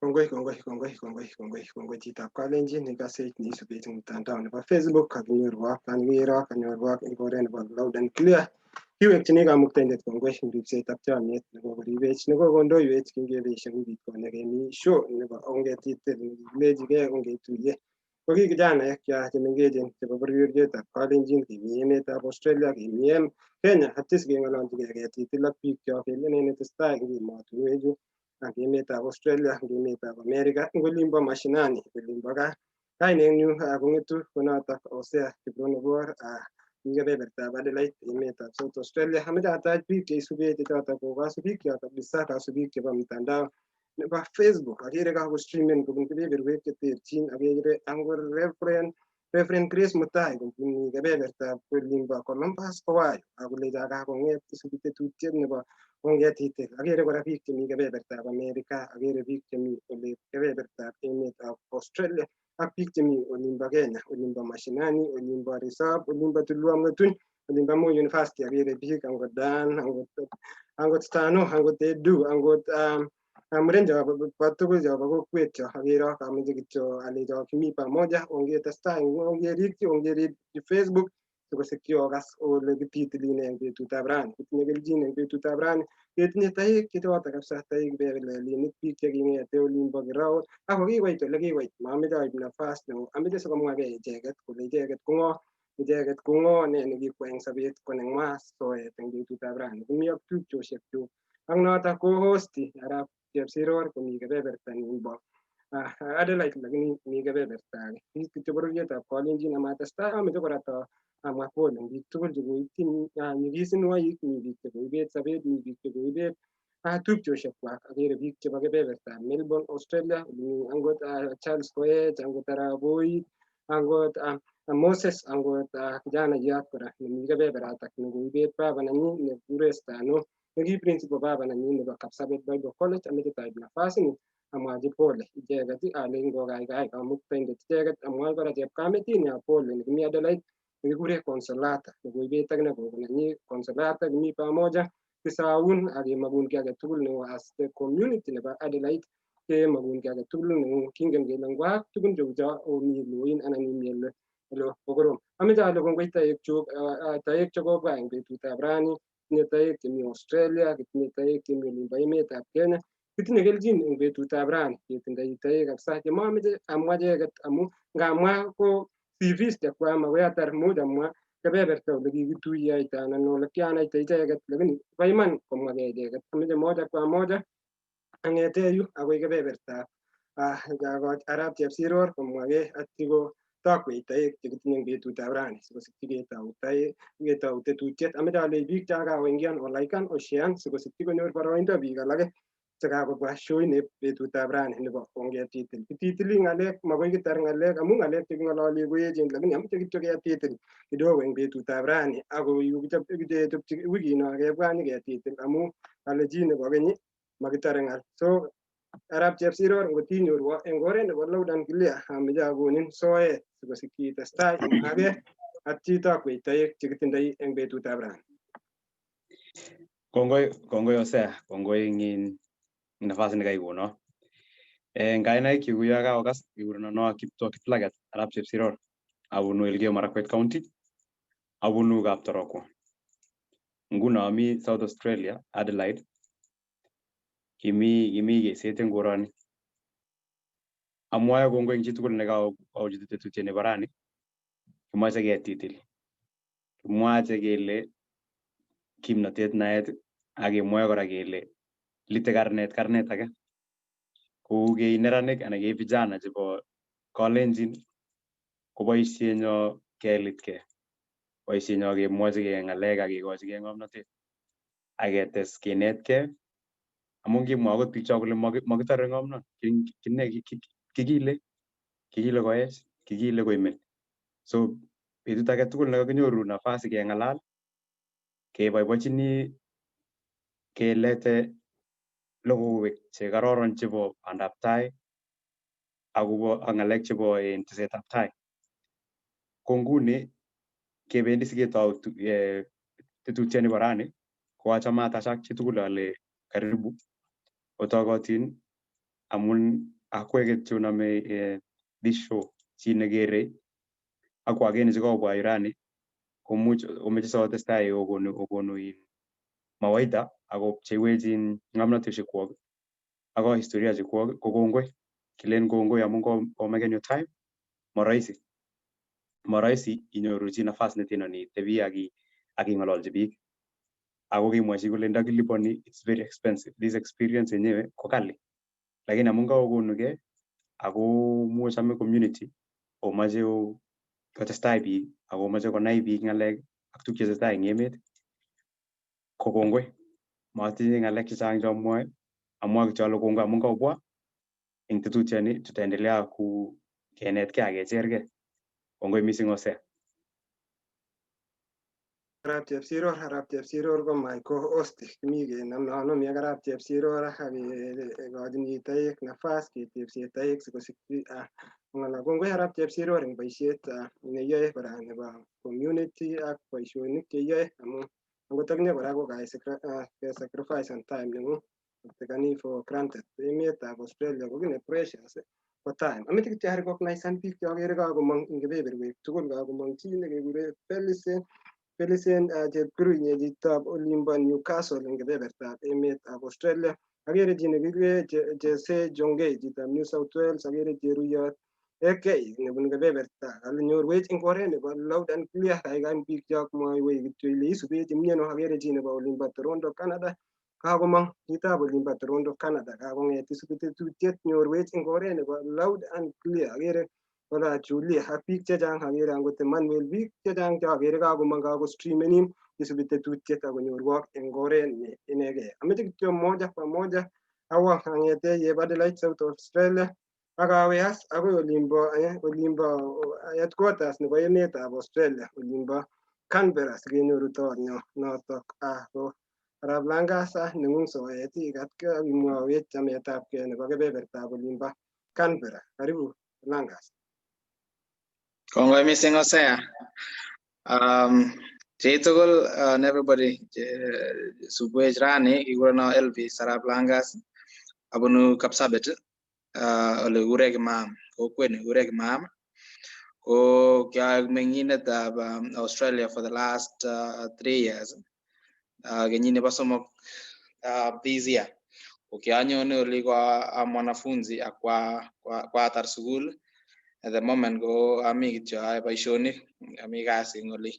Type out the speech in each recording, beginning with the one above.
Kongoi chitab kalenjin nekase neisubi eng mtandao nebo Facebook kanyorwok eng oret nebo loud and clear. Kiwekchini kamuktaindet kongoi eng ripsetab chomyet nekokoribech nekokondoiwech kingebesie kibit kemi show nebo Ongetitil nekilechigei ongetuiye. Ko ki kijanaek chemengechen chebo bororietab kalenjin kimi emetab Australia, kimi Kenya atis keng'ololchigei ketitil ak biikchok kele nee netesetai eng emotinwechu ak emetab Australia ak emetab America eng olimbo mashinani olimbo gaa. Kainenyu kong'etu konotok Hosea Kipronobor eng kebebertab Adelaide emetab South Australia. Ameche atach biik cheisube chechotok ko kasubikchok kabisa, kasubik chebo mtandao nebo Facebook. Agere kakostreamen kobun kebeberwek cheterchin, agere angot Reverend Grace Mutai kobun kebebertab olimbo Columbus, Ohio akolecho kakong'et isubi tetutiet nebo Ongetitil. Agere kora biik chemi kebebertab America, agere biik chemi kebebertab emetab Australia ak biik chemi olimbo Kenya, olimbo mashinani, olimbo resop, olimbo tulwet mwetun, olimbo Moi University. Agere biik angot Dan, angot Stano, angot Edu, angot muren chobo tugul chobo kokwet cho. Agere kameche kityo alecho kimi pamoja, ongetestai ongerib Facebook sikosikyi okas ole kititilune eng betutab rani. Kitinye kelchin eng betutab rani ketinye toek chechoto kabisa, toek kipelelinik, biik cheking'ete olimbo Kirao ako kikoit ole kikoit. Mameche aib nafas neo, ameche sikomwagei icheket kole icheket ko ng'o, ne nekikwai eng sobet ko neng'wa soet eng betutab rani. Komi ak tupchoshekchuk ak notok ko hosti arap Chepsiror komi kebeberta nimbo Adelaide lakini mi kebeberta age. Biik kityo bororietab kalenjin amatestai ameche kora amwa pole eng biik tugul chekoityi nyigisinwoik, mi biik chekoibet sobet, mi biik chekoibet tupchoshekwak. Agere biik chebo kebebertab Melbourne, Australia, angot Charles Koech, angot Arap Boit, angot Moses, angot kijanayat kora nemi kebeberatak nekoibet baba nenyi nekikure Stano neki principal baba nenyi nebo Kapsabet Bible College. Ameche taib nafasini amwachi pole icheket alein kokaikai kamuktaindet icheket. Amwoi kora chepkametinyo pole nekimi Adelaide nekikure Consolata nekoibet akine gogo nenyi. Consolata kimi pamoja kisaun ak kemakun ki age tugul neu as the community nebo Adelaide, kemakun ki age tugul neu kingen kele ngwak tugun cheu cho omi loin anan imi ele kokorom. Ameche ale kongoi toekchuk, toek chekobwa eng betutab rani. Kitinye toek chemi Australia, kitinye toek chemi olimbo emetab Kenya. Kitinye kelchin eng betutab rani ketindoi toek kabisa chemameche amwa icheket amu ngamwa ko CVs chekwai makoi atar. Much amwa kebeberta ole kikituiyoite anan ole kianaite icheket, lakini bo iman komwagei icheket. Ameche moja kwa moja ang'ete yu akoi kebebertab arap Chepsiror komwagei atikotakwech toek chekitinye eng betutab rani sikosikyi ketou tetutiet. Ameche alei biik chakakoingian olaikan oshean sikosikyi konyor boroindo biik alake chekakobwa shoini betutab rani nebo Ongetitil. Kititili ng'alek, makoi kitar ng'alek amu ng'alek cheking'ololi koechen, lakini ameche kityo ketitil kidogo eng betutab rani ako yu kechopchi wikino kebwa nyiketitil amu kale chi nebo keny makitare ng'al. So arap Chepsiror ngotinyorwo eng oret nebo loud and clear ameche akonin soet sikosikyi itestai imwage atyo itakwech toek chekitindoi eng betutab rani. Kongoi Hosea, kongoi ing nafasi nekaikono. Kainaik kyuk kuyo kaokas kikurono Kiptoo Kiplagat arap Chepsiror. Abunu Elgeyo Marakwet County, abunu Kaptorokwo. Nguno ami South Australia, Adelaide. Kimi keset eng koroni. Amwae kongoi eng chitugul nekaochut tetutiet nebo rani. Kimoche ketitil. Kimwache kele kimnatet naet ak kemwoe kora kele lite karnet age. Kou kei neranik anan kei vijana chebo kalenjin ko boisienyo kelitkei. Boisienyo kemwochigei ng'alek ak kekochigei ng'omnotet. Aketes kenetkei amu ngimwa akot biikcho kole makitare ng'omnot. Kikile koech, kikile koimen. So betut age tugul nekakinyoru nafasi keng'alal, keboibochini kelete logoiwek chekororon chebo bandab tai akobo ng'alek chebo tesetab tai. Ko nguni kebendi siketou tetutiet nebo rani, ko achamat achak chitugul ale karibu otokotin amun akwek kityo name this show chi negere ak wageni chekobwa irani komuch komeche sotestai okonu mawaida ako cheiwechin ng'amnotosiek kwok ako historia chekwok ko kongoi kilen kongoi amun komeken time maraisi inyoru chi nafas netino ni tebi aking'ololchi biik ako kimwachi kole ndakiliponi it's very expensive this experience yenyewe ko kali lakini amun kakokonugei ako mochome community omache kotestai biik ako moche konai biik ng'alek ak tuguk chetesetai eng emet ko kongoi matinye ng'alek chechang chomwoe amwa kityo ale kongoi amun kabwa eng tetutioni tutaendelea kenetkei akechergei kongoi mising Hosea. Arap Chepsiror ko my co-host kimi kenome mi ak Arap Chepsiror ak kekochin toek nafas ketebsie toek sikosikyi ng'ala. Kongoi Arap Chepsiror eng boisiet neyoe kora nebo community ak boisionik cheyoe amu angot akinye kora ko sacrifice on time neng'ung tekani for granted. Emetab Australia ko kiy ne precious ko time. Ameche kityo arecognizen biik cheakere kakomong eng kebeberwek tugul, kakomong chi nekekure Felicien Chepkurui chitab olimbo Newcastle eng kebebertab emetab Australia. Akere chi nekikure Jesse Jongei chitab New South Wales, akere Cheruyot AK nebunu kebeberta kalenyorwech eng oret nebo loud and clear. Kaikany biik chok mwoiwech kityo ile isubech imiano. Akere chi nebo olimbo Toronto Canada kakomong, chitab olimbo Toronto Canada kakong'et isubi tetutiet nyorwech eng oret nebo loud and clear. Akere kora Julia ak biik chechang, akere angot Emmanuel, biik chechang chakere kakomong kakostreamenin isubi tetutiet akonyorwok eng oret ne inegei. Ameche kityo moja kwa moja awo ang'ete Adelaide, South Australia akawe as akoi olimbo headquarters nebo emetab Australia olimbo Canberra sikenyoru toonyo notok ko Arap Langas neng'ung soet ikatkei akimwowech chametabgei nebo kebebertab olimbo Canberra. Karibu Langas. Kongoi mising Hosea. Chitugul and everybody subwech rani kikurono Elvis Arap Langas abunu Kapsabet ole kikure Kimam, kokwet nekikure Kimam. Ko kioek meng'indetab Australia for the last 3 years. Kenyit nebo somok this year. Ko kianyone oli kwa mwanafunzi kwatar sukul. At the moment ko ami kityo ay boisionik, ami kasi eng oli.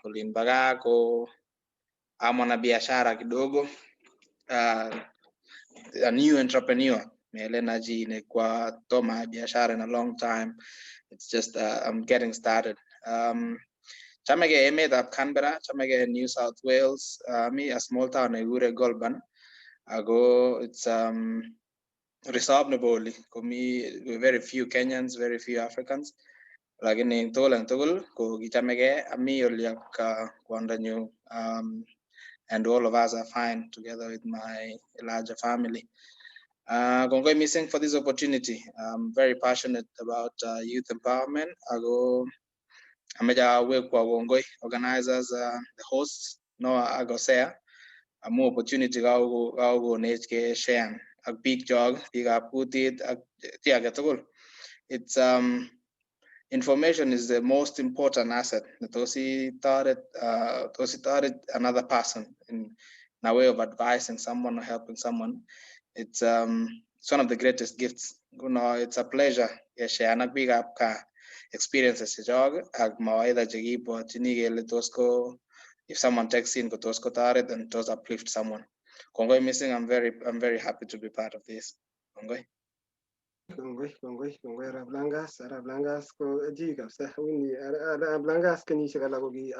Olin baga ko mwana biashara kidogo. A new entrepreneur. Melena ji ne kwa toma biashara in a long time. It's just I'm getting started. Chamege emetab Canberra, chamege New South Wales, me a small town nekikure Goulburn. Ago it's reasonable. Komi very few Kenyans, very few Africans. Lakini tugul ko kichamege ami oli ak kwandanyu and all of us are fine together with my larger family. Kongoi missing for this opportunity. I'm very passionate about youth empowerment. Ago ameja wekwa kongoi organizers, the hosts, Noah Agosea. Amu opportunity go NHK share ak big jog, big up kutit ak tiaga tugul. It's information is the most important asset. Tosi taught another person in a way of advising someone or helping someone. It's one of the greatest gifts. You know, it's a pleasure. Share na big up ka experiences jog ag mawaida jigipo tinigele tosko. If someone takes in tosko taught and tos uplift someone. Kongoi missing. I'm very happy to be part of this. Kongoi. Kongoi Arap Langas ko ji kabisa wini Arap Langas kenyisiek alak ko ki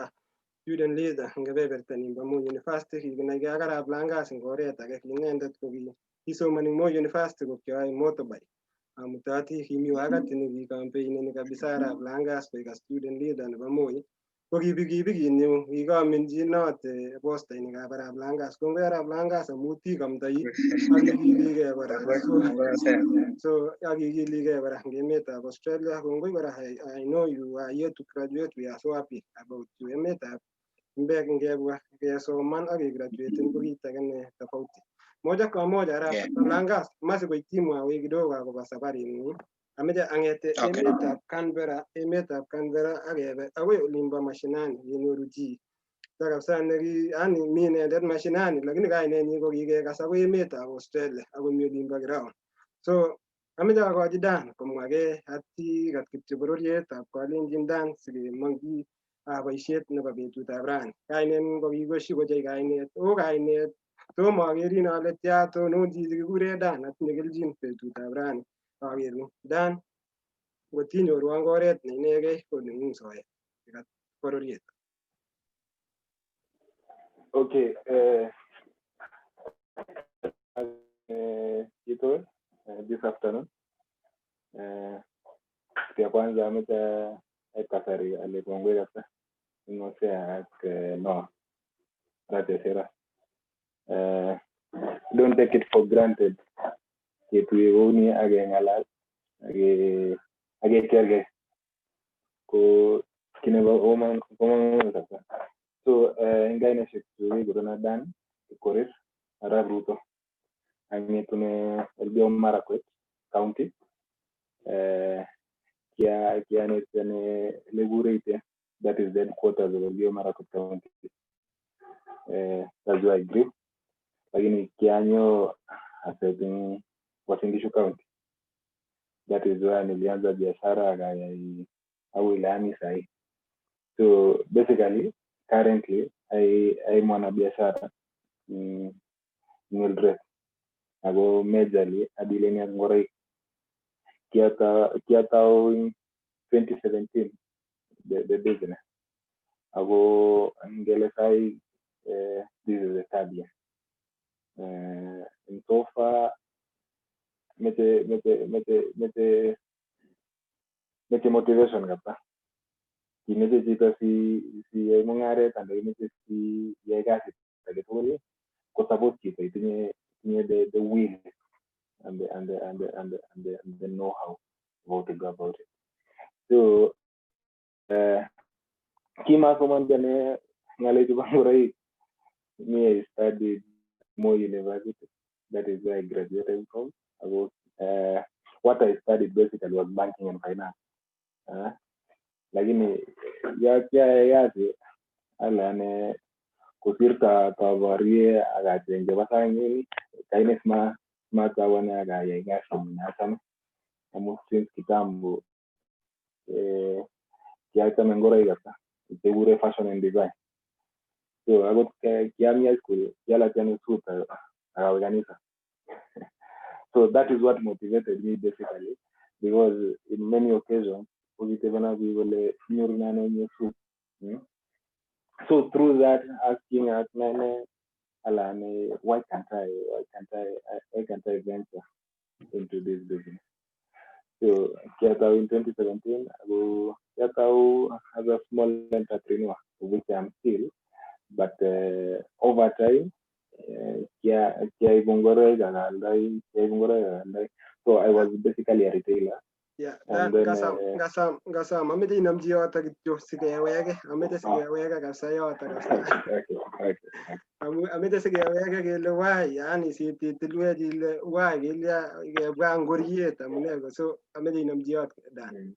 student leader eng kebeberta nimbo Moi University. Kikinai ak Arap Langas eng oret age, inendet ko kisomani Moi University ko kyoe motorbike. Amutati kimi wakati nikikampenini kabisa Arap Langas koek student leader nebo Moi. Ko kipikipikini kikamenjinot postainikab Arap Langas. Kongoi Arap Langas amu tikamtoi akikiligei kora. So akikiligei kora eng emetab Australia. Kongoi kora, I know you are here to graduate. We are so happy about you. Emetab Mbek ngebwa kesoman ak kegraduaten ko kit age ne tofauti. moja kwa moja Yeah. Langas masi kwa timu awe kidogo akoba safari ni ameja angete Okay. emetab Canberra agebe awe olimba mashinani yenyoru ji saka sana ani mine that mashinani lakini kainenyi ko kikekas akoi emetab Australia akoi mi olimba ground so ameja akochi Dan komwake ati kat kityo bororietab Kalenjin Dan sikemongchi boisiet nebo betutab rani kainen ko kikoshi kochei kainet kainet tomo akerin ale tia tonon chichi kikure Dan atinye kelchin betutab rani akerin Dan ngotinyorwon oret ne inegei ko neng'ung soet bororiet. Okay, this afternoon ya kwanza amecha kasari alipongwe kabisa ingosea no ratesera don't take it for granted ketuyeuni akengalal akekergei ko kinebo oman kabisa so ingaineshek tuwe korona Dan korir arab ruto angetune Elgeyo Marakwet county kianetene legureite that is the headquarters of Elgeyo Marakwet county that's why I agree lakini kianyo asaiting Uasin Gishu county that is why nilianza biashara au ilani sahi so basically currently I mwana biashara Mildred ago majorly adilenia ngoroi kiatao in 2017 the business ago ngele sai this is the third year and so far mete motivation kapa kimete chito si mungaret and kimete si yai kasit agetugul ko support chito itinye the will and the know-how how to go about it. So kimasoman jane ngalechu bangurai me I studied Moi University, that is where I graduated from. What I studied basically was banking and finance. Lakini yazi alane kusirta kabarie agachenje basangi kaine smart awane agaya gasam nasam amu since kitambo kiaita mengora igata tegure fashion and design so I got kiamia school yala tena suta organiza so that is what motivated me basically because in many occasions positivana we will nyurna no su so through that asking at mane alane why can't I venture into this business so kiatau in 2017 ago kiatau as a small entrepreneur which I'm still but over time so I was basically a retailer. Yeah, gasam amete inamji yota kityo sikeweke amete sikeweke kabisa yota kabisa okay. amete sikeweke kele wai yani sitilwe ile wai kele kebwa ngoriet amune so amete inamji yota Dan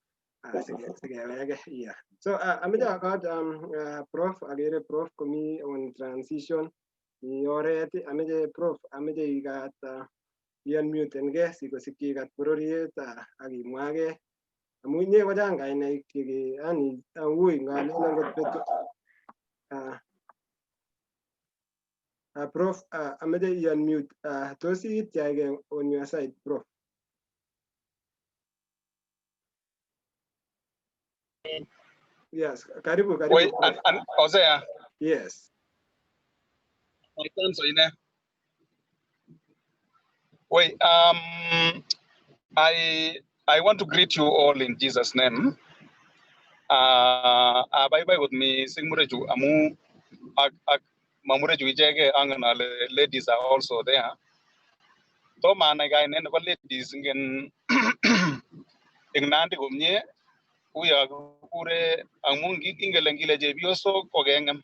sikeweke yeah so amete akot prof agere prof komi on transition ni oret amete prof amete ikata yan muten ke sikosikyi kat bororiet akimwake amu inye ko chang kainaik cheke yani ui ngalen angot betu prof amete yan mute tos ityake on your side prof yes karibu wait and Hosea yes wait I want to greet you all in Jesus' name. Bye with me singmureju amu mamureju ijege angana ladies are also there. To mana guy ne ko ladies ngen ignandi gumnye uya kure amungi ingele ngile jebioso ko gengem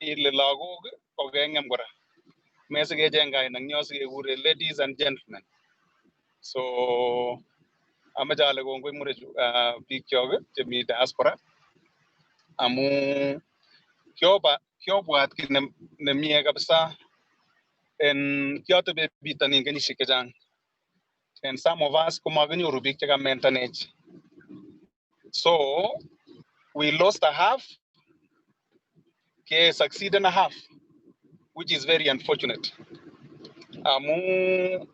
ile lagog ko gengem gora. mesige jenga nang nyosige gure ladies and gentlemen. So amajale ko ngoy mureju big joge jemi diaspora amu kyobat ki ne mie kabisa en kyoto be bitani ngani shikajang. And some of us kumagani rubik chaka manage. So we lost a half, succeed in a half, which is very unfortunate. Amu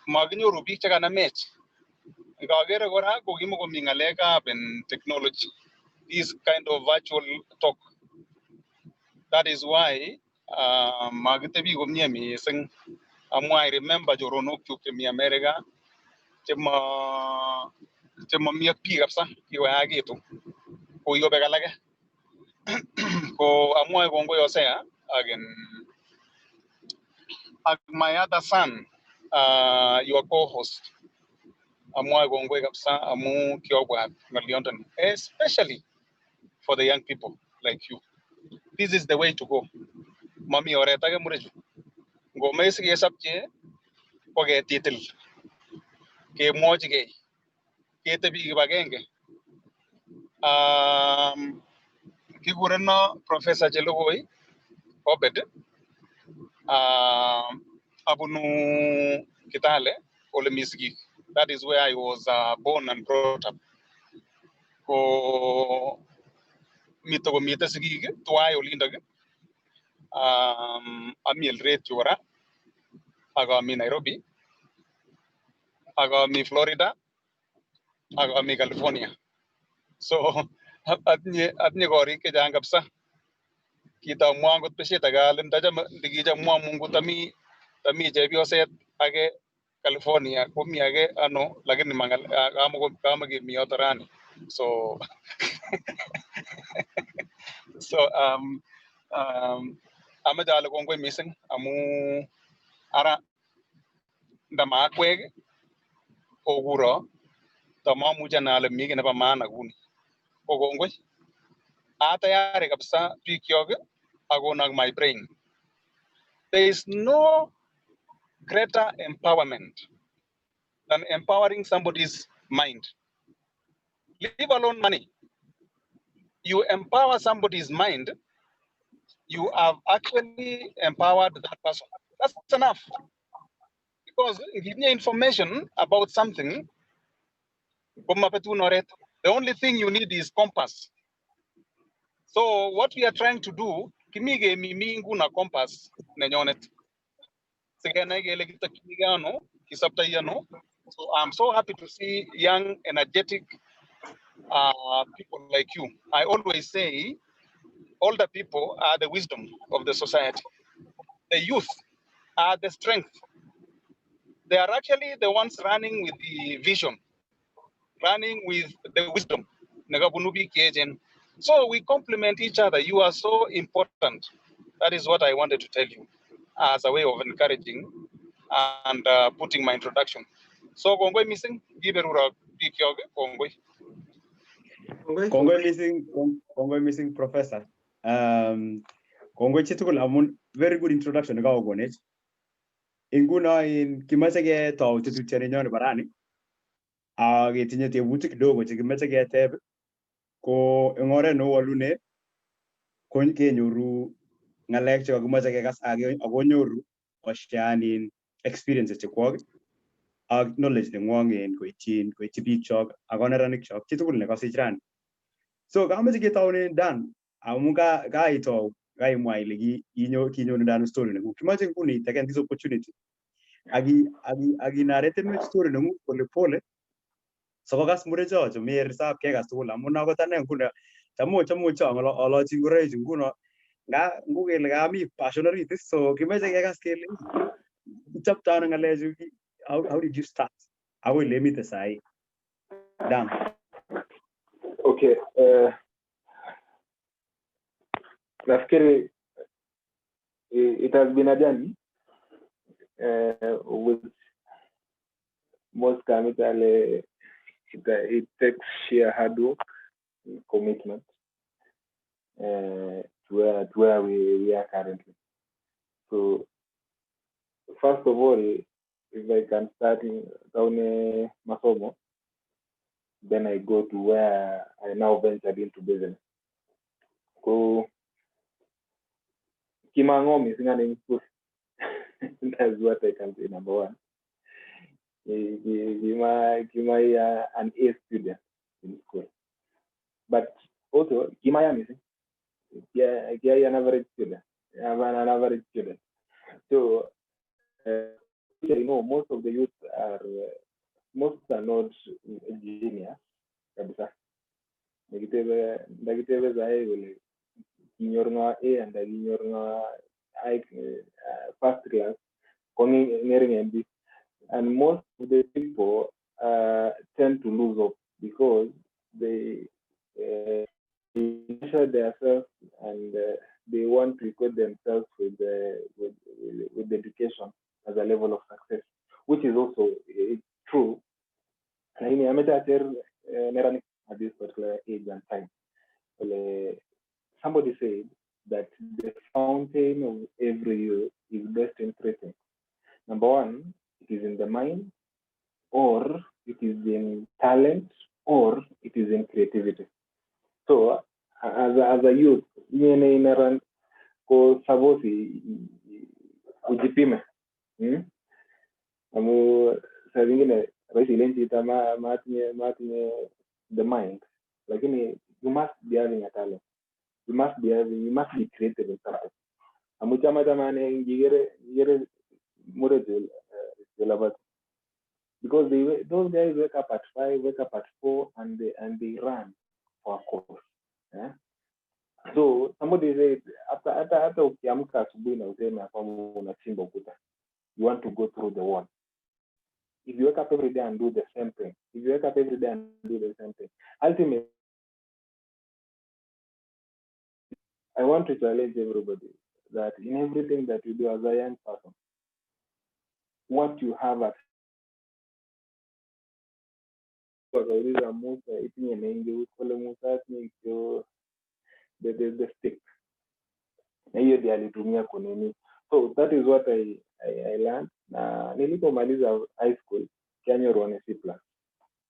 magani rubik chaka na match. Gagere gora kogimo ko mingalega ben technology. This kind of virtual talk. That is why magitebi gomnia mi sing amu I remember jorono kyuke mi America chema mi pi kapsa kiwa agitu ko yo begalage ko amu I gongo yo say again my other son your co-host amu I gongo kapsa amu kiogwa ngalionton especially for the young people like you. This is the way to go. Mami oreta ke mureju. Go mes ke sabje ko ke titil ke moji ke te bi bagenge. Ki gurena Professor Jelogoi Obed abunu kitale ole misgi. That is where I was born and brought up. Ko mito sigi tuai olinda amil rate jora aga mi Nairobi aga mi Florida aga mi California. So adni gori ke jang kapsa kita muangut pesi tagalin taja digija muamungu tami jebi oset age California kumi age ano lagin mangal kama gi mi otarani. So amajala kongwe missing amu ara ndama kweg oguro tama muja na le migi na pa mana guni ogongwe ata yare kapsa pikyoge agonag my brain. There is no greater empowerment than empowering somebody's mind. Leave alone money. You empower somebody's mind, you have actually empowered that person. That's enough. Because give me information about something, the only thing you need is compass. So what we are trying to do, kimige mimi nguna compass nenyonet. So I'm so happy to see young, energetic people like you. I always say, older people are the wisdom of the society. The youth are the strength. They are actually the ones running with the vision, running with the wisdom. So we complement each other. You are so important. That is what I wanted to tell you as a way of encouraging and putting my introduction. So Kongoi missing, give a Kongoi. Kongoi missing Professor. Kongoi chitukul amun very good introduction ka ogonech. Inguna in kimasage tau tetutiani nyoni barani. Getinye tebutik kidogo chikimasage tebe ko ngore no walune ko kenyoru ngalek chekakimasage kas age akonyoru oceanin experiences chekwok ak knowledge nengwongen koityin biik chok ak neranik chok chitukul nekasich rani. So kamache ketaunen Dan amu kaimwa ile kinyoru Dan story nengu. Kimache nguni taken this opportunity agi narrated story nengu pole pole so kokas murecho chumi risap kekas tugul amu akot ane nguni chamo alochi ngoroik nguno nga ngukele kami passionaritis so kimache kekas kele chapter ngalechu how did you start how will limit sai Dan. Okay, nafikiri it has been a journey with most committal it takes sheer hard work and commitment to where we are currently. So first of all, if I can start down masomo, then I go to where I now ventured into business. So Kimango is in school. That's what I can say. Number one, Kima an A student in school, but also Kima missing. Yeah, an average student. I'm an average student. So most of the youth most are not engineers. Kabisa. Negative zae wale kinyornga A and kinyornga I first class kongi ngering MB, and most of the people tend to lose hope because they measure themselves and they want to equate themselves with the education as a level of success, which is also true. I'm at this particular age and time. Somebody said that the fountain of every youth is best in three things. Number one, it is in the mind, or it is in talent, or it is in creativity. So, as a youth, ko sabosi ujipime. Amu saa zingine resilience matinye the mind, lakini you must be having a talent. You must be creative in something. Amu chama ne ngigere murejul because those guys wake up at 5, wake up at 4, and they run for a course. Yeah? So somebody said after ukiamka asubuhi na useme kwamba unachimba ukuta, you want to go through the wall. If you wake up every day and do the same thing, ultimately, I want to challenge everybody that in everything that you do as a young person, what you have at the stick. So that is what I learned. Nilipomaliza high school, Kenya Rwanda C+,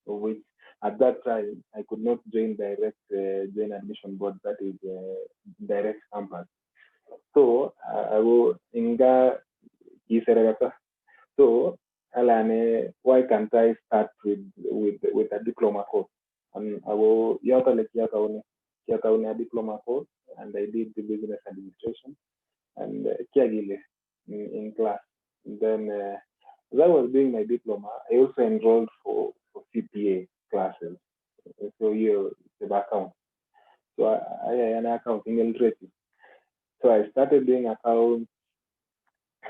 which at that time I could not join direct join admission board, that is direct campus. So I will inga kiseragata. So alane, why can't I start with a diploma course? And I will a diploma course, and I did the business administration and Kiagile in class. And then as I was doing my diploma, I also enrolled for CPA classes. So you the account. So I an accounting illiterate. So I started doing accounts.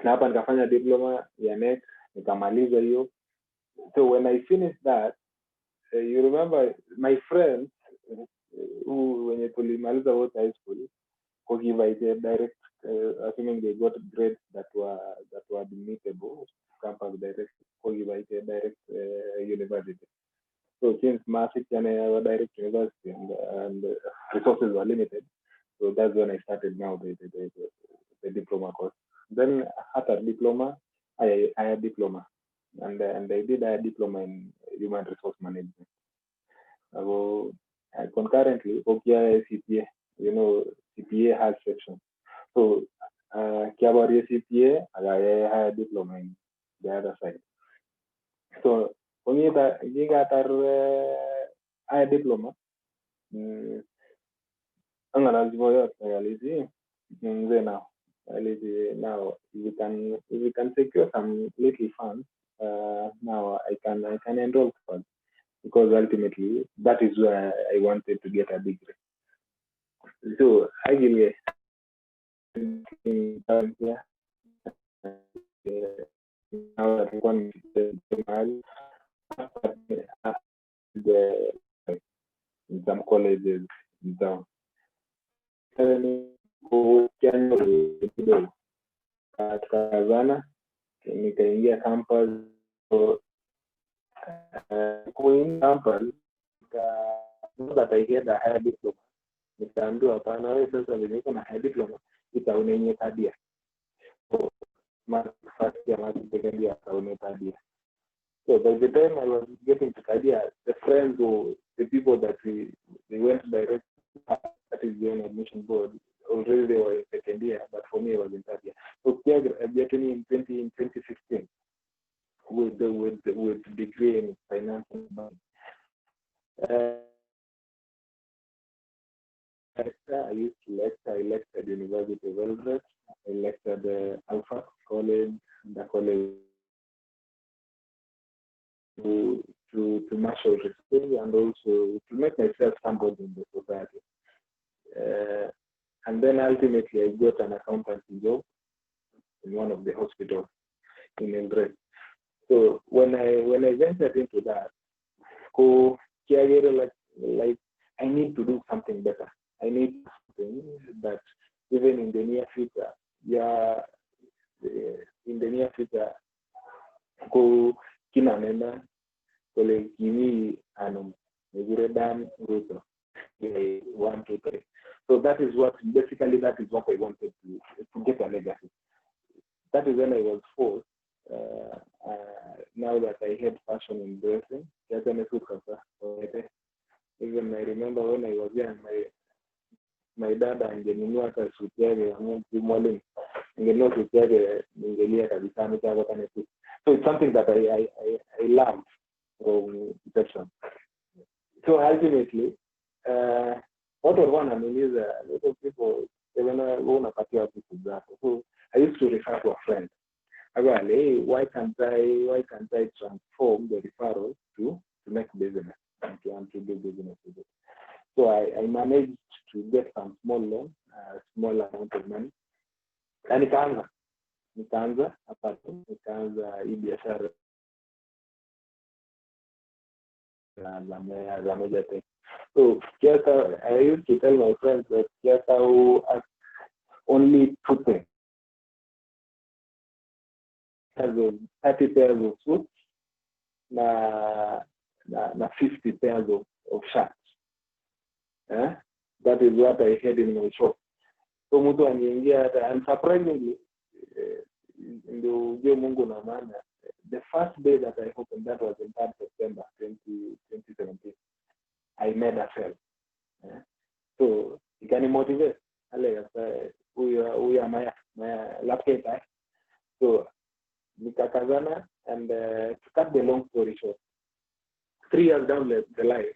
Na hapa nikafanya diploma ya NET, nikamaliza hiyo. So when I finished that, you remember my friends who when you tulimaliza wote high school, co-invited direct, assuming they got grades that were admittable, campus direct, co-invited direct university. So since Massive direct university and resources were limited, so that's when I started now the diploma course. Then after diploma, I had diploma, and I did a diploma in human resource management. Concurrently, OKI CPA, CPA has sections. So, Kiabari CPA, I had a diploma in the other side. So, when you got a diploma, I'm gonna now if we can secure some little funds, now I can enroll funds, because ultimately that is where I wanted to get a degree. So I give now that one in some colleges down. Kazana nikaingia campus, so going campus that I had a higher diploma, nikaambiwa hapana, wewe sasa niko na higher diploma itaunenye kadia. So first year, second year, third year. So by the time I was getting to third year, the friends or the people that they went direct, that is the admission board, already they were in second year, but for me it was in third year. So getting in 2015 with degree in finance and banking. I used to lecture. I lectured University of Eldoret. I lectured Alpha College, the college to marshal respect and also to make myself somebody in the society. And then ultimately I got an accountancy job in one of the hospitals in Eldoret. So when I ventured into that, like I need to do something better. I need something that even in the near future, in the near future, kinanena kole kimi anum dan ruto 1, 2, 3. So that is what I wanted to get a legacy. That is when I was forced. Now that I had passion in dressing, even I remember when I was young, my dad angenunua hata suti yake mwalimu angenunua suti yake ningelia kabisa nikawa. So it's something that I love from inception. So ultimately, what I want to mean is a lot of people they wanna party out with that. So I used to refer to a friend. I go, hey, why can't I transform the referral to make business and to do business with it? So I managed to get some small loan, small amount of money, and nikaanza hii biashara za moja tech. So I used to tell my friends that Kiasa who ask only 2 things. 30 pairs of suits, na 50 pairs of shirts. That is what I had in my shop. So mtu angeingia, and surprisingly, ndio Mungu na maana, the first day that I opened, that was in 3rd September 2017, I made a sale. So you can motivate. We are my laptop. So nikakazana, and to cut the long story short, 3 years down the line,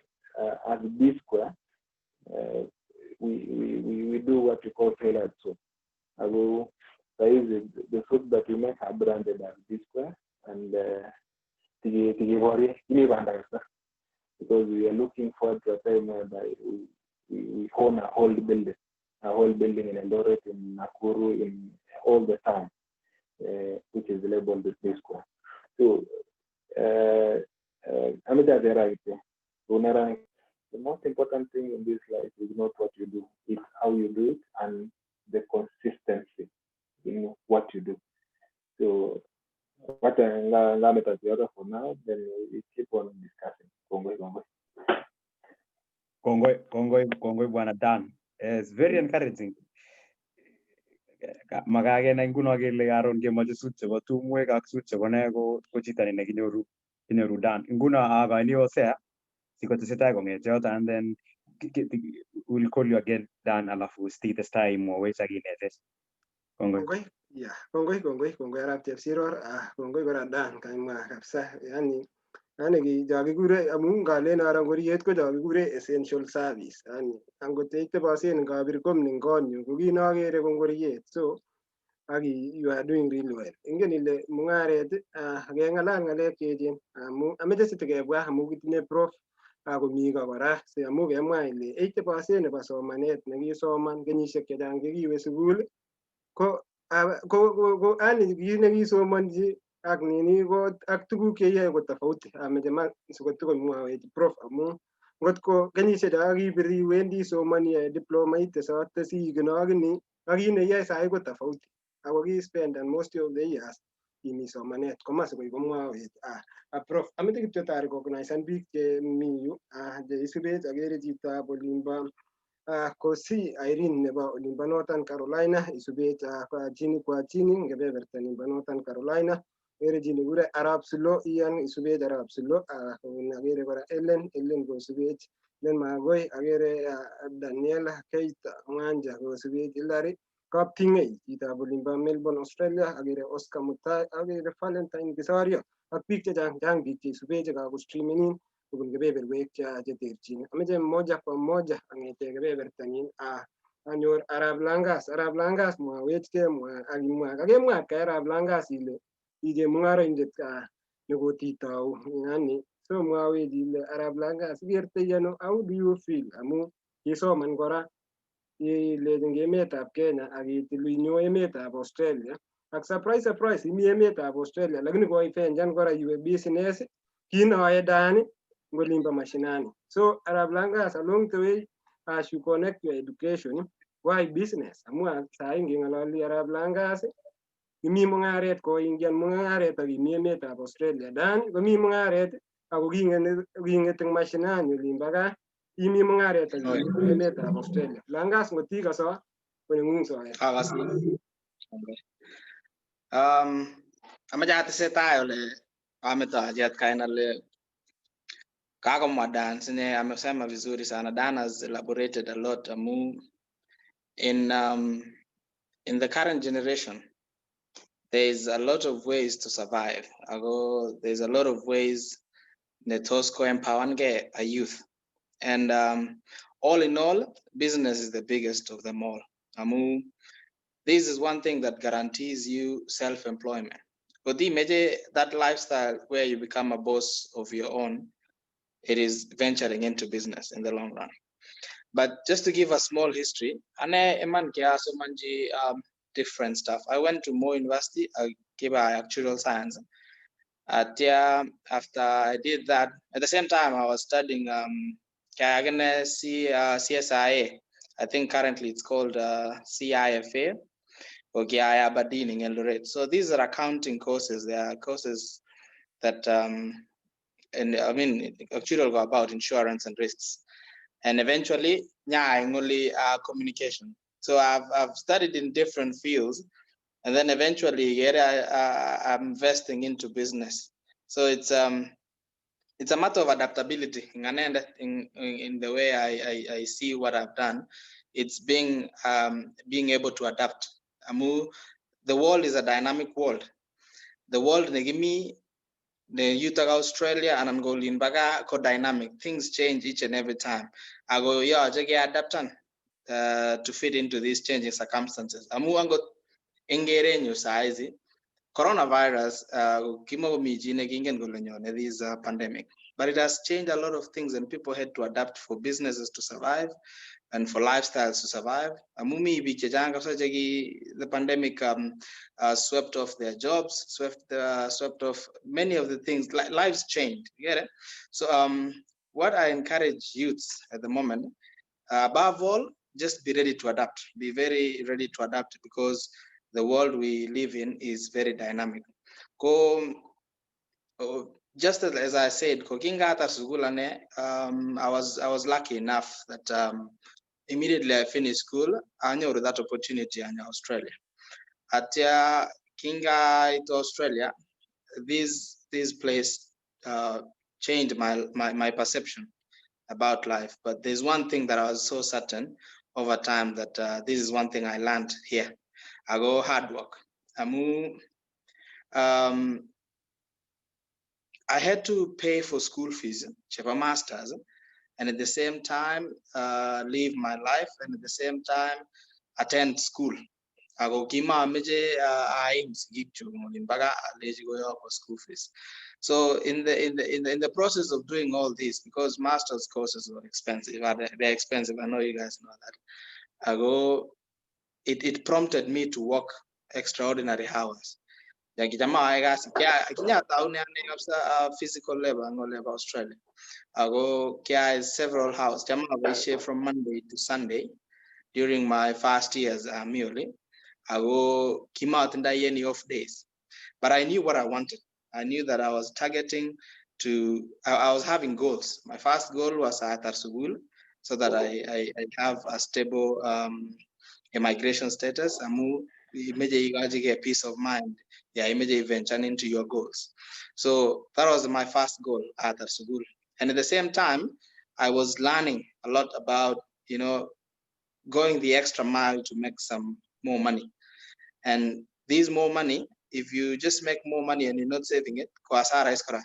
as B Square, we do what we call tailored soap. The soap that we make are branded as B Square, and because we are looking forward to a time whereby we own a whole building in Eldoret, in Nakuru, in all the town, which is labeled as B Square. So, the most important thing in this life is not what you do, it's how you do it and the consistency in what you do. So, what I'm for now, then we keep on discussing. Kongoi Bwana Dan. It's very encouraging. Magage na nguno kele karon kemoche suit chebo tumwek ak suit chebo ne ko chito ne kinyoru Dan. Nguno akaini osea sikotesetai kong'ete yoto, and then we'll call you again Dan, alafu sititestai imwowech ak inetech. Kongoi arap Chepsiror, kongoi kora Dan kaimwa kabisa, yani kikure amu ngalen aran ngoriet ko kikure essential service, yani angot teiteposen ngabir kom ning konyu ko kinakere ko ngoriet. So you are doing really well. Ingen ile mung'aret keng'alal ng'alek cheechen amu ameche sitikebwa amu kitinye prof akomi kora amu kemwa ile 80% nebo somanet nekisoman kenyisiek chechang chekiwe sukul ko ani kit nekisomonji ak nini ko ak tuguk cheyoe ko tofauti. Ameche man sikotokomwawech prof amu ngotko kenyisiek cho kibir iwendi isomani diploma itesote sikenokini ak kit neyoe sai ko tofauti, ako ki spend most of the years imi somanet komas koi komwawech. Prof, ameche kityo ta recognizen biik chemi yu cheisubech, akere chitab olimbo kosi Irene nebo olimbo Northern Carolina isubet kwa chini ngebeberta nimbo Northern Carolina agere chi nekure Arab Sulo Ian isubet Arab Sulo agere kora Ellen kosubet Len Magoi agere Daniela Keita Mwanja kosubet Hilary Kaptingei chitab olimbo Melbourne Australia agere Oscar Mutai agere Valentine Kisorio ak biik chechang biik cheisubet chekakostreamenin kobun kebeberwek cheterchin. Ameche moja kwa moja ang'ete kebebertanyin anyor Arab Langas mwawechkei akimwa kakemwa kai Arab Langas ile ije mung'aroindet nekotitou yani so mwawech ile Arab Langas ikertoi ano, how do you feel amu kisoman kora ilechi emetab Kenya ak itilu inyo emetab Australia ak surprise imi emetab Australia lakini koifenjan kora iwe business kinoe dani ngolimbo mashinani. So Arab Langas along the way as you connect your education why business amu sahi ngeng'ololi Arab Langas imi mung'aret koingian mung'aret ak imi emetab Australia dan komi mung'aret ako king'et eng mashinani olimbo gaa imi mung'aret ak imi emetab Australia. Langas ngotikaso koneng'ung soet. Amache atesetai ole ametoaje atkain ale kakomwa Dan sine amesema vizuri sana. Dan has elaborated a lot amu in the current generation there's a lot of ways to survive. There's a lot of ways Netosco empower a youth. And all in all, business is the biggest of them all. Amu, this is one thing that guarantees you self-employment. But that lifestyle where you become a boss of your own, it is venturing into business in the long run. But just to give a small history, different stuff. I went to Mo University, I gave actuarial science. After I did that, at the same time I was studying CSIA. I think currently it's called CIFA or GIA Aberdeen in Eldoret. So these are accounting courses. They are courses that actually go about insurance and risks. And eventually, only communication. So I've studied in different fields, and then eventually, I'm investing into business. So it's a matter of adaptability. In the way I see what I've done, it's being able to adapt. The world is a dynamic world. The world negimi the youth of Australia and Angolin baga dynamic. Things change each and every time. I go adaptan to fit into these changing circumstances. Amu ango engere new size. Coronavirus this pandemic, but it has changed a lot of things, and people had to adapt for businesses to survive and for lifestyles to survive. The pandemic swept off their jobs, swept off many of the things. Lives changed. You get it? So what I encourage youths at the moment, above all, just be ready to adapt. Be very ready to adapt because the world we live in is very dynamic. Just as I said, I was lucky enough that immediately I finished school, I knew that opportunity in Australia. At Kinga to Australia, this place changed my perception about life. But there's one thing that I was so certain over time that this is one thing I learned here. I go hard work. I had to pay for school fees, Chepa Masters, and at the same time live my life, and at the same time attend school. I go kima meje aims gikchu baga leji go for school fees. So in the process of doing all this, because master's courses are expensive, they're expensive. I know you guys know that. It prompted me to work extraordinary hours. Physical labor no labor Australia. I go several houses from Monday to Sunday during my first years merely. I go came out in any off days. But I knew what I wanted. I knew that I was targeting to I was having goals. My first goal was at Arsugul. so that I have a stable immigration status. Amu immediately get peace of mind. Yeah, immediately venture into your goals. So that was my first goal at the school. And at the same time, I was learning a lot about, going the extra mile to make some more money. And these more money, if you just make more money and you're not saving it,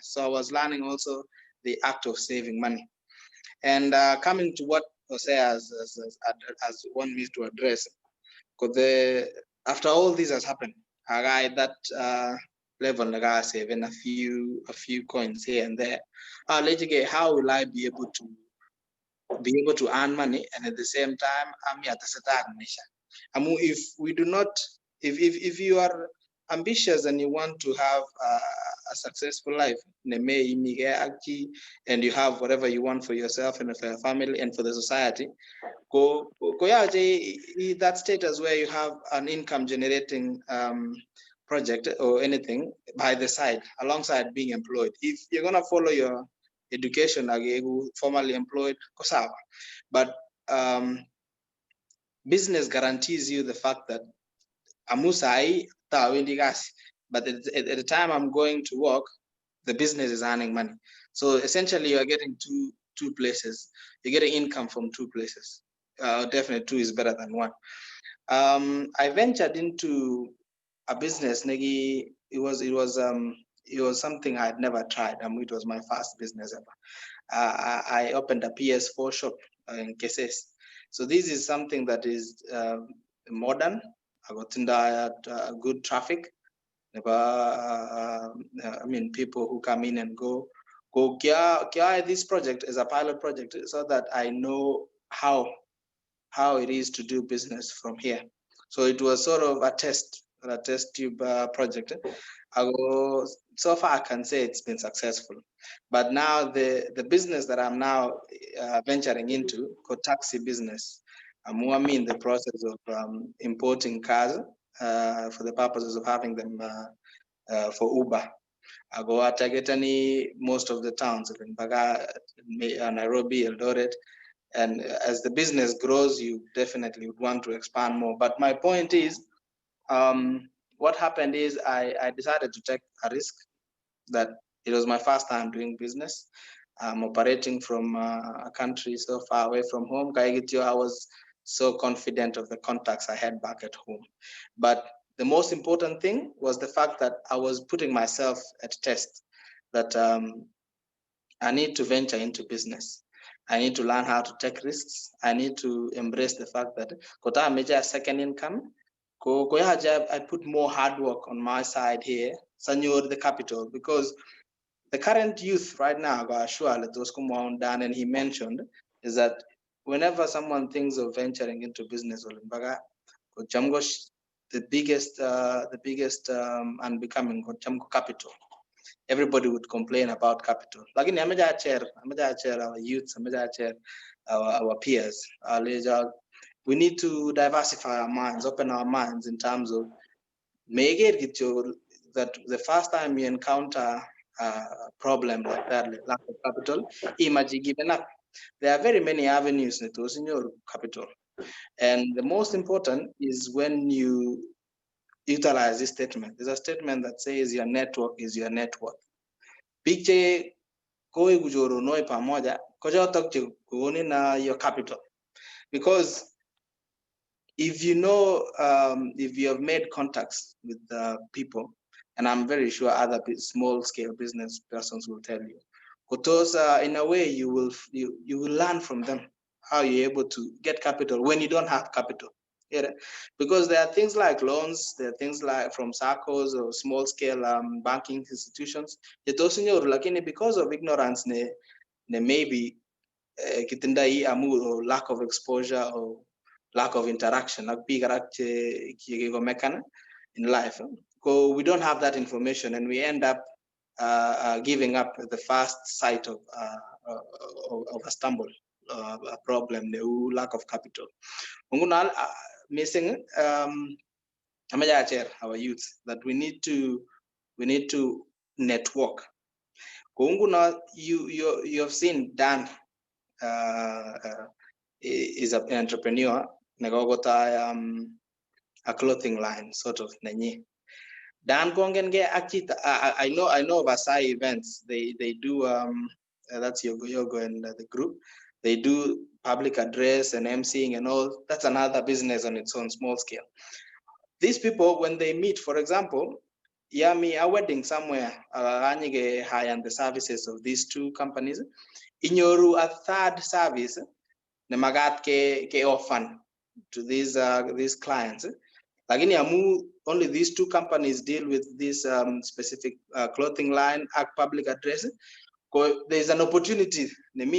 so I was learning also the act of saving money. And coming to what Jose as one needs to address, because after all this has happened, I got that level, I got saving a few coins here and there. How will I be able to earn money and at the same time I'm at the if we do not, if you are ambitious and you want to have a successful life and you have whatever you want for yourself and for your family and for the society, go that status where you have an income generating project or anything by the side alongside being employed. If you're gonna follow your education formally employed, but business guarantees you the fact that amusai but at the time I'm going to work, the business is earning money. So essentially you are getting two places. You're getting income from two places. Definitely two is better than one. I ventured into a business, Negi. It was something I had never tried. It was my first business ever. I opened a PS4 shop in Keses. So this is something that is modern. I got good traffic. People who come in and go. This project is a pilot project so that I know how it is to do business from here. So it was sort of a test tube project. So far I can say it's been successful. But now the business that I'm now venturing into, called taxi business, I'm in the process of importing cars for the purposes of having them for Uber. I go at most of the towns in Baga, Nairobi, Eldoret. And as the business grows, you definitely would want to expand more. But my point is, what happened is I decided to take a risk that it was my first time doing business. I'm operating from a country so far away from home. I was so confident of the contacts I had back at home. But the most important thing was the fact that I was putting myself at test, that I need to venture into business. I need to learn how to take risks. I need to embrace the fact that Kota major second income. I put more hard work on my side here, Sanyor the capital, because the current youth right now, Dan, and he mentioned, is that whenever someone thinks of venturing into business, the biggest and becoming capital. Everybody would complain about capital. Like in our youths, our peers, we need to diversify our minds, open our minds in terms of make it that the first time you encounter a problem like that, like lack of capital, imagine giving up. There are very many avenues in your capital. And the most important is when you utilize this statement. There's a statement that says your network is your network. Piche koi gujoro noi pamoja, koja talk na your capital. Because if you know, if you have made contacts with people, and I'm very sure other small scale business persons will tell you, Kotosa, in a way, you will learn from them how you're able to get capital when you don't have capital. Yeah. Because there are things like loans, there are things like from SACCOs or small scale banking institutions. Because of ignorance, maybe or lack of exposure or lack of interaction, in life. So we don't have that information, and we end up giving up at the first sight of a stumble, a problem, the lack of capital. Missing our youth, that we need to network. You have seen Dan is an entrepreneur. Nagogota a clothing line sort of nanyi. Dan Kongen ge akita. I know Vasai events. They do that's yoga and the group. They do public address and emceeing and all. That's another business on its own small scale. These people, when they meet, for example, Yami a wedding somewhere, high on the services of these two companies. Inyoru a third service, nemagat ke often to these clients. Lakini only these two companies deal with this specific clothing line, public address. There's an opportunity. If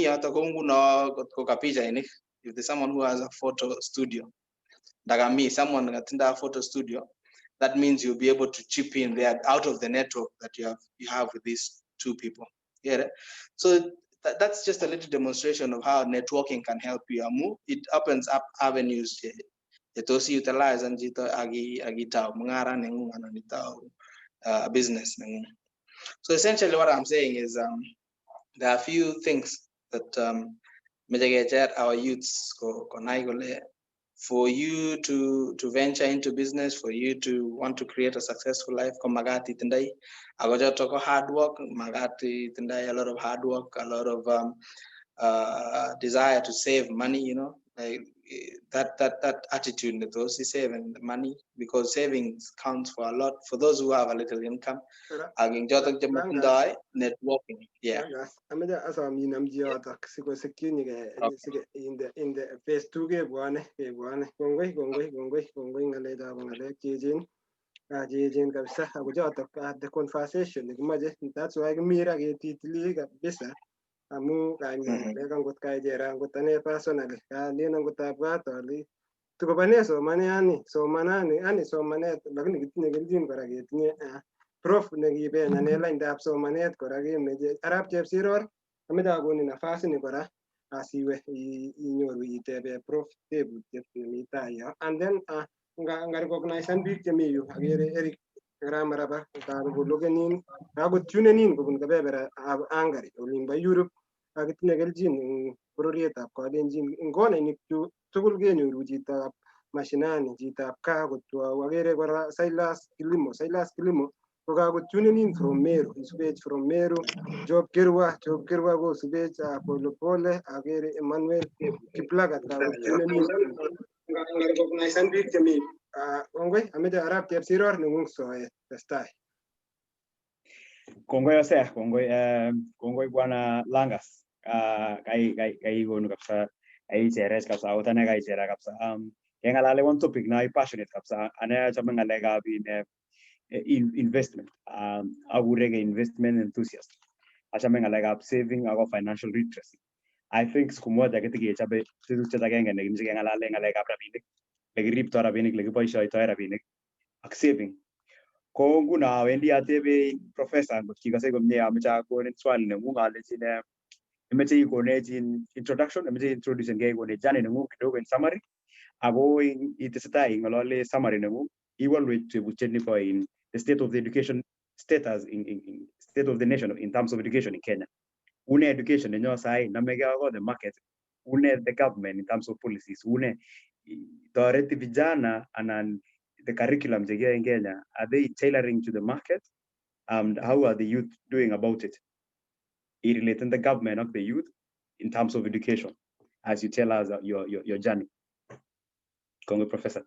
there's someone who has a photo studio, someone at a photo studio, that means you'll be able to chip in there out of the network that you have with these two people. Yeah. So that's just a little demonstration of how networking can help you. It opens up avenues. It also utilize and agita business. So essentially what I'm saying is there are a few things that our youths for you to venture into business, for you to want to create a successful life, magati tindai agoja hard work, magati tindai a lot of hard work, a lot of desire to save money, you know, like that attitude that those saving money, because savings counts for a lot for those who have a little income. Networking, yeah. In the phase 2 the conversation. That's why amu got personally prof somanet arab chepsiror nafasi ni kora asiwe inyoru itebe prof and then recognize and big yu agere Eric ramaraba logenin tunenin kobun kabebera angari olimba Europe agitinye keljin bororietab Kalenjin ngone ni tugul kenyoru chitab mashinani chitab kaa kotwa agere kora Silas Kilimo tunenin from Meru, isubech from Meru, Job Kirwa go subech Pole agere Emmanuel Kiplagat tunenin recognize and big chemi kongoi ameja arab chepsiror nengung soet testai. Kongoi bwana Langas. Kai gonu kapsa ai ceres kapsa utane kai cera kapsa kengalale one topic na I passionate kapsa ana chama ngalega bin investment agurege investment enthusiast achame ngalega saving ago financial literacy. I think siku moja ketige chabe tuche tagenge ne kimse kengalale ngalega rabinik legiripto rabinik legiboisioito rabinik ak saving ko nguna wendi atebe professor ngot kikase komye amecha konen swali nengung alechine imeche ikonechin introduction, imeche introduce ngei kone jani nengung kidogo in summary ago itesetai ingolole summary nengung iwalwe tebutiet niko in the state of the education status in state of the nation in terms of education in Kenya. Une education nenyo sai namege ago the market, une the government in terms of policies, une toreti vijana and the curriculum jege in Kenya, are they tailoring to the market? How are the youth doing about it? Relating the government of the youth in terms of education, as you tell us your journey. Congo Professor.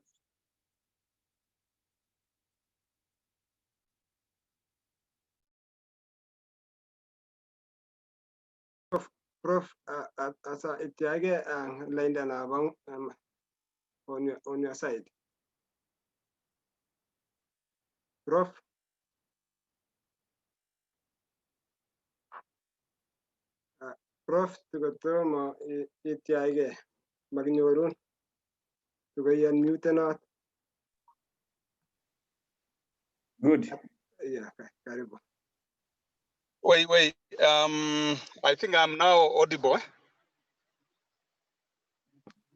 Prof, asa itiage linda na bang on your side. Prof. Prof tukotomo itiage magnyorun tukoyan mute not. Good. Yeah, okay, karibu. Wait. I think I'm now audible.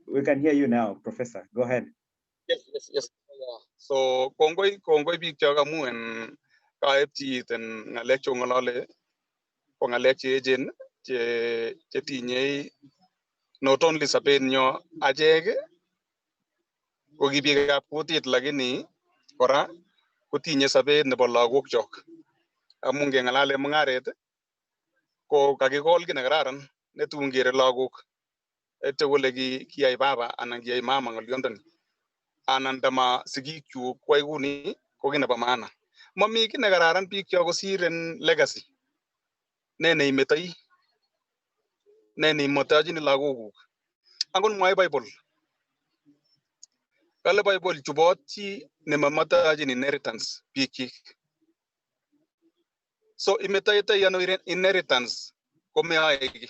We can hear you now, Professor. Go ahead. Yes. Yeah. So Kongoi big chagamu and KFT and lecture ngalale pong lecture agent che tinye not only sabenyo ajege ko gibiikab kutit lakini kora kotinye sabet nebo lagok chok. Amu ngengalale mungaret ko kakikol kit nekararan netun kere lagok ete kole kiyai baba anan kiyai mama ngolyondoni anan ndama sigikyuk kwai kuni ko kit nebo maana. Mami kit nekararan biik chok kosir en legacy. Ne neimetoi, ne neimetojini lagokuk. Angot mwae Bible, kale Bible chubot chi nemamotojin inheritance biikchik. So imetoitoi ano inheritance komeyoe ki.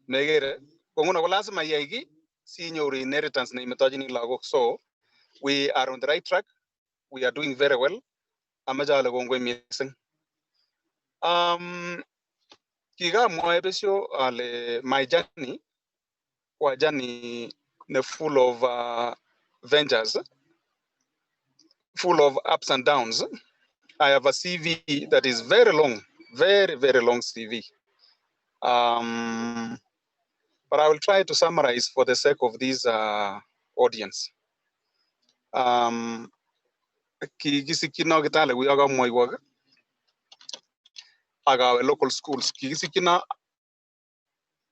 Megere, ko nguno ko lazima iyai ki sinyoru inheritance neimetojini lagok. So we are on the right track. We are doing very well. Amache ale kongoi mising. Kikamwae besyo ale my journey was a journey full of ventures, full of ups and downs. I have a CV that is very long, very, very long CV. But I will try to summarize for the sake of this audience. Kikisikino kitale kuyaga mwaiwag agawe local schools. Kikisikino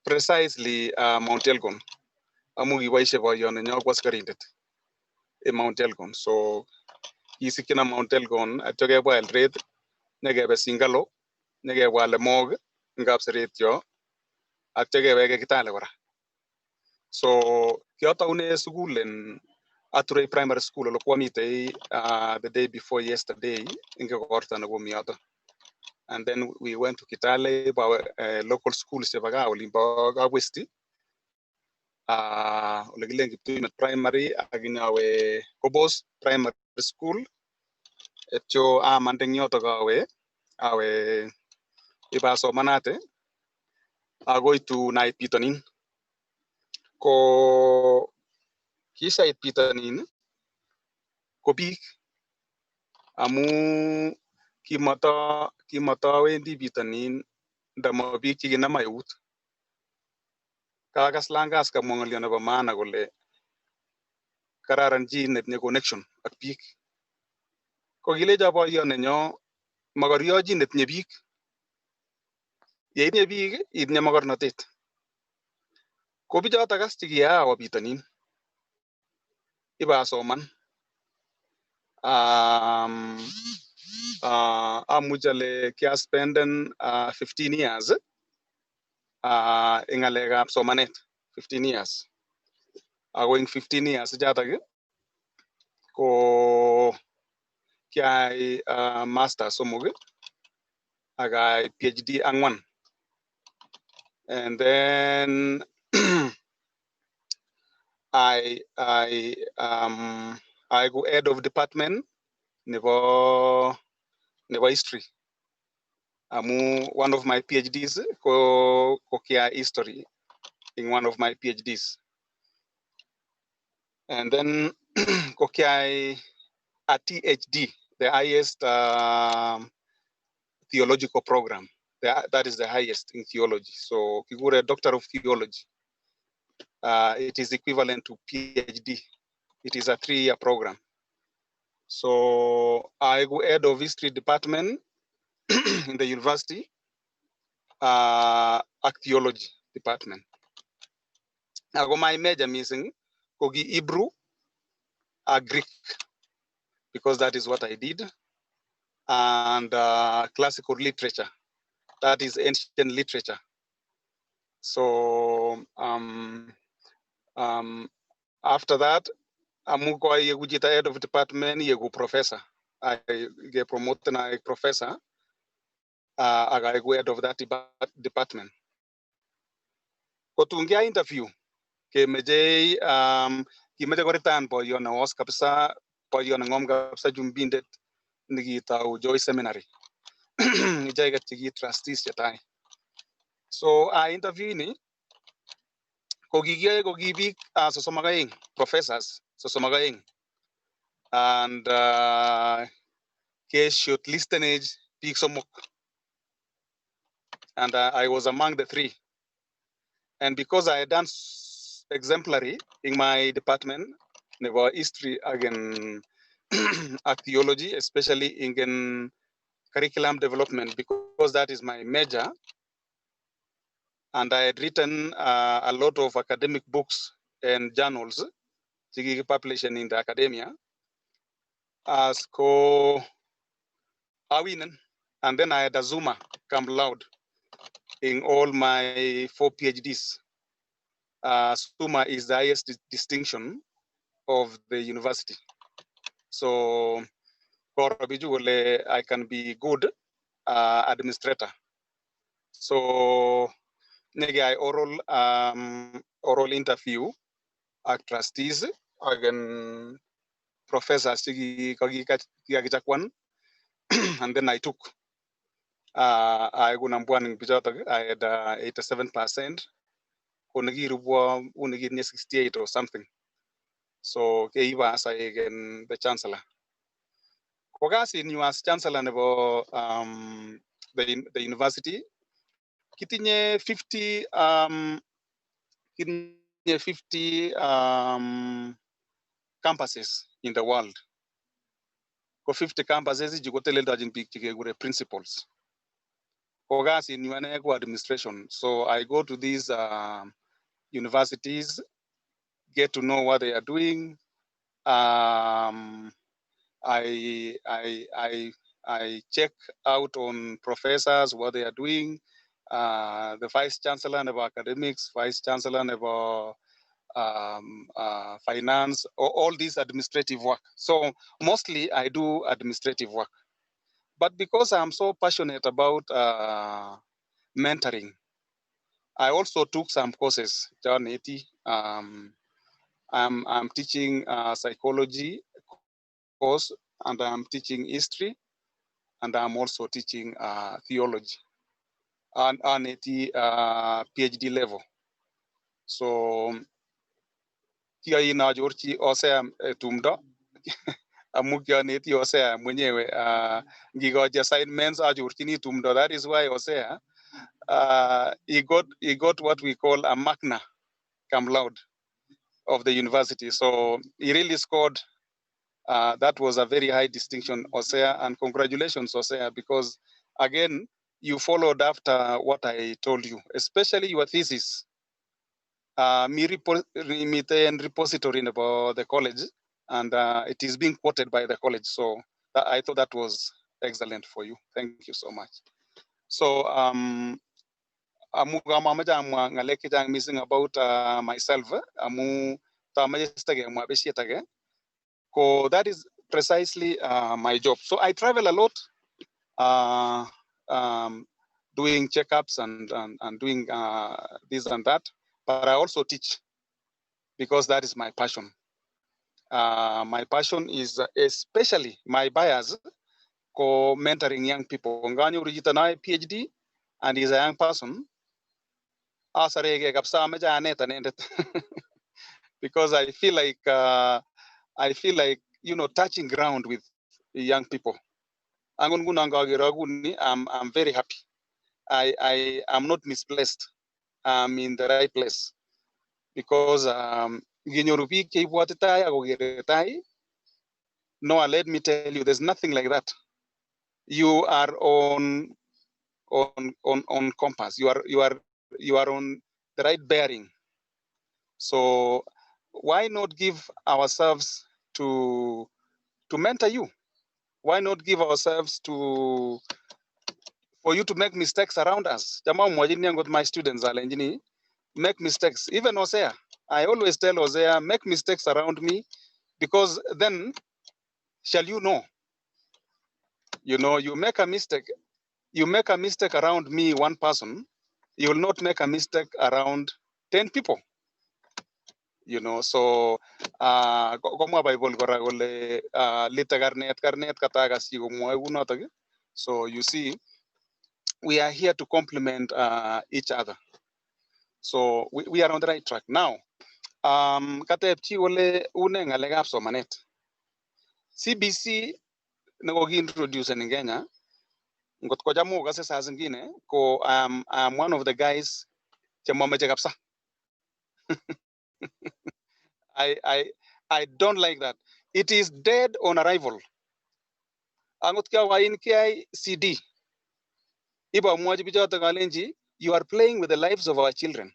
precisely Mount Elgon. Amu kiboishe boyone nyo kwa skarindet in Mount Elgon. So kisikino Mount Elgon atyo kebwa Eldoret nekebe Singalo nekebwa Lemog ngap seretyo atyo keweke Kitale kora. So kiotaune school in Aturei Primary School olokwamite the day before yesterday in Kekorta nebo Miato. And then we went to Kitale, our local school sebaga olimpo Westi. Olegilen Kiptuimet Primary aginawe Kobos Primary School. Etyo amandeng yoto awe ibaso manate agoi to night pitonin. Ko kisait pitonin ko biik amu kimata wendi pitonin ndama biik chikinama eut. Kakas langas kamwa ngolyo nebo maana kole kararan chi netinye connection ak biik. Ko kilecho boyot nenyo makoryo chi netinye biik. Yeitinye biik itinye makornatet. Ko bichoto kas chikiyawa pitonin. Ibasoman. Amuch ale kiaspenden 15 years ing ngalekab somanet. 15 years. Ako ing 15 years chotok ko kiai master somok akai PhD 4. And then I go head of department nebo history. Amu one of my PhDs ko kia history in one of my PhDs. And then ko kia a THD, the highest theological program. That is the highest in theology. So kigure Doctor of Theology. It is equivalent to PhD. It is a 3-year program. So I go head of history department in the university, theology department. I go my major missing kogi Hebrew, Greek, because that is what I did, and classical literature. That is ancient literature. So after that, I'm going to the head of department, you go professor. I get promoted as professor. I go head of that department. Kotungia interview. Kemeje kimeje koritan po yon os kapsa po yon ngom kapsa jumbindet nigita Joy Seminary. Ijaiga tigi trustees yatai. So interview ni kogibik sosomagaing professors sosomagaing and ke shortlisted big somok, and I was among the 3. And because I done exemplary in my department, never history again, theology, especially in curriculum development, because that is my major. And I had written a lot of academic books and journals, publication in the academia, as co Awinen. And then I had a Zuma come loud in all my 4 PhDs. Summa is the highest distinction of the university. So I can be good administrator. So I oral interview ak trustees again professors and then I took I had 87%. Unigi 68 or something. So as again the chancellor. Kogasi in as chancellor nebo the university. Kitinye 50 campuses in the world. Ko 50 campuses jikote dajin big principals. Kogasi in administration. So I go to these universities, get to know what they are doing. I check out on professors what they are doing. The vice chancellor of academics, vice chancellor of finance, all these administrative work. So mostly I do administrative work. But because I'm so passionate about mentoring, I also took some courses. John 80. I'm teaching psychology course, and I'm teaching history, and I'm also teaching theology and at the PhD level. So here in Georgia, also tumdo amukia neti also mwenyewe gigoja assignments ajurchini tumdo. That is why also he got what we call a magna cum laude of the university. So he really scored. That was a very high distinction, Osea, and congratulations, Osea, because again, you followed after what I told you, especially your thesis. Me repository about the college, and it is being quoted by the college. So I thought that was excellent for you. Thank you so much. So missing about myself. So that is precisely my job. So I travel a lot, doing checkups and doing this and that. But I also teach because that is my passion. My passion is especially my bias for mentoring young people. Nganyo Rigitanai PhD, and he's a young person. Because I feel like touching ground with young people. I'm very happy. I am not misplaced. I'm in the right place because no, let me tell you, there's nothing like that. You are on compass. You are on the right bearing. So why not give ourselves to mentor you? Why not give ourselves for you to make mistakes around us? With my students, make mistakes. Even Osea, I always tell Osea, make mistakes around me, because then shall you know. You make a mistake. You make a mistake around me, one person. You will not make a mistake around 10 people. So so you see, we are here to complement each other. So we are on the right track now. CBC introduce in Kenya. I'm one of the guys I don't like that. It is dead on arrival. Angot kya wain kya CD. Iba mwaji bijata kalenji, you are playing with the lives of our children.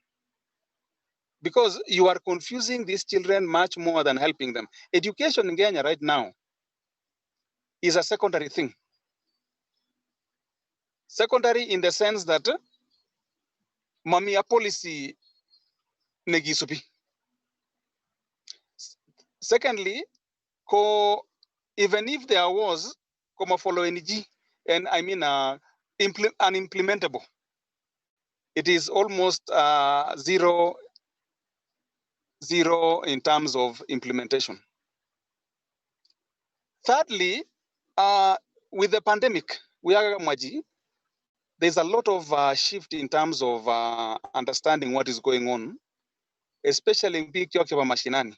Because you are confusing these children much more than helping them. Education in Kenya right now is a secondary thing. Secondary in the sense that mamia policy negisupi. Secondly, even if there was follow energy, and I mean unimplementable, it is almost zero in terms of implementation. Thirdly, with the pandemic, there's a lot of shift in terms of understanding what is going on, especially in big yokiba mashinani.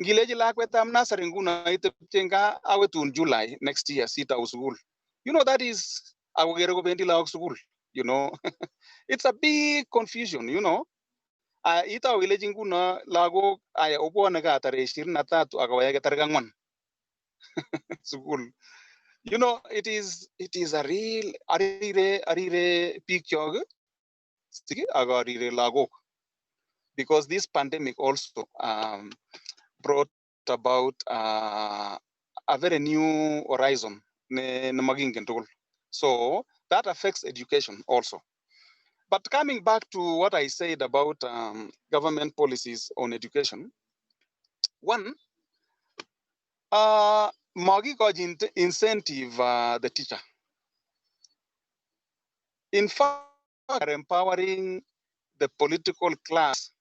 Gileji lakwetam nasari nguna itepchenga awetun July next year sita usugul. You know, that is awgerego bendi la usugul. You know, it's a big confusion, you know. Ita village nguna lago aya opo naga tare 23 akawaya targangwan. Sugul. You know, it is a real arire picture agarire lago, because this pandemic also brought about a very new horizon. So that affects education also. But coming back to what I said about government policies on education, one, Magi got incentive the teacher. In fact, are empowering the political class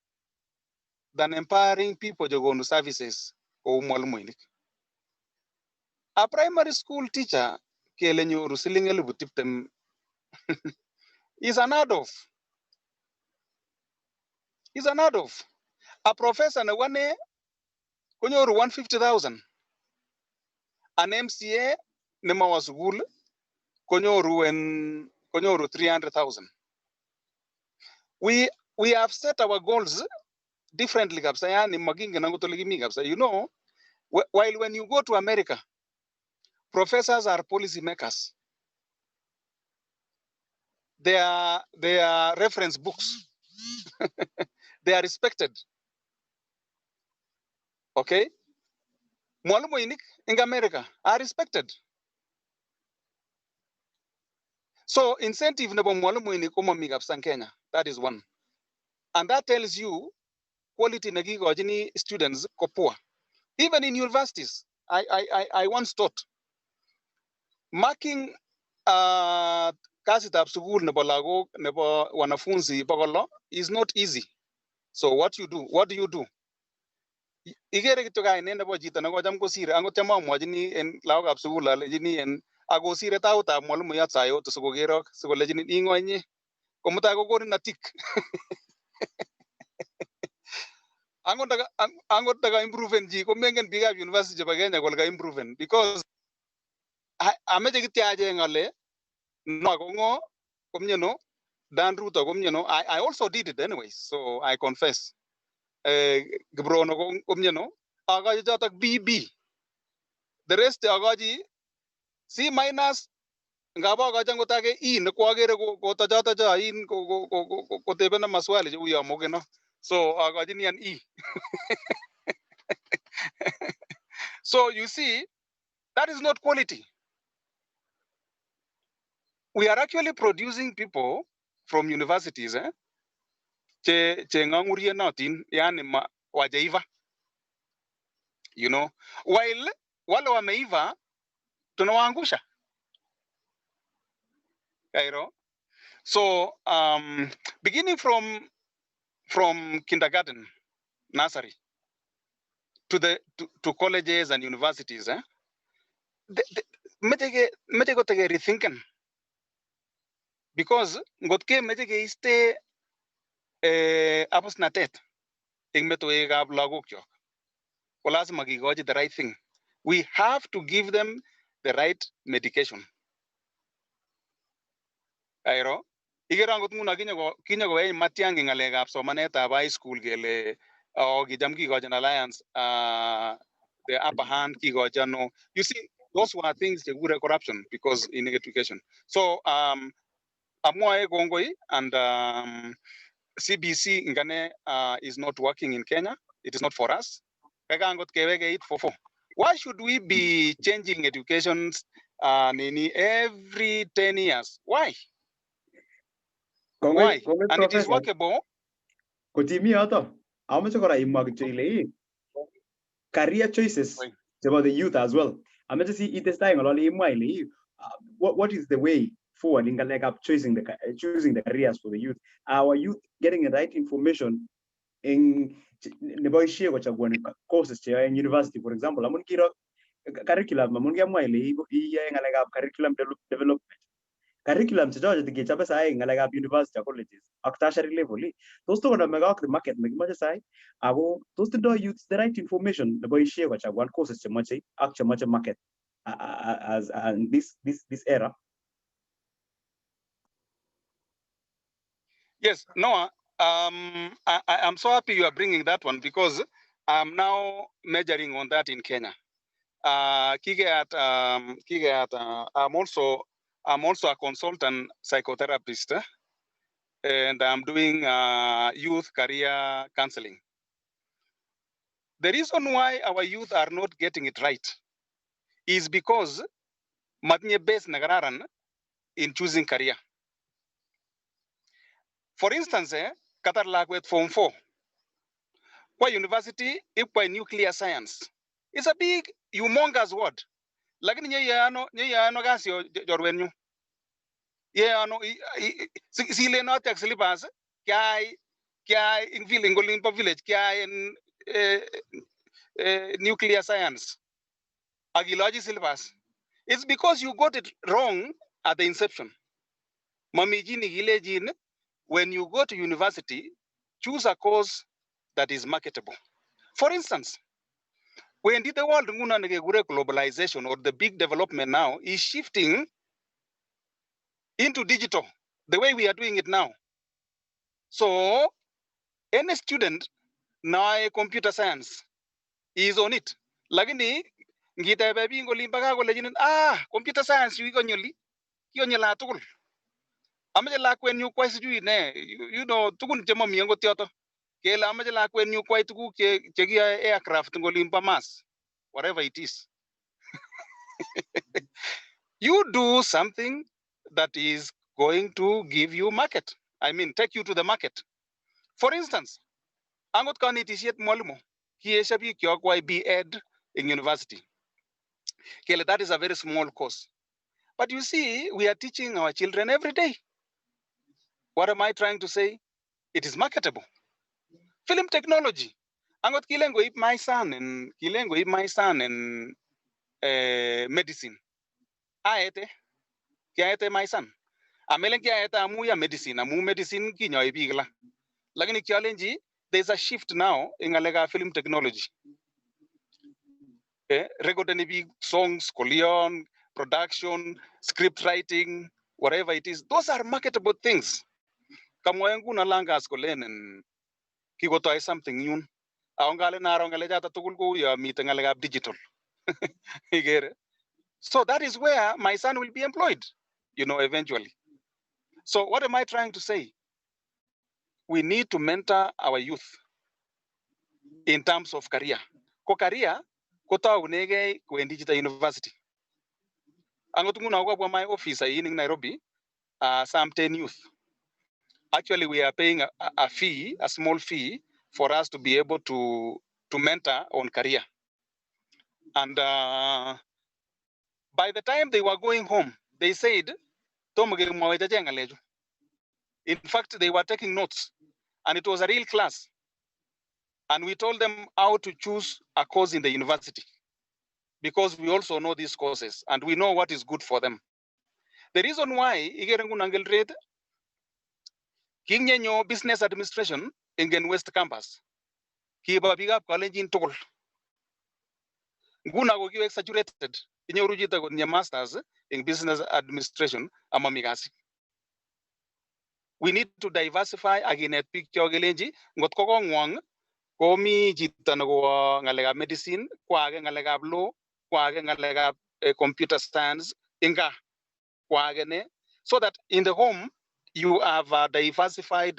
than empowering people to go to services. A primary school teacher is an adult. Is an adult. A professor na one kunyoru 150,000. An MCA nema wa school kunyoru 300,000. We have set our goals differently. You know, while when you go to America, professors are policymakers. They are reference books. They are respected. Okay? Mwalumu in America are respected. So incentive nebo mwalumu inik umamigapsan Kenya. That is one. And that tells you quality nagigojini students ko poor. Even in universities, I once taught marking kasi tab sugul nebo lago nebo wanafunzi pagolo is not easy. So what do you do? Igere kito ka inende bo jita nago jam ko sire ango tema mwajini en lago kap sugul la jini en ago sire tao ta mwalimu ya sayo to sugo gero sugo lejini ingo nye komuta go gori natik. Ango daga improven ji ko mengen biga university ba Kenya ko ga improven because ameje kiti aje ngale no go ngo komnyeno dan ruto komnyeno I also did it anyway, so I confess. Gbrono komnyeno agaji jatak BB. The rest agaji C minus ngaba gaja ngotage in ko agere ko tajata ja in ko tebe na maswali je uya mogeno. So agaji ni an E. So you see, that is not quality. We are actually producing people from universities, che nganguriye natin yani wajaiva. You know, while wale wameiva tunawaangusha. Kairo. So beginning from kindergarten, nursery to colleges and universities, metege tege rethinken, because ngotke metege iste apos natet ing metoe gab lagok yok. Lazima gigoji the right thing. We have to give them the right medication. Kairo. Igere angot nguna kinyo ko matiang ing ngalekab somanetab high school kele kijam kikochin alliance the upper hand kikochin no. You see, those were things that were corruption because in education. So amwae kongoi and CBC ngane is not working in Kenya. It is not for us. Kagangot keweke 844. Why should we be changing education every 10 years? Why? Why? And it is workable. Kotimi yoto. Amache kora imwa kityo ile career choices about the youth as well. Amache si itestai ngalali imwa ile what is the way forward in ngalekab choosing the careers for the youth? Our youth getting the right information in neboishe kochagua courses che in university, for example. Amun kiro curriculum amun kemwa ile iyae ngalekab curriculum development. Curriculum chechoche kechobe sai ngalekab university ak colleges ak tertiary level tos tokonameke ak the market nekimoche sai ako tos tindoi youth the right information neboishe kochaguan courses chemoche ak chemoche market as this era. Yes, Noah, I'm so happy you are bringing that one because I'm now measuring on that in Kenya. I'm also a consultant psychotherapist, and I'm doing youth career counseling. The reason why our youth are not getting it right is because matinye base nagararan in choosing career. For instance, Qatar lakwet form 4. Kwa university, ikwa nuclear science. It's a big, humongous word. Lakini nye ano kasi jorwenyu. Ye ano, sile not yak syllabus, kya in Limpo village, kya in nuclear science. Agilogy syllabus. It's because you got it wrong at the inception. Mamijini gilejin, when you go to university, choose a course that is marketable. For instance, when the world globalization or the big development now is shifting into digital, the way we are doing it now. So any student now computer science is on it. Lakini ngita baby ngolimbaga kolejin computer science you nyala tukul. Amaje lakwen you kwai sijui ne you know tukun jema miengo tioto. Kela amaje lakwen you kwai tuku chegi aircraft ngolimba mass, whatever it is. You do something that is going to give you market. I mean, take you to the market. For instance, angot kanitisiet mwalimu, kieshabi kyokwai be ed in university. Kele, that is a very small course. But you see, we are teaching our children every day. What am I trying to say? It is marketable. Film technology. Angot kilengo ip my son in medicine. Aete my son. Amelen kiaeta amuya medicine, amu medicine kinyo ipigla. Lakini challenge, there's a shift now in alega film technology. Recording big songs, collision, production, script writing, whatever it is. Those are marketable things. Kamoyengu na langa askolen and kigotoi something new. Aongale na arongale jata tugulgo ya meeting alega digital. So that is where my son will be employed, eventually. So what am I trying to say? We need to mentor our youth in terms of career. Ko career, kota unege kwen digital university. Angotungu na kwa my office in Nairobi, some 10 youth. Actually, we are paying a fee, a small fee, for us to be able to mentor on career. And by the time they were going home, they said, in fact, they were taking notes, and it was a real class. And we told them how to choose a course in the university, because we also know these courses, and we know what is good for them. The reason why, Kingenyo Business Administration in West Campus, Kiba big up college in Tokol. Guna go give saturated in your masters in business administration, Amamigasi. we need to diversify again at picture gelenji ngot ko ngwang ko mi chito nebo ngalekab medicine kwa age ngalekab law kwa age ngalekab computer science inga kwa age ne, so that in the home you have diversified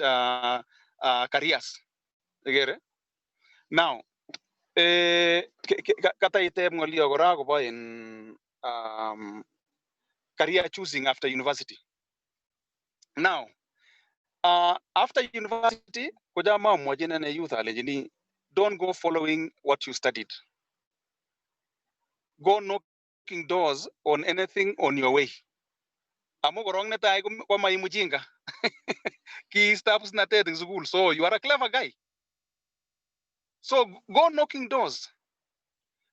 careers. Again, now kata iteb ngolio kora kobo in career choosing after university. Now after university kujama mwajina na youth alejini, don't go following what you studied, go knocking doors on anything on your way. Amo korong na tayo kwa maimujinga ki stops na tayo in school, so you are a clever guy, so go knocking doors.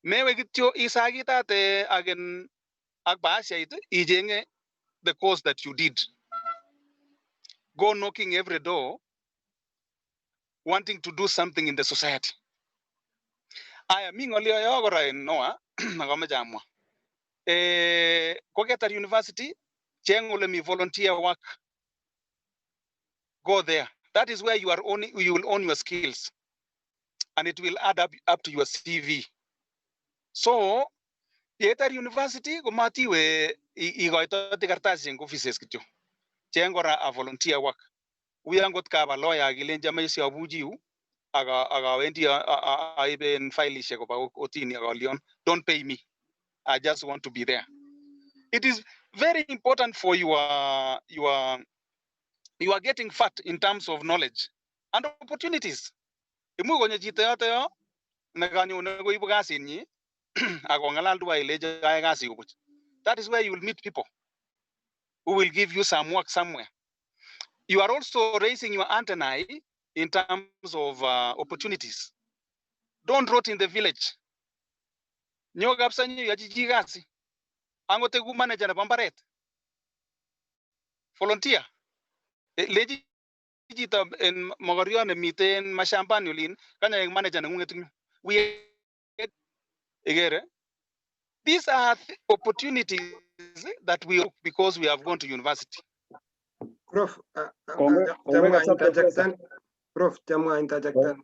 Mewe gityo isagita te again agbasya ite ijenge the course that you did. Go knocking every door, wanting to do something in the society. Aya mingolio yo gora in Noah nagome jamwa. Go get at university, cheng mi volunteer work. Go there. That is where you will own your skills, and it will add up to your CV. So, at university, go mati we igoito tikartasi in offices kityo. Cheng gora a volunteer work. We are got kaba lawyer gilenja maisi abujiu. Aga wendi iben file sheko ba otini aga leon. Don't pay me. I just want to be there. It is very important for you are getting fat in terms of knowledge and opportunities. Imu gonye jita yote yo naganyo nego ibu gasi ni ako ngalal duwa ileja ay gasi ubuch. That is where you will meet people who will give you some work somewhere. You are also raising your antennae in terms of opportunities. Don't rot in the village. Nyoga absanyi ya jijigasi. Angote gu manager na bambaret. Volunteer. Leji jita en magarion miten mashambani ulin kanya yung manager na ngungetinyo. These are opportunities that we have because we have gone to university. Prof, interjectan. Prof, interjectan.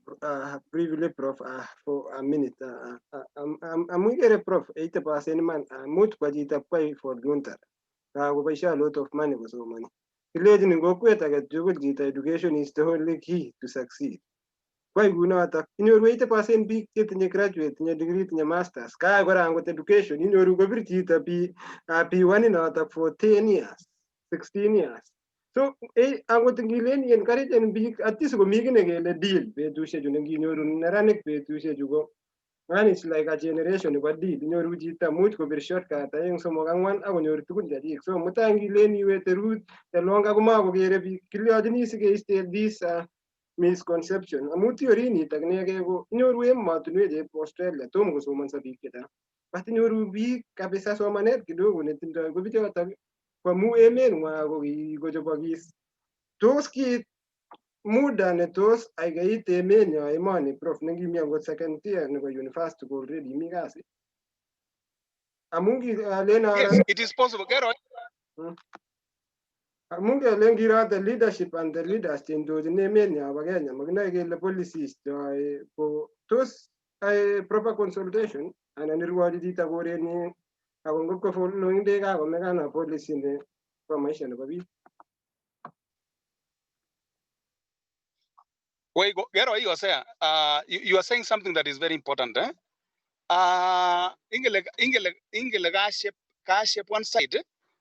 Briefly, Prof, for a minute. I'm here, Prof. 80% man. Much budget pay for Gunter. We share a lot of money with so money. Education is the only key to succeed. Why we know that in your 80% big get graduate, in your degree, in your masters, sky with education, in your ability to be one in out for 10 years, 16 years. So I want to encourage and be at least making a deal. Pay to say you know, pay to say you go. And it's like a generation what did in your Rujita much go shortcut. I am some one on your two. So Mutangi lane you at the root, the longer go this misconception. Amutiorini, Tagnego, in your way, Martinez, Australia, Tomos woman Sabiketa. But in your ruby, Cabeza Somanet, when it go video for Mu Emen, we go to Bagis. Those kids. More than those, I get a mania, money, Prof. Nagimi, I got second tier and go university go already. Migasi. Amungi Lena. Yes, it is possible. Get on. Amungi Lengira, the leadership and the leaders in those Nemenia, again, Magna, the policies for those proper consultation and an rewarded it about any. I will go for knowing the Megana policy in the formation of a bit. Wait, Gero, you are saying something that is very important. Ingele kaship one side,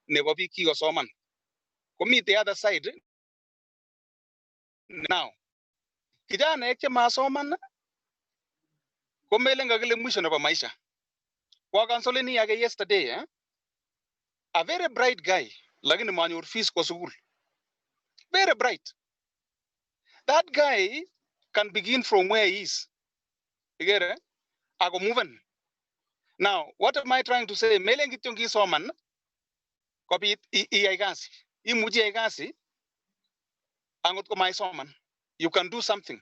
never be key or someone. Commit the other side. Now, kijana eche masoman, komelenga gile mwisho na maisha. Kwa kansoleni yake yesterday, a very bright guy, lakini manur fees kwa school. Very bright. That guy can begin from where he is. You get it? I go moving. Now, what am I trying to say? Melengi tungi soman, copy iagasi. Imuji agasi, angot ko my soman. You can do something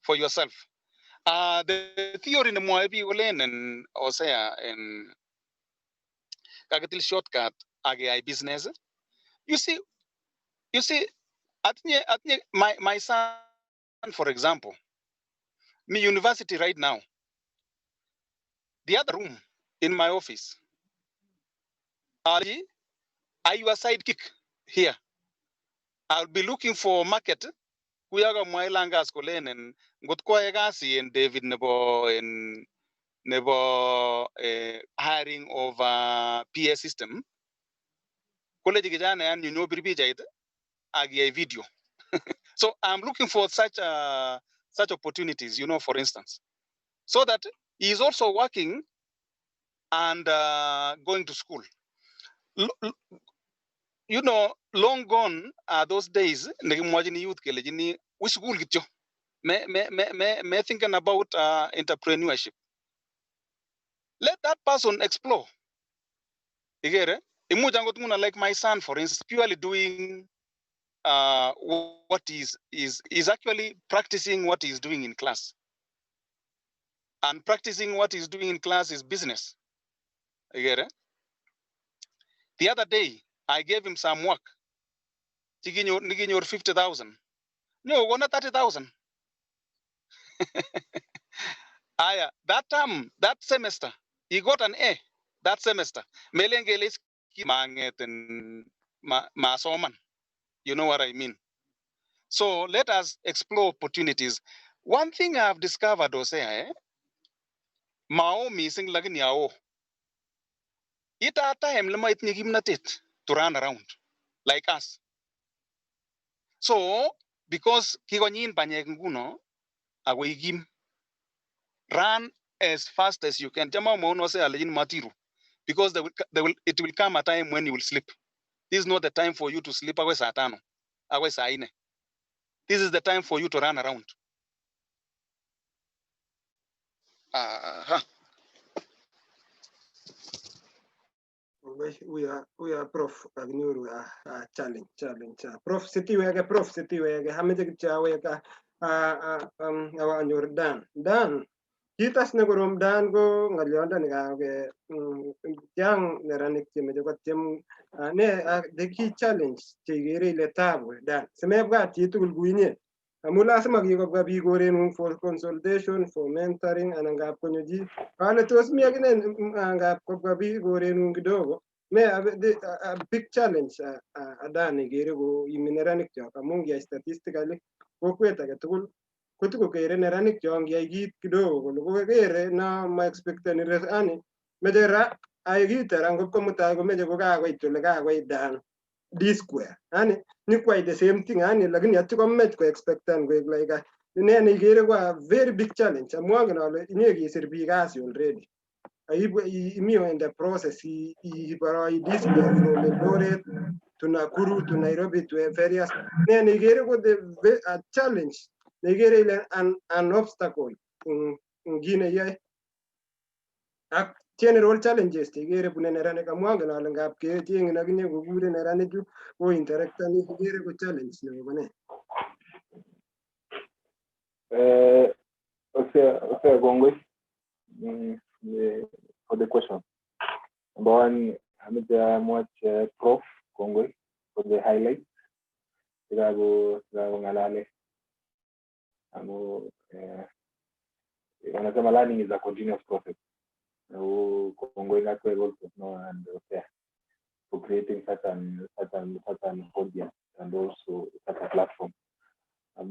for yourself. The theory in the Moabi Ulen and Osea and Kagatil shortcut AGI business. You see, You see, my son, for example, me university right now, the other room in my office, are your sidekick here. I'll be looking for market. Kuyaga Mailangas Kolen got Koyagasi and David Nebo hiring of PA system. College Gijana and you know Birbijait Agia video. So I'm looking for such opportunities, you know, for instance, so that he's also working and going to school. You know, long gone are those days. Youth we school get you. Me thinking about entrepreneurship. Let that person explore. You get it? Like my son, for instance, purely doing what is actually practicing what he's doing in class. And practicing what he's doing in class is business. You get it? The other day, I gave him some work. Your 50,000. No, 130,000. That semester, he got an A. That semester. Melengelis manget and masoman. You know what I mean? So let us explore opportunities. One thing I've discovered, Osea, Mao missing lagin yao. It at time lemait nigimnatit to run around like us. So because kigonyin banyeguno, awigim run as fast as you can. Jama mono say alin matiru. Because it will come a time when you will sleep. This is not the time for you to sleep away satano. Away saine. This is the time for you to run around. We are prof agnuru challenge. Prof city wega hamete wega awanyor dan kitas ne gorom dan go ngalionda ne ga yang neranik time de tem ne the key challenge tigere le table dan semeb ga titul guinye amula sama gi go bi gore nun for consultation for mentoring ananga konyoji kana tos mi agne anga ko bi gore nun gidogo me a big challenge adani gere go imineranik to kamungi statistically ko kweta ga tukul kutuko kere neranik chong ya git kidogo ko kere na ma expectani resani medera ay gitara ngop ko muta go meje go ga wait to le ga wait dan d square ani ni quite the same thing ani lakini atu ko met ko expectan go like ne ne gere go a very big challenge amwanga na le ni gi serbi gas already mio in the process he para this from Eldoret to Nakuru to Nairobi to various ne ne gere go the a challenge Nigeria an obstacle in Guinea ya general challenges tigere pune nerane kamwanga na ngap ke ting na ginye go gure nerane ju o interact ni tigere go challenge ne bone okay Gongwe for the question. Number one, I'm much Prof Gongwe for the highlights. Gago ngalale. Wanasema learning is a continuous process. Gongwe na kwa also no and for creating such an audience and also such a platform. I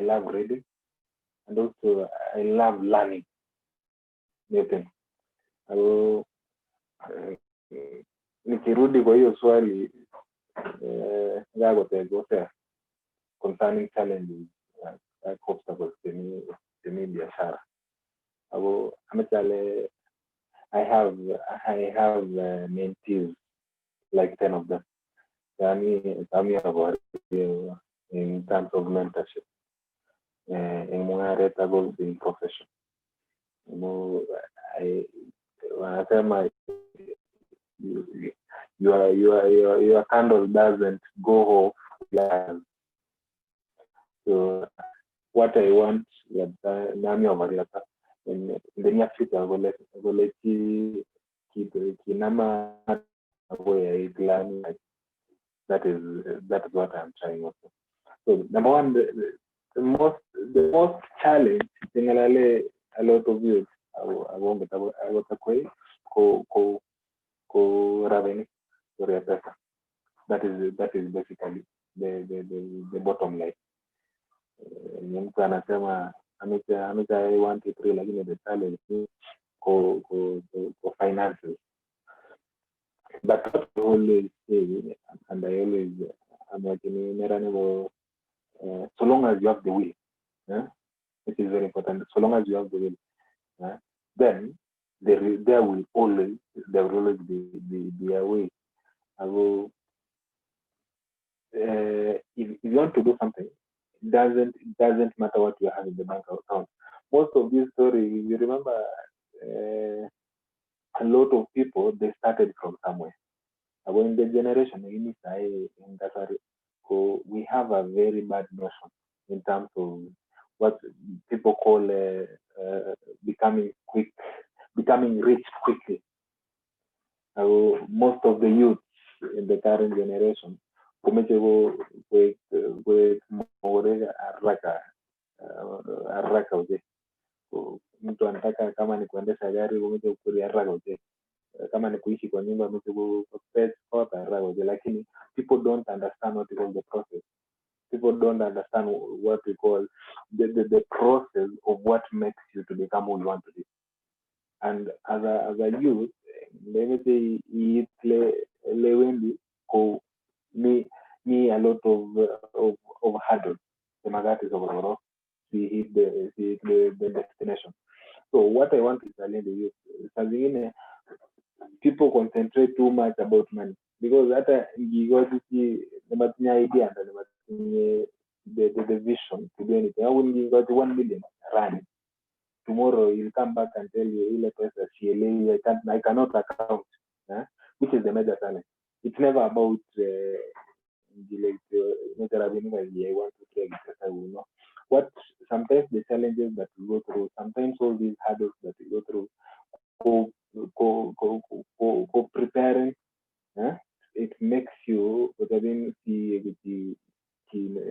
love reading and also I love learning. Nathan. Nikirudi kwa hiyo swali concerning challenges like obstacles kwenye biashara. I have mentees like 10 of them. In terms of mentorship, in my goals in profession. Your candle doesn't go off. So what I want in the near future, I will let you kinama that is what I'm trying also. So number one, the most challenge generally a lot of youth I won't ko revenue or pesa. That is basically the bottom line. Mtu anasema ameta 1 to 3 lakini the challenge ko finances. But what I always say, and I always so long as you have the will, it is very important. So long as you have the will, then there will always be a way. If you want to do something, it doesn't matter what you have in the bank account. Most of these stories, you remember, a lot of people, they started from somewhere. In the generation in Gasari, we have a very bad notion in terms of what people call becoming rich quickly. Most of the youth in the current generation, mtu anataka kama ni kuendesha gari kama ni kuishi kwa nyumba lakini people don't understand what we call the process. People don't understand what we call the process of what makes you to become who you want to be. And as a youth, let me say me a lot of hurdles. The magatis of see the destination. So what I want to tell the youth, people concentrate too much about money because hata the idea and the vision to do anything. I will got 1 million rand. Tomorrow you'll come back and tell you I cannot account, which is the major challenge. It's never about I want to play because I will know. What sometimes the challenges that we go through, sometimes all these hurdles that we go through, preparing, it makes you see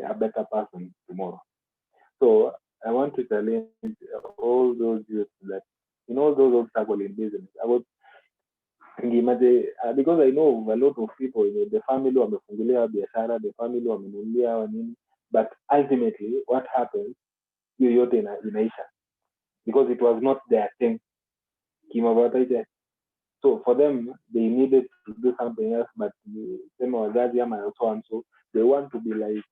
a better person tomorrow. So I want to challenge all those youth that in all those obstacles in business, because I know a lot of people, the family wamefungulia biashara, the family wamenunulia nini, but ultimately what happens, yote inaisha because it was not their thing. So for them, they needed to do something else, but so they want to be like,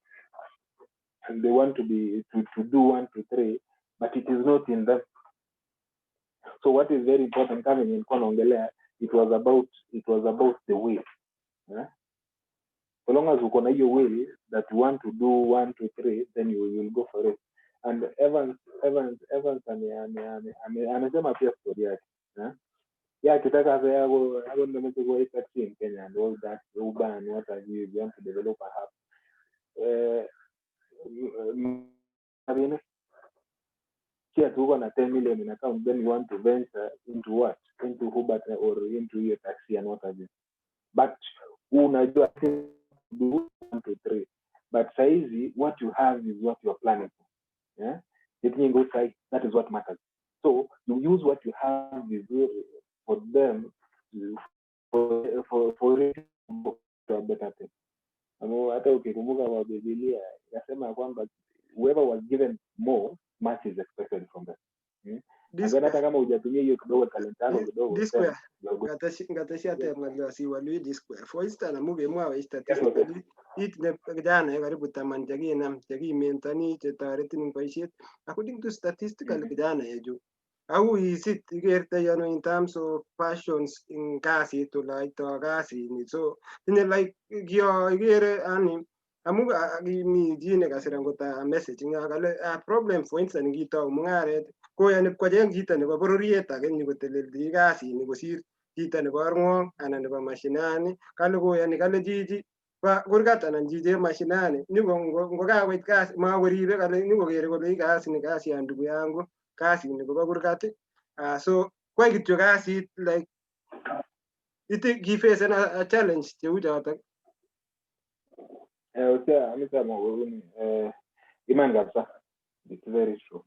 and they want to be to do 1 to 3, but it is not in them. So what is very important coming in Konongelea, it was about the will. So long as you can your will that you want to do 1 to 3, then you will go for it. And Evans amesema pia story yake. Kitaka hapo ndio mtu taxi in Kenya and all that Uber and what have you want to develop a hub. Here to go 10 million in account, then you want to venture into what? Into Uber or into your taxi and what have you. But unajua do 1 to 3. But saizi what you have is what you are planning for. That is what matters. So you use what you have for them for it to a better thing. Hata ukikumbuka wa Biblia inasema kwamba whoever was given more, much is expected from them. Hata kama hujatumia hiyo kidogo talentano kidogo ngatashia tema si walui disque for instance move mwa statistically it the jana karibu taman jagi mentani chetareti nimbaishet according to statistical jana yeju how is it in terms of passions in kasi to like to kasi so in like ani amuga ni jine kasirangota messaging a problem for instance ngito mungaret ko yani ko jeng jita ne ko bororiet age ni ko teleldi kasi ni ko sir jita ne ko arngong anan ne ko mashinani kale ko yani kale jiji ba gurgata nan jije mashinani ni ngo ga wait kasi ma woribe kale ni ko gere ko kasi ni kasi ya ndugu yangu kasi ni ko gurgati so kwa kityo kasi like you think he face a challenge to which out? Iman Gapsa, it's very true.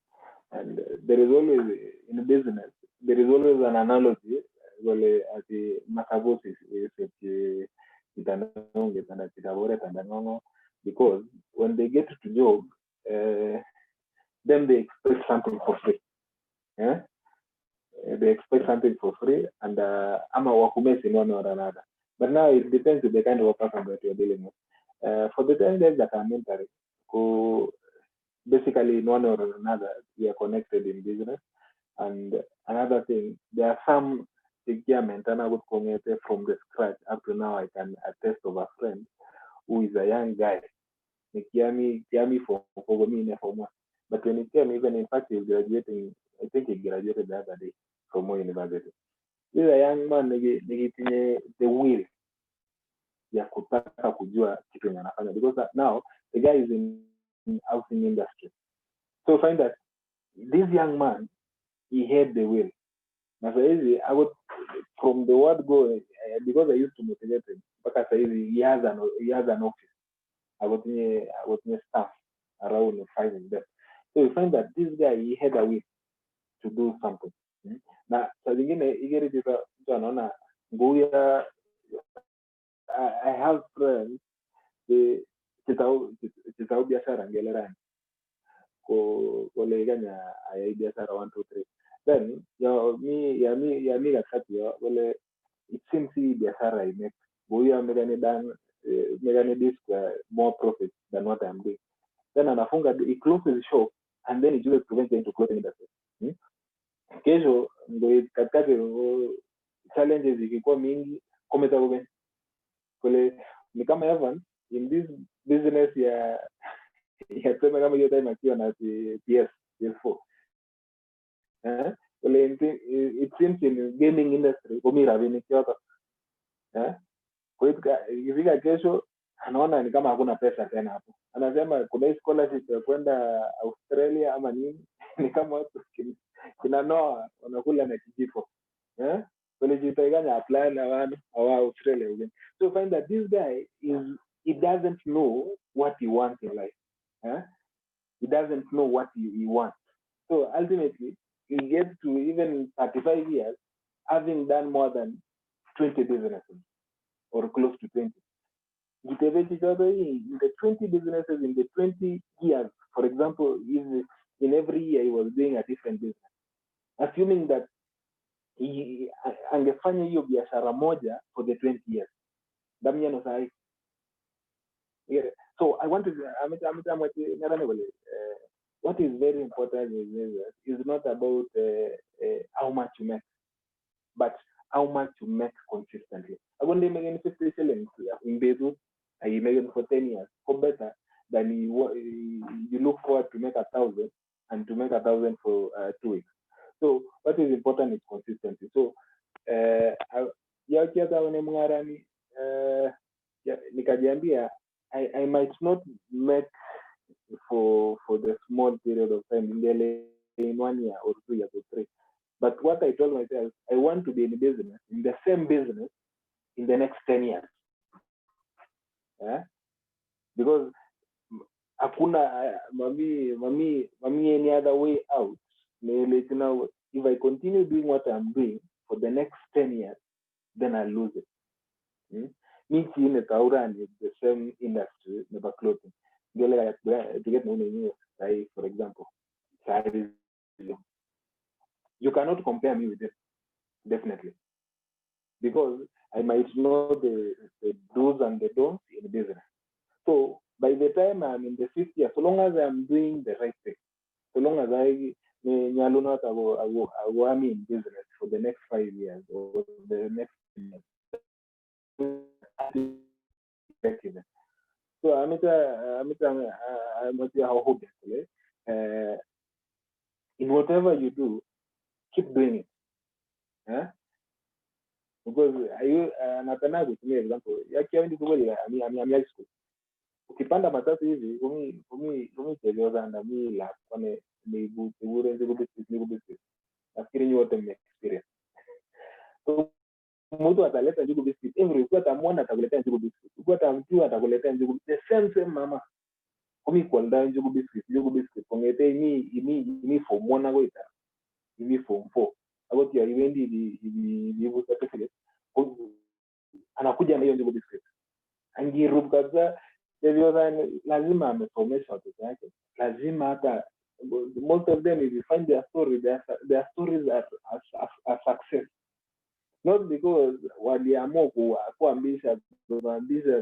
And there is always, in business, there is always an analogy, as the Makabosis is because when they get to job, then they expect something for free. Yeah? They expect something for free, and I'm a wakumes in one or another. But now it depends on the kind of person that you're dealing with. For the candidates that are mentoring, who basically in one or another, we are connected in business. And another thing, there are some requirements, and I would comment from the scratch up to now. I can attest of a friend who is a young guy. Kiami for me for more. But when it came, even in fact, he's graduating. I think he graduated the other day from Moi University. This is a young man, the will ya kutaka kujua kitu yenye anafanya, because now the guy is in housing industry. So find that this young man, he had the will. Now I would, from the word go, because I used to motivate him, because he has an office. I was in staff around 5 of them. So you find that this guy, he had a will to do something. Now, so I have friends, kitau biashara ngelerani koleganya ayai biashara 1 2 3. Then mi katikati yo wale it seems hii biashara imake huyu megani this more profit than what I'm doing. Then anafunga, he closes the shop and then he just prevents into clothing industry. Kesho ndo katikati challenges ikikuwa mingi kometa kuben kule ni kama Evan in this business ya sema kama hiyo time akiwa na PS4 it seems in gaming industry kumira vini kyoto kwa hiyo ikifika kesho anaona ni kama hakuna pesa tena hapo, anasema kuna scholarship ya kwenda Australia ama nini ni kama watu kinanoa wanakula na kijiko walijitaganya apply na wana wa Australia again. So find that this guy he doesn't know what he wants in life. He doesn't know what he wants. So ultimately he gets to even 35 years having done more than 20 businesses or close to 20. In the 20 businesses in the 20 years, for example, in every year he was doing a different business, assuming that angefanya hiyo biashara moja for the 20 years. Damiano sai. So I want to what is very important is not about how much you make, but how much you make consistently. I want to make 50 shillings in Beirut, I make it for 10 years, for better than you look forward to make 1,000 and to make 1,000 for 2 weeks. So what is important is consistency. So nikajiambia I might not make for the small period of time in 1 year or 2 years or 3, but what I told myself, I want to be in business, in the same business in the next 10 years. Because hakuna mami any other way out. If I continue doing what I'm doing for the next 10 years, then I'll lose it. Me in the Tauran is the same industry, never clothing. To get money, for example, you cannot compare me with this, definitely, because I might know the do's and the don'ts in business. So by the time I'm in the 5th year, so long as I'm doing the right thing, so long as I go in business for the next 5 years or the next 10 years. So I'm how in whatever you do, keep doing it. Because napenda kutumia example yakiwa kweli I'm high school. Ukipanda matatu hivi umi chelewa na mimi la kwane ni bure ndio business nafikiri ni wote mme experience. So mtu ataleta njugu biscuit every ukiwa tamwona atakuletea njugu biscuit, ukiwa tamjua atakuletea njugu, the same mama kumi kwenda njugu biscuit kongete ini form 1 goita ini form 4 agoti ya iwendi ni certificate anakuja na hiyo njugu biscuit angirub kabisa. Hivyo lazima amesomesha watoto wake, lazima hata most of them if you find their story, their stories are success, not because waliamua kuambisha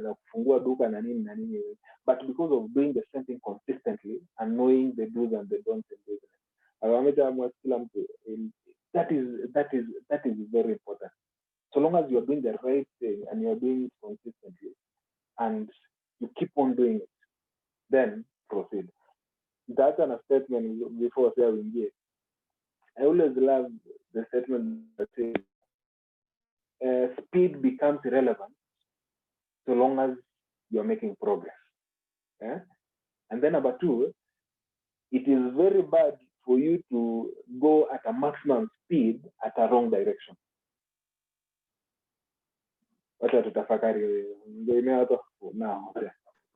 na kufungua duka na nini, but because of doing the same thing consistently and knowing the do's and the don'ts in business. That is very important. So long as you are doing the right thing and you are doing it consistently and you keep on doing it, then proceed. That's a statement before saying yes. I always love the statement that says speed becomes irrelevant so long as you're making progress. Yeah? And then number 2, it is very bad for you to go at a maximum speed at a wrong direction. Wacha tutafakari ndio now.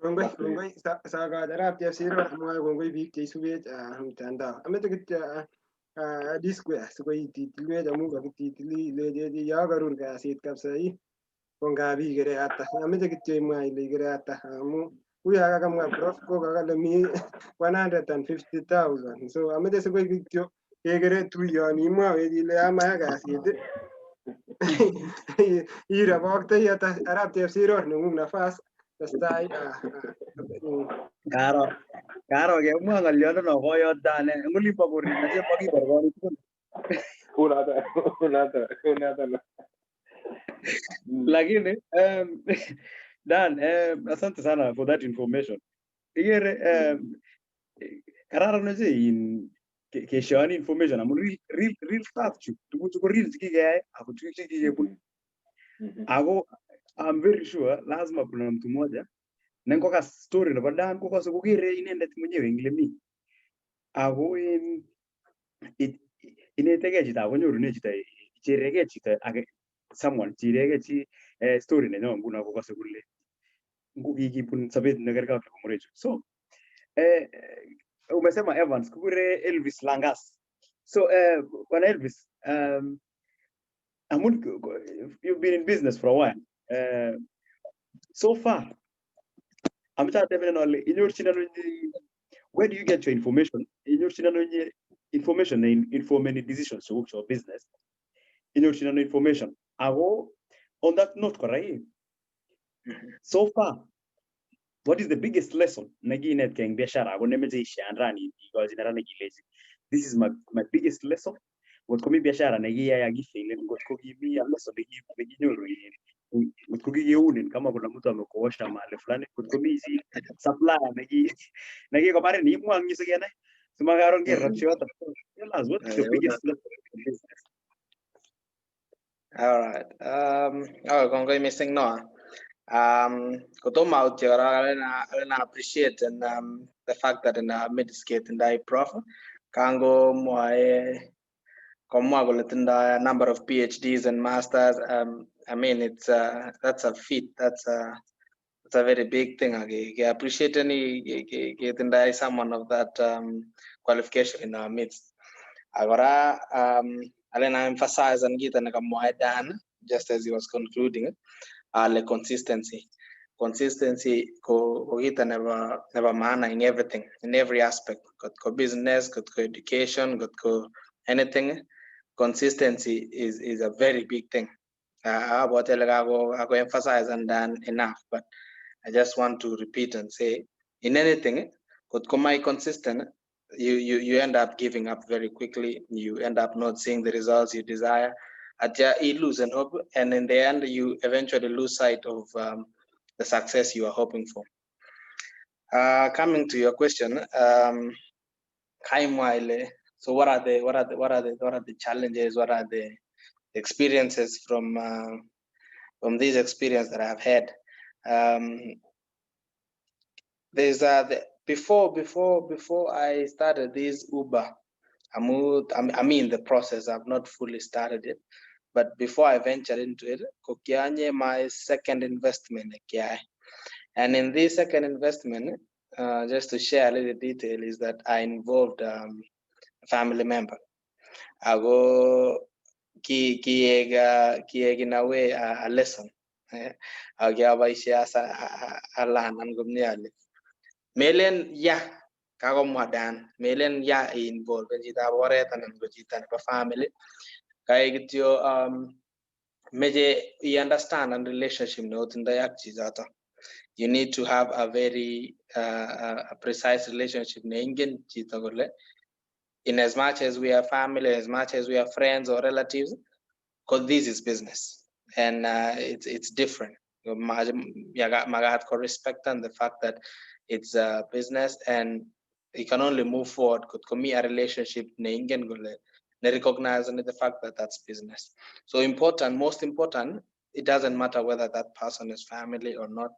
Kongoi saka darab tafsiro mwa kongoi biik cheisubech mtandao. Amete kityo disque sikoi titilwe jamu kakititili lejeji ya garur kasit kabisa hii kongabi gere ata. Amete kityo mwa ile gere ata amu huyu akakamwa prof ko kakale mi 150,000. So amete sikoi kityo kegere tuyoni mwa wejile ama ya kasit. Ira bakta yata arab tafsiro nungu nafas tastai Karo kemwa ng'oliondo no koyot dane ngulipa kurin na chepo kiborgori tugul. Unata. Lakini Dan, asante sana for that information. Igere kararan oche in keshoni information amun real stuff chu tuguchu ko real chikikeyai ako tuguk chikikebun. Ako I'm very sure lazima kuna mtu mmoja nengoka story nebo Dan kokose kokere inendet mwenyewe eng lemi. Ako inetege chito akonyorune chito icherege chito age someone chirege chi story nenyo nguno kokose kole ngukikibun sabet nekerkei ak komorechu. So umesema Evans kukure Elvis Langas. So bwana Elvis, amun you've been in business for a while. So far I'm trying to tell you, where do you get your information? In your information inform any decisions to your business. In your information. On that note, correct? So far, what is the biggest lesson? This is my biggest lesson. What could be biashara what could be a lesson kama kuna mtu amekuosha mahali fulani kutkomizi supply nagi komare ni mwangi sigene simagaron ke rapchi wata. What is the biggest lesson in business? All right. Kongoi missing no. Kutoma out here, I appreciate and the fact that in Mediskate and I prof kango a number of PhDs and masters. I mean, it's that's a feat. That's a very big thing. I appreciate any getting someone of that qualification in our midst. Agora, Alena emphasize and get Dan just as he was concluding. The consistency. Consistency ko never manner in everything, in every aspect. Got business, got education, got anything. Consistency is a very big thing. I go emphasize and then enough, but I just want to repeat and say, in anything, consistent, you end up giving up very quickly. You end up not seeing the results you desire. You lose and hope, and in the end, you eventually lose sight of the success you are hoping for. Coming to your question, so what are the challenges? What are the experiences from this experience that I've had? There's before I started this Uber, I'm in the process. I've not fully started it, But before I ventured into it, kokianye my second investment. And in this second investment, just to share a little detail, is that I involved a family member. I go in a way a lesson. I give a share a land and go nearly. Melen ya kago madan melen ya involved in jita waret and go jita family. Kaya gityo meje you understand and relationship note in the zata. You need to have a very precise relationship. In as much as we are family, as much as we are friends or relatives, because this is business and it's different. Magat respect and the fact that it's a business and you can only move forward. Could commit a relationship, recognize the fact that that's business. So important, most important. It doesn't matter whether that person is family or not.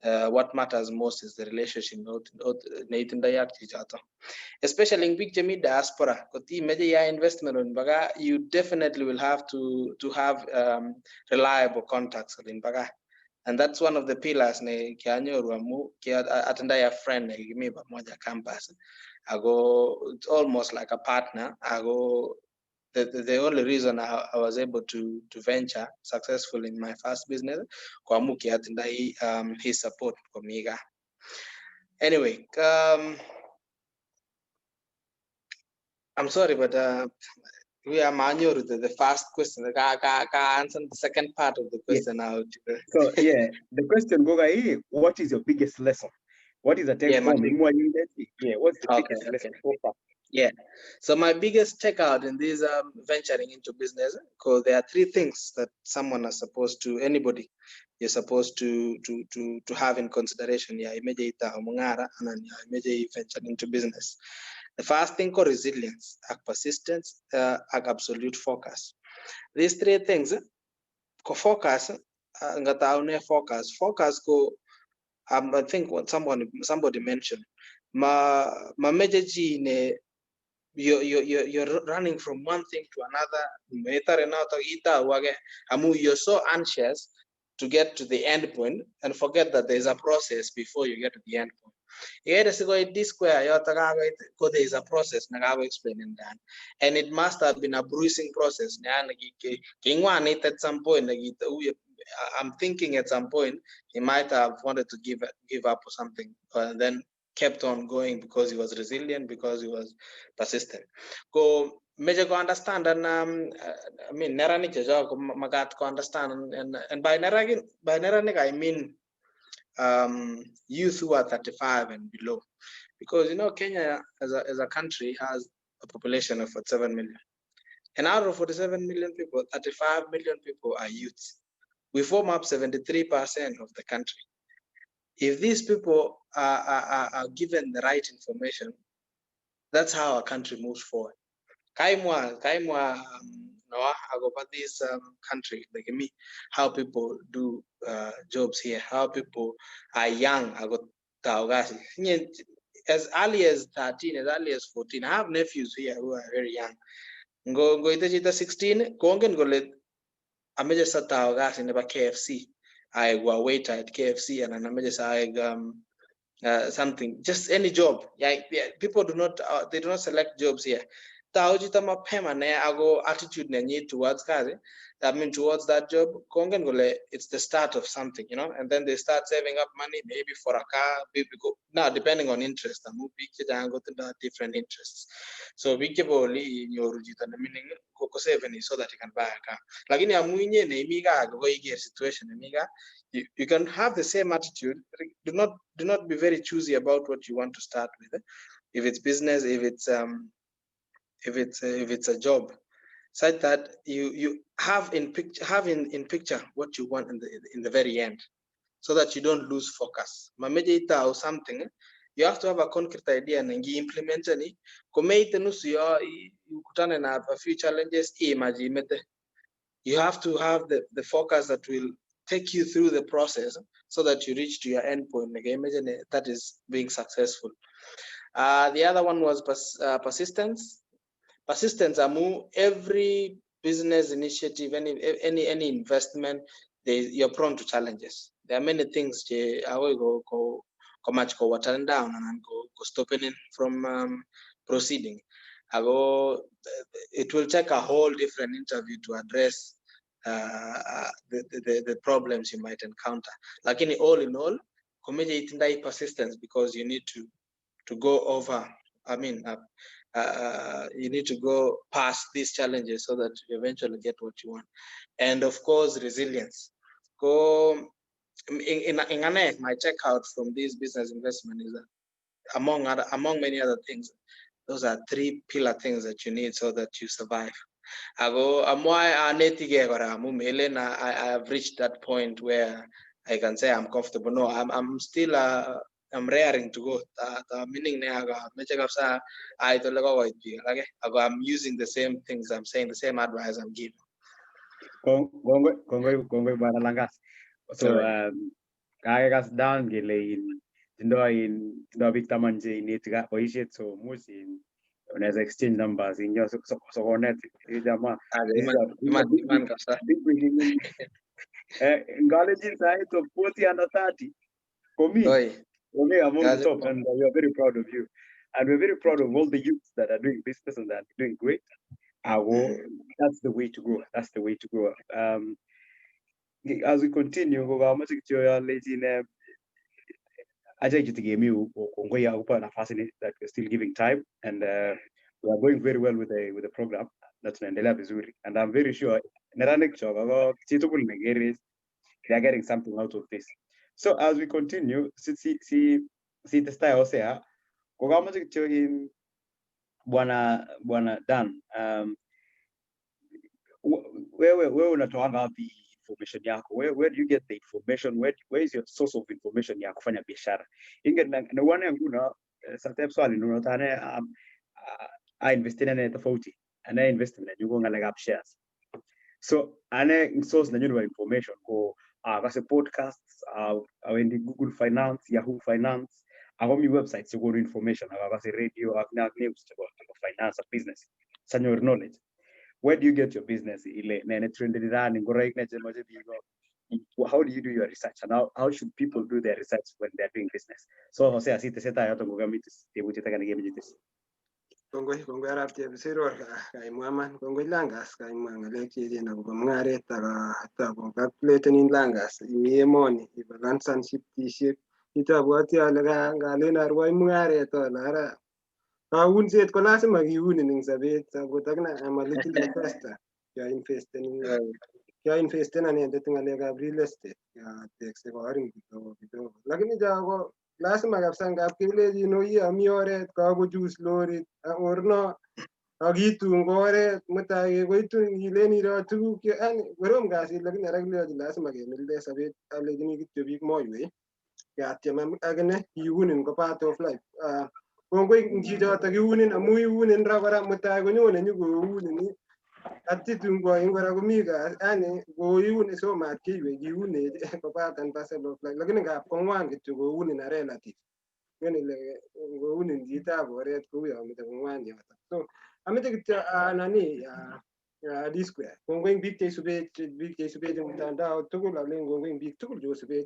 What matters most is the relationship. Especially in big Jami diaspora, investment on Baga, you definitely will have to have reliable contacts in Baga. And that's one of the pillars ne kianyo ruamu atenda friend ne give me moja campus. I go, it's almost like a partner. I go, the only reason I was able to venture successful in my first business, kwa muki atenda his support for me. Anyway, I'm sorry, but we are manual the first question. I answer the second part of the question now. So yeah, the question Goga, what is your biggest lesson? What is the take home? Yeah, what's the biggest lesson so far? Yeah, so my biggest takeout in this venturing into business, because there are three things that someone is supposed to, anybody is supposed to have in consideration. Yeah, immediate mungara and immediate venture into business. The first thing called resilience, persistence, absolute focus. These three things, focus, focus go. I think what somebody mentioned, major you're running from one thing to another. You're so anxious to get to the end point and forget that there's a process before you get to the end point. There is a process explaining that, and it must have been a bruising process. At some point, I'm thinking at some point he might have wanted to give up or something, and then kept on going because he was resilient, because he was persistent. Go major go understand and I mean nerani jajo magat go understand and by nerani I mean youth who are 35 and below, because you know Kenya as a country has a population of 47 million, and out of 47 million people, 35 million people are youths. We form up 73% of the country. If these people are given the right information, that's how our country moves forward. Kaimwa, about this country, like me, how people do jobs here, how people are young. I got as early as 13, as early as 14. I have nephews here who are very young. Go ita 16, kongen go let ameja sa tawagas in KFC. I go waiter at KFC and ameja sa something, just any job. Yeah, people do not they do not select jobs here. Taujita mapema ne ago attitude nenye towards kazi. I mean towards that job. Kongen gole, it's the start of something, you know, and then they start saving up money maybe for a car. Now depending on interest, go to different interests. So we give only your meaning saving so that you can buy a car. Like in a muinye ne miga go situation miga. You can have the same attitude. Do not be very choosy about what you want to start with. If it's business, if it's a job, such that you have in picture what you want in the very end, so that you don't lose focus. Mamejita or something, you have to have a concrete idea and implement it. A few challenges. You have to have the focus that will take you through the process so that you reach to your end point. Imagine that is being successful. The other one was persistence. Persistence, every business initiative, any investment, you're prone to challenges. There are many things I will go much go turn down and go stopping it from proceeding. It will take a whole different interview to address the problems you might encounter. Like all in all, committee it persistence because you need to go over. I mean, you need to go past these challenges so that you eventually get what you want. And of course, resilience. Go in my checkout from this business investment is that among many other things, those are 3 pillar things that you need so that you survive. I have reached that point where I can say I'm comfortable. No, I'm still I'm raring to go. Meaning I'm using the same things I'm saying, the same advice I'm giving. Kongoi bana langas. So kagas down gele tindo big tamanje in itiga boishet so much in unaweza exchange numbers in your so connect jamaa big breaking college side so 40 under 30 for me I'm on the top and we are very proud of you and we're very proud of all the youths that are doing business and that are doing great. That's the way to go. That's the way to go. As we continue, I take you to game you that we're still giving time and we are going very well with the program. That's Vizuri. And I'm very sure they are getting something out of this. So as we continue, see the style say in Bwana Dan, where unatoanga the information yako? Where do you get the information? Where is your source of information ya kufanya biashara? Na wana nguna sometimes swali nunotane I invest in a tofauti and I invest in you go ngalaga shares. So ane source na nyuwa information ko kasi podcasts in the Google Finance, Yahoo Finance, mi websites you go to information kasi radio, news about finance and business. Sanyor knowledge. Where do you get your business? How do you do your research and how should people do their research when they're doing business? So Jose, así te seta yo tengo gamitis, te voy a tener que gamitis. Kongoi arab te bisiro kai muaman kongoi langas kai muanga leki je na ngare ta ko calculating langas imoni ibalansan ship ita buati ala ngale ruai muare to lara unset ko lazima giuni ning sabet gotagna am a little investor ya invest na nende tingalega real estate ya texe ko aring kidogo lakini jago lazima kabisa ngap kile ya miore ka go juice lori orno agitu ngore mutai goitu ileni ro tuguk yani gorom gasi lakini ragle lazima gemilde sabet alegini kityo bik moywe ya tiama agene yunin ko part of life kongoi ngito tagiunin amu yunin ra kora mutai gonyone nyugo atitungwa ingora kumiga yani goyun so mat kiwe giune ko patan pasel of life lakini ngap kongwan kityo gouni na relative ngene le gouni ngita boret ku ya mita kongwan ya so amete kityo nani ya disque kongoi big te sube mtandao tugul alen kongoi big tugul jo sube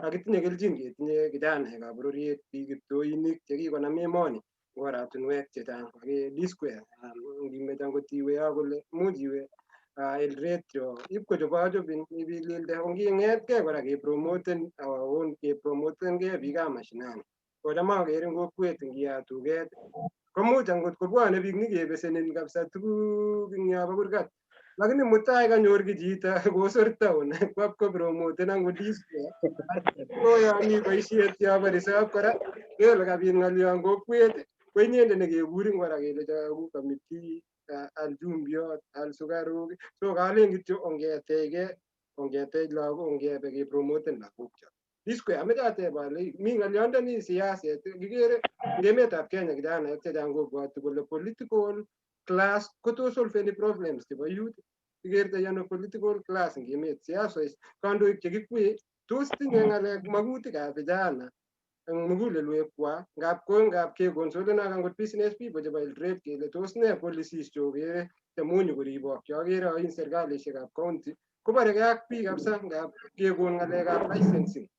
akitinye keljin ketinye kijana ka bororiet big toinik chekikonam emoni oratunwek chechang disque ngimetan kotiwe akole mujiwe el retro ipko chobin ibililde ongingetke kora kepromoten kepromoten ke biikab mashinani kocham akere kokwet ngiyatuket komuch angot kobwane biik nyikebesenin kabisa tuguk ing yobo kurgat lakini mutai kanyor kijito kosor town kwap kopromoten angot disque koyami boisiet yobo risop kora kele kabit ng'olyo eng kokwet ko inyendet nekekurin kora kele choku committee al chumbiot al sukaruk so kalen kityo ongetech lagok ongebe kepromoten lagokcho disque ameche ateb ale mi ng'olyondoni siaset kikere eng emetab Kenya kijanaek chechang kobwoti kole political class kotos solveni problems chebo youth kikertoi ano political class eng emet siasois kandoik chekikwee tos tinye ng'alek makutikab vijana eng mugulelwekwak ngap kekonsolena angot business people chebo Eldoret kele tos ne policies chokere temunyu koribok kiagere oin serkalishekab county kobarege ak biik kabisa ngab kekon ng'alekab licensing.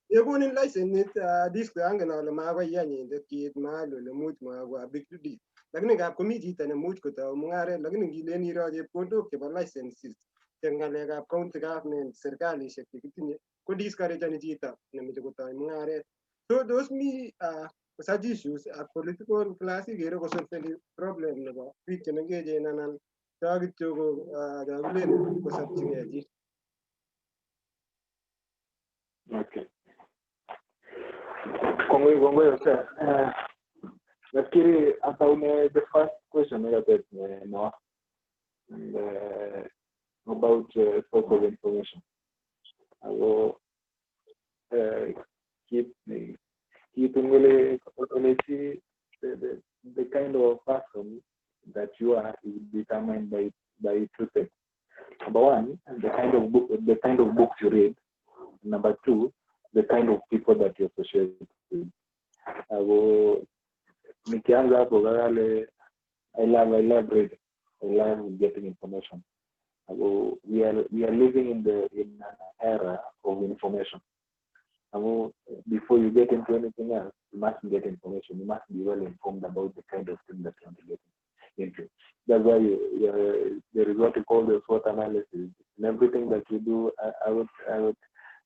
Yekonin license disco angen ale makoiya inyendet kiit mahali ole much makwa big deal. Lakini ngab komi chito nemuch kotou mung'aret lakini ngilen iro chepkondok chebo licenses eng ng'alekab county government serkalishek chekitinye ko discourageni chito nemeche kotoi mung'aret. So tos mi such issues ak political class ikere kosolveni problem nebo biik chemengechen anan cho kityo ko kakilen kosopchigei chi. Okay. Kongoi sir. Nafikiri hata the first question no about source of information. I will keep only the kind of person that you are is determined by two things. Number one, the kind of books you read. Number two, the kind of people that you associate with. I love reading. I love getting information. We are living in an era of information. Before you get into anything else, you must get information. You must be well informed about the kind of thing that you want to get into. That's why there is what we call the SWOT analysis. In everything that you do, I would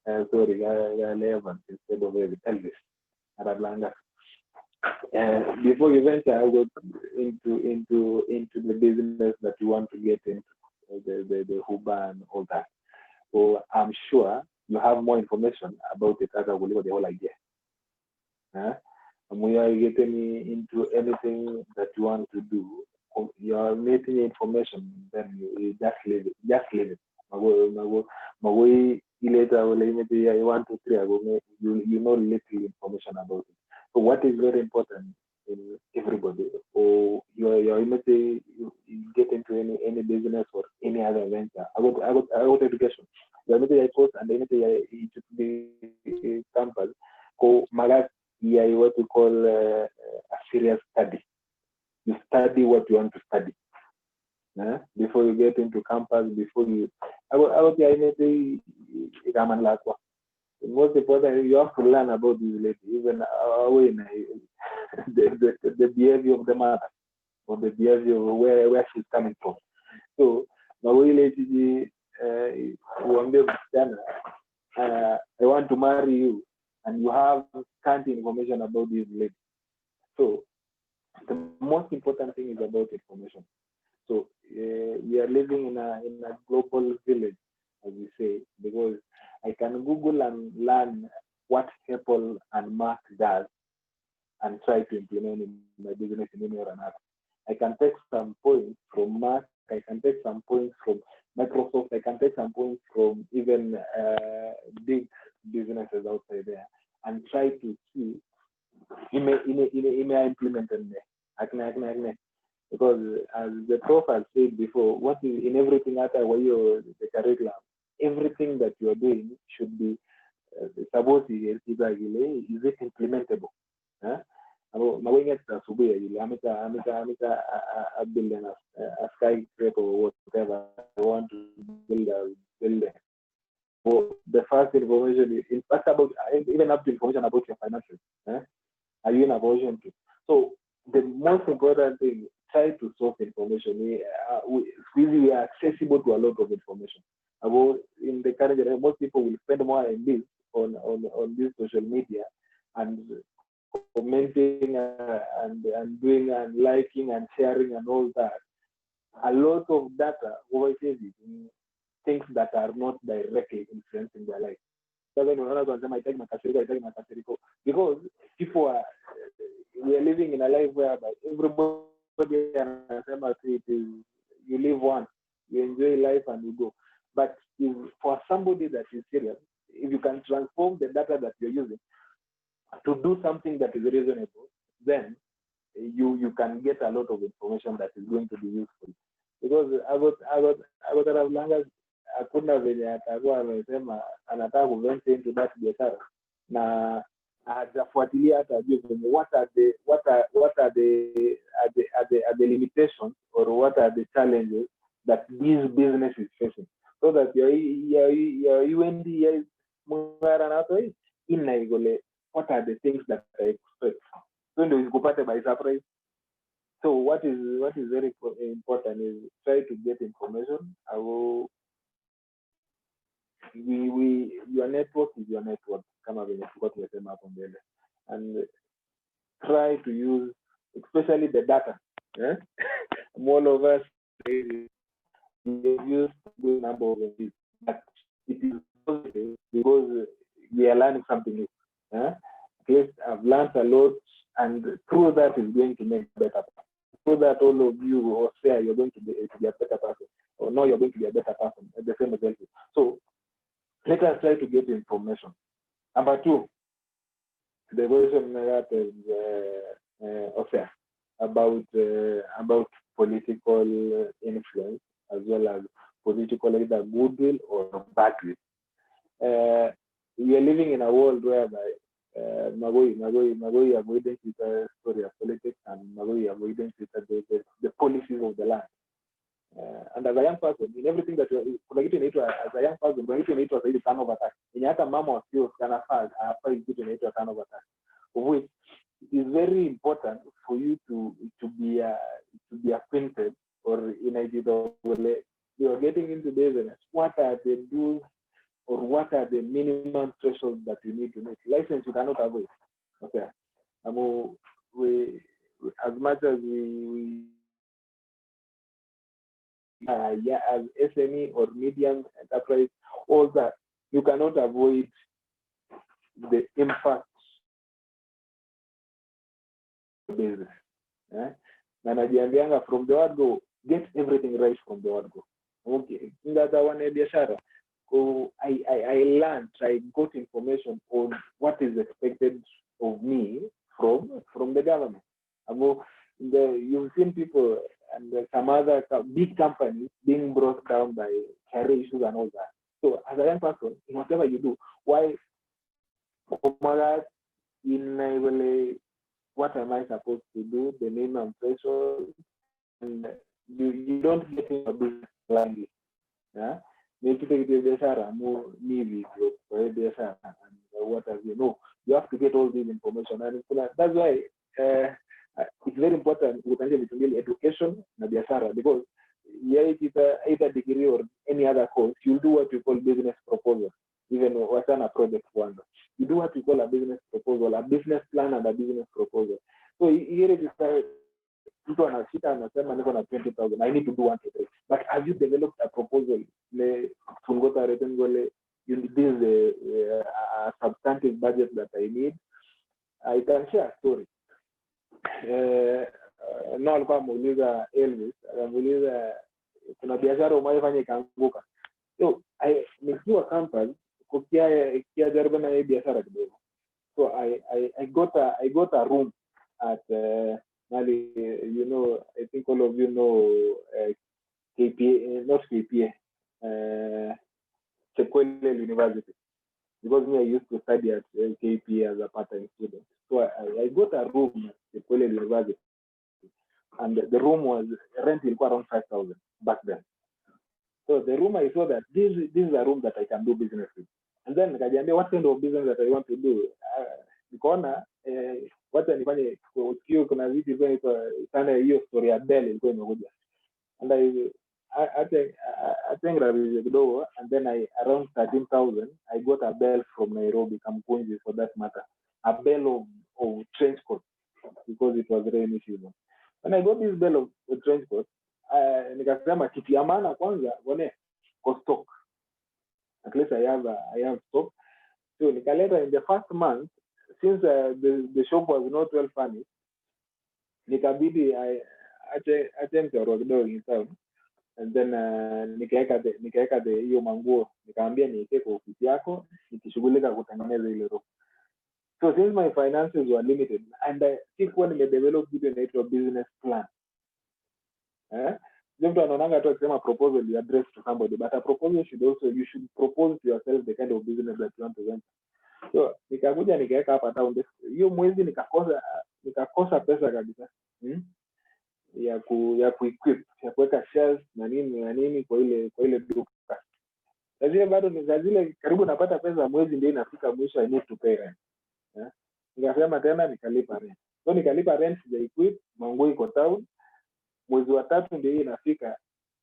instead of Elvis at Atlanta. Before you venture into the business that you want to get into, the Huba and all that. So I'm sure you have more information about it as I will leave the whole idea. And when you are getting into anything that you want to do, you are making information, then you just leave it. Just leave it. Later, 1, 2, 3, you know little information about it. So what is very important in everybody, or you get into any business or any other venture. I got education. I post and it should be campus. Ko magas what we call a serious study. You study what you want to study. Before you get into campus, before you the most important, you have to learn about this lady, even the behavior of the mother or the behavior of where she's coming from. So, I want to marry you, and you have scant information about this lady. So, the most important thing is about information. So, we are living in a global village, as we say, because I can Google and learn what Apple and Mac does and try to implement in my business in any or another. I can take some points from Mac, I can take some points from Microsoft, I can take some points from even big businesses outside there and try to see in my implemented there. Because as the prof has said before, what is in everything the curriculum, everything that you are doing should be supposed to is it implementable? I build a skyscraper or whatever. I want to build a building. So the first information is about even up to information about your finances. Are you in a position to? So the most important thing, try to source information. We are accessible to a lot of information. In the current generation, most people will spend more in this on this social media and commenting and doing and liking and sharing and all that. A lot of data overseas things that are not directly influencing their life. Because people are, we are living in a life whereby everybody it is you live once, you enjoy life and you go. But if, for somebody that is serious, if you can transform the data that you're using to do something that is reasonable, then you can get a lot of information that is going to be useful. Because I got a language hakuna venye atakuwa amesema anataka kuventure into that biashara na hajafuatilia hata ajue what are the limitations or what are the challenges that this business is facing, so that what are the things that I expect, so ndio isikupate by surprise. So what is very important is try to get information. Your network is your network, kama vile tulikuwa tumesema hapo mbele, and try to use especially the data. All of us use good number of these, but it is positive because we are learning something new. Yes, I've learned a lot, and through that is going to make better. So that all of you or say you're going to be a better person, or know you're going to be a better person at the same level. So let us try to get information. Number two, the question that is about political influence, as well as political either goodwill or badwill. We are living in a world whereby Magoi avoidance with the story of politics, and Magoi avoidance with the policies of the land. And as a young person, in everything that as a young person, kuna kitu inaitwa zaidi turnover tax. Yenye hata mama wasio kana hafai kitu inaitwa turnover tax. Of which it is very important for you to be acquainted, or in idea you are getting into business. What are the rules, or what are the minimum thresholds that you need to make? License you cannot avoid. Okay. We as much as we as SME or medium enterprise, all that, you cannot avoid the impact of business. Na najiambianga from the word go, get everything right from the word go. Okay, ngata wana biashara. So I learned, I got information on what is expected of me from the government. You've seen people and some other big companies being brought down by career issues and all that. So as a young person, in whatever you do, why what am I supposed to do, the minimum threshold, and you don't get in a business blindly. Make it a biashara, more needy, biashara, and what have you know. You have to get all this information, and that's why it's very important to between education and biashara, because either degree or any other course, you do what you call business proposal. Even what's a project one, you do what you call a business proposal, a business plan, and a business proposal. So here it is. Mtu anashika anasema niko na 20,000, I need to do 1 to 3. But have you developed a proposal? This is a substantive budget that I need. I can share a story. No alikuwa amuuliza Elvis, anamuuliza kuna biashara umefanya ikaanguka. So nikiwa campus kia jaribu na hii biashara kidogo. So I got a room at Mali, you know, I think all of you know KPA, not KPA, Sequoia University, because me, I used to study at KPA as a part-time student. So I got a room at Sequoia University, and the room was rent around 5,000 back then. So the room, I saw that this is a room that I can do business with. And then what kind of business that I want to do? Nikaona wacha nifanye kio kuna vitu sana hiyo story ya Bell ilikuwa imekuja, and I think kidogo, and then around 13,000 I got a bell from Nairobi, Kamkunji for that matter, a bell of trench coat, because it was rainy season. When I got this bell of trench coat, nikasema kitu ya maana kwanza bone kwa stock, at least I have stock. So nikaleta in the first month, since the shop was not well furnished, nikabidi attempt to work dog in town, and then nikaeka hiyo manguo, nikaambia niweke kwa ofisi yako nikishughulika kutengeneza ile roho. So since my finances were limited, and sikuwa nimedevelop kitu inaitwa business plan. Mtu anaonanga tu akisema proposal you address to somebody, but a proposal you should propose to yourself the kind of business that you want to run. So nikakuja nikaweka hapa town desk. Hiyo mwezi nikakosa pesa kabisa. Ya kuequip, ya kuweka shelves na nini kwa ile duka. Lazima bado zile karibu napata pesa mwezi ndio inafika mwisho, I need to pay rent. Nikasema tena nikalipa rent. So nikalipa rent ya equip, mango iko town. Mwezi wa 3 ndio inafika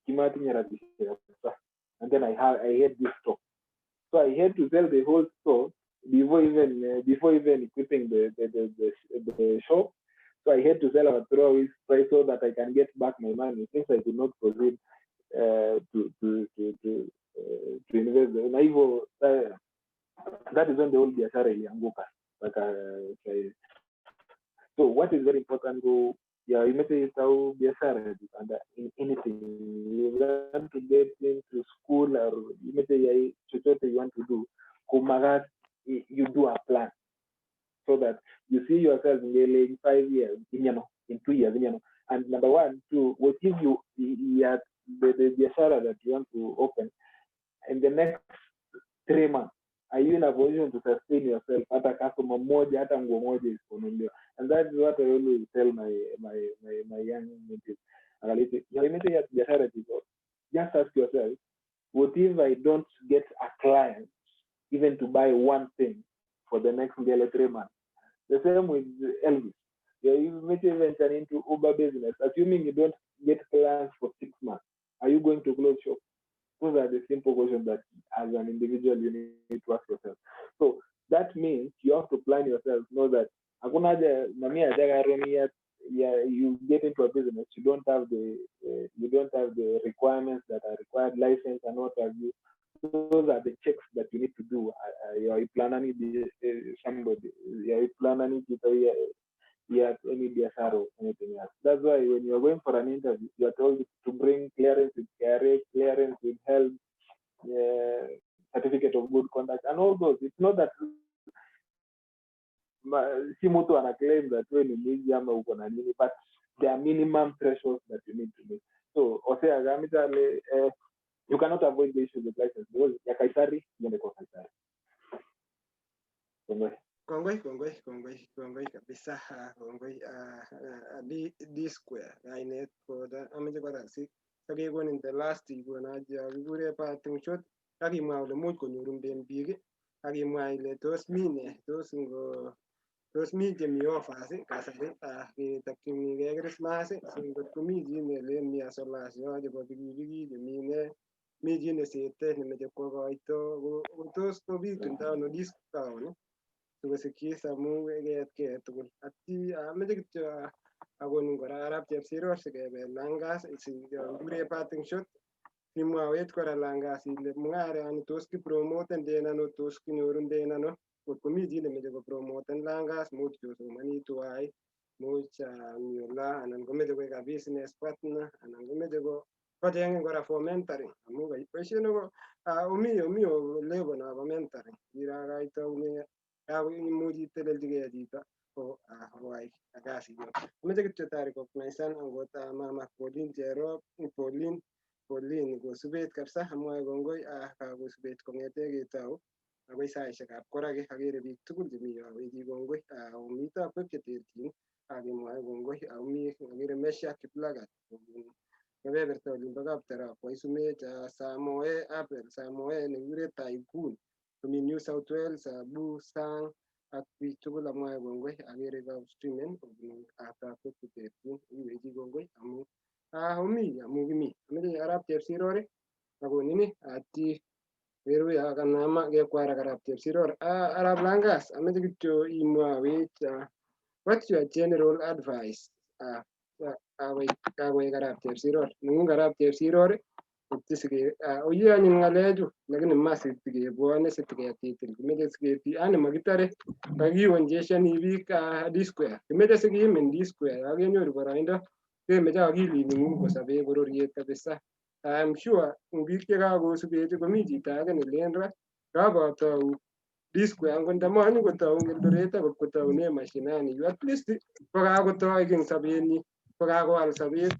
kimati nyarabisha. And then I had this stock. So I had to sell the whole store before even equipping the shop. So I had to sell at throwaway price so that I can get back my money, since I could not proceed to invest. Na hivyo that is when the whole biashara ilianguka. So what is very important to imesahau biashara and in anything you want to get into school or chochote you want to do, kumaga you do a plan so that you see yourself in 5 years, in 2 years, and number 1, 2, what if you the biashara that you want to open in the next 3 months, are you in a position to sustain yourself? Hata customer moja, hata nguo moja isiponunuliwa. And that's what I always tell my young biashara people. Just ask yourself, what if I don't get a client even to buy one thing for the next 3 months? The same with Elvis. You may venture into Uber business, assuming you don't get clients for 6 months. Are you going to close shop? Those are the simple questions that as an individual you need to ask yourself. So that means you have to plan yourself, know that you get into a business, you don't have the requirements that are required, license and what have you. Those are the checks that you need to do. You planning somebody, you planning any DSR or anything else. That's why when you're going for an interview, you're told to bring clearance with KRA, clearance with health, certificate of good conduct, and all those. It's not that si mtu ana claim that wewe ni mwizi ama uko na nini, but there are minimum thresholds that you need to meet. So you cannot avoid the issue with license because ya Kaisari ndio kwa Kaisari. Kongoi kabisa. Kongoi D square kainet koda amache kora si kakekon in the last ikonaje kikure parting shot kakimwa ole much konyorunde biik akimwa ile tos mine tos mi chemi offers kasari ketokchinigei Christmas singot komi chi nelen mi asolation chebo pikipiki chemine mi chi nesete nemeche kwo koito tos kobitundo ano discount sikosikyi amu ket tugul ati ameche kityo akonin kora arap chepsiror sikebe Langas sikekure parting shot kimwawech kora Langas ile mung'arani tos kipromoten den ano, tos kinyorunden ano. Kot komi chi nemeche kopromoten Langas much kosomani tuwai, much mi ola anan komeche koek business partner anan komeche kocheng'in kora for mentoring amu boisiet nebo omi level nebo mentoring kirakaitoune imuch itelelchigei chito koyai kasit nyo. Ameche kityo tarecognizan angot mama Pauline Cherop, Pauline kosubet kabisa amwae kongoi kakosubet kong'ete ketou akoi saisiekab koraki akere biik tugul chemi yo wechi kongoi omito akwek cheterchin akemwae kongoi akomi akere Mesha Kiplagat kebeberta olimbo Kaptera kwai Sumech Samoe Abel Samoe nekikure Tycoon komi New South Wales Abu Sang ak biik tugul amwae kongoi akere streamen kobun akwek cheterchin iwechi kongoi amu kimi ameche arap Chepsiror akonin ati weruye akanama kekwara arap Chepsiror arap Langas ameche kityo imwawech what's your general advice kakoek arap Chepsiror neng'ung arap Chepsiror kotisike oyeanyin ng'alechu lakini ma sitikebwone sitiketitil kimeche siketi yani makitare kakiwonjeshani biik D-square kimeche sikiimin D-square akenyoru boroindo kemeche akilit neng'ung kosobe bororiet kabisa. I'm sure biik chekakosubech komi chito age nelen ra kakotou D-square angot ndamanyi kotou Eldoret akot kotoune mashinani yu at least kokakotoi eng sobenyi kokakowal sobet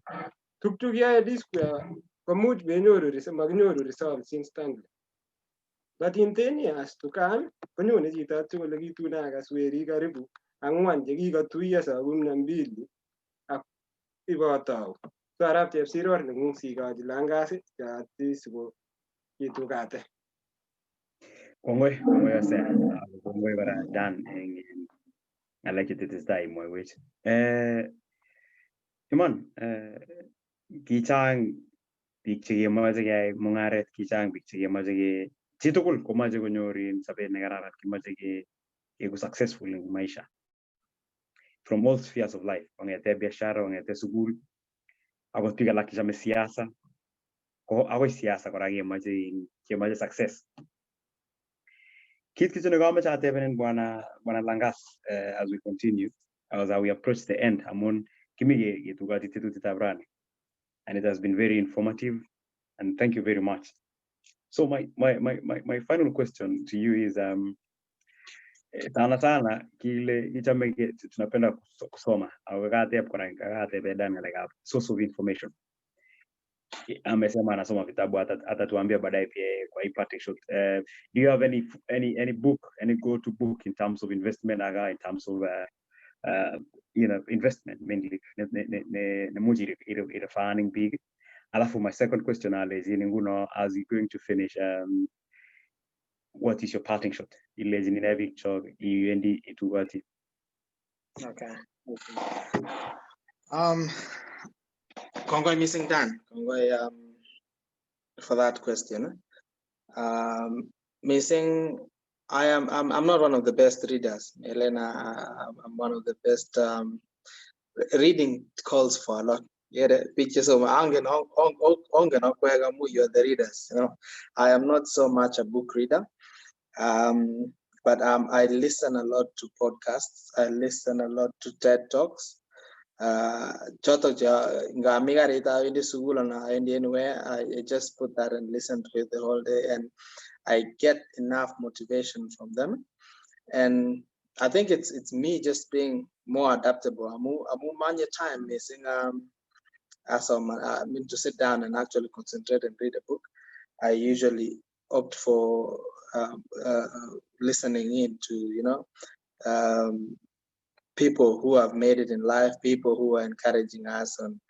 tukchu kiyoe D-square komuch makinyoru results instantly But in 10 years to come, konyone chito tugul kitun akas werik karibu ang'wan chekikatuiyo saa 12 ak ibotau. So arap Chepsiror neng'ung sikochi Langas chati siko kitugate. Kongoi ose. Kongoi kora Dan eng ng'alek chetesetai imwaiwech. Iman, kichang biik chekemoche keyai mung'aret, kichang biik chekemoche chitugul komoche konyor sobet nekararan, kimoche keku successful eng maisha. From all spheres of life, kong'ete biashara, kong'ete sukul, akot biik alak chechome siasa, ko akoi siasa kora kemoche success. Kit kityo nekamoche atebenen bwana Langas as we continue, as we approach the end, amun kimi ketugoti tetutietab rani. And it has been very informative, and thank you very much. So my final question to you is sana kile kichame tunapenda kusoma au kakateb kora kakatebeda ngalekab source of information. Amesema anasoma vitabu atatuambia baadaye pia kwa hii parting shot. Do you have any book, any go-to book in terms of investment in terms of investment mainly ne muji refining big. Alafu my second question is as you're going to finish, what is your parting shot? Okay. Kongoi missing Dan. Kongoi for that question. Missing, I'm not one of the best readers. Elena, I'm one of the best. Reading calls for a lot. Yeah, the pictures of you're the readers. You know, I am not so much a book reader. But I listen a lot to podcasts. I listen a lot to TED Talks. Anywhere, I just put that and listen to it the whole day, and I get enough motivation from them. And I think it's me just being more adaptable. I'm many time missing to sit down and actually concentrate and read a book. I usually opt for listening in to people who have made it in life, people who are encouraging us on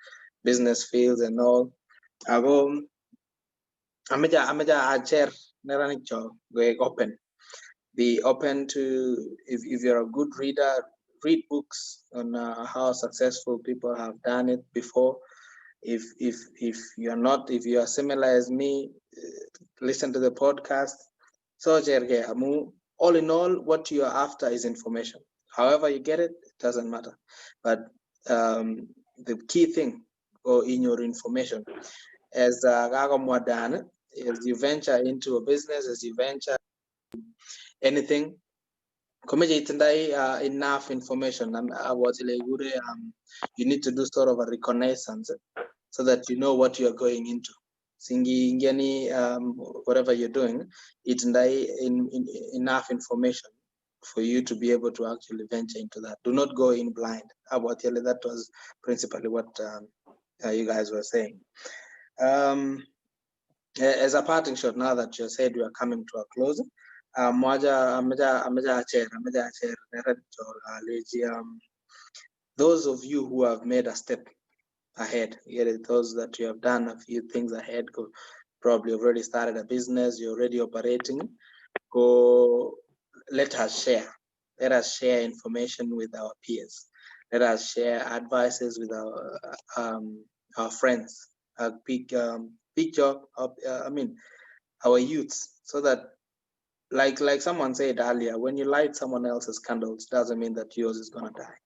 business fields and all. I'm a chair open. Be open to, if you're a good reader, read books on how successful people have done it before. If you're not, if you are similar as me, listen to the podcast. So all in all, what you are after is information. However you get it, it doesn't matter. But the key thing in your information, as you venture into a business, as you venture anything, enough information. You need to do sort of a reconnaissance so that you know what you're going into. Whatever you're doing, it's enough information for you to be able to actually venture into that. Do not go in blind. That was principally what you guys were saying. As a parting shot, now that you said we are coming to a close, those of you who have made a step ahead, those that you have done a few things ahead, probably already started a business, you're already operating, go let us share. Let us share information with our peers. Let us share advices with our friends, our youths, so that like someone said earlier, when you light someone else's candles, doesn't mean that yours is gonna die.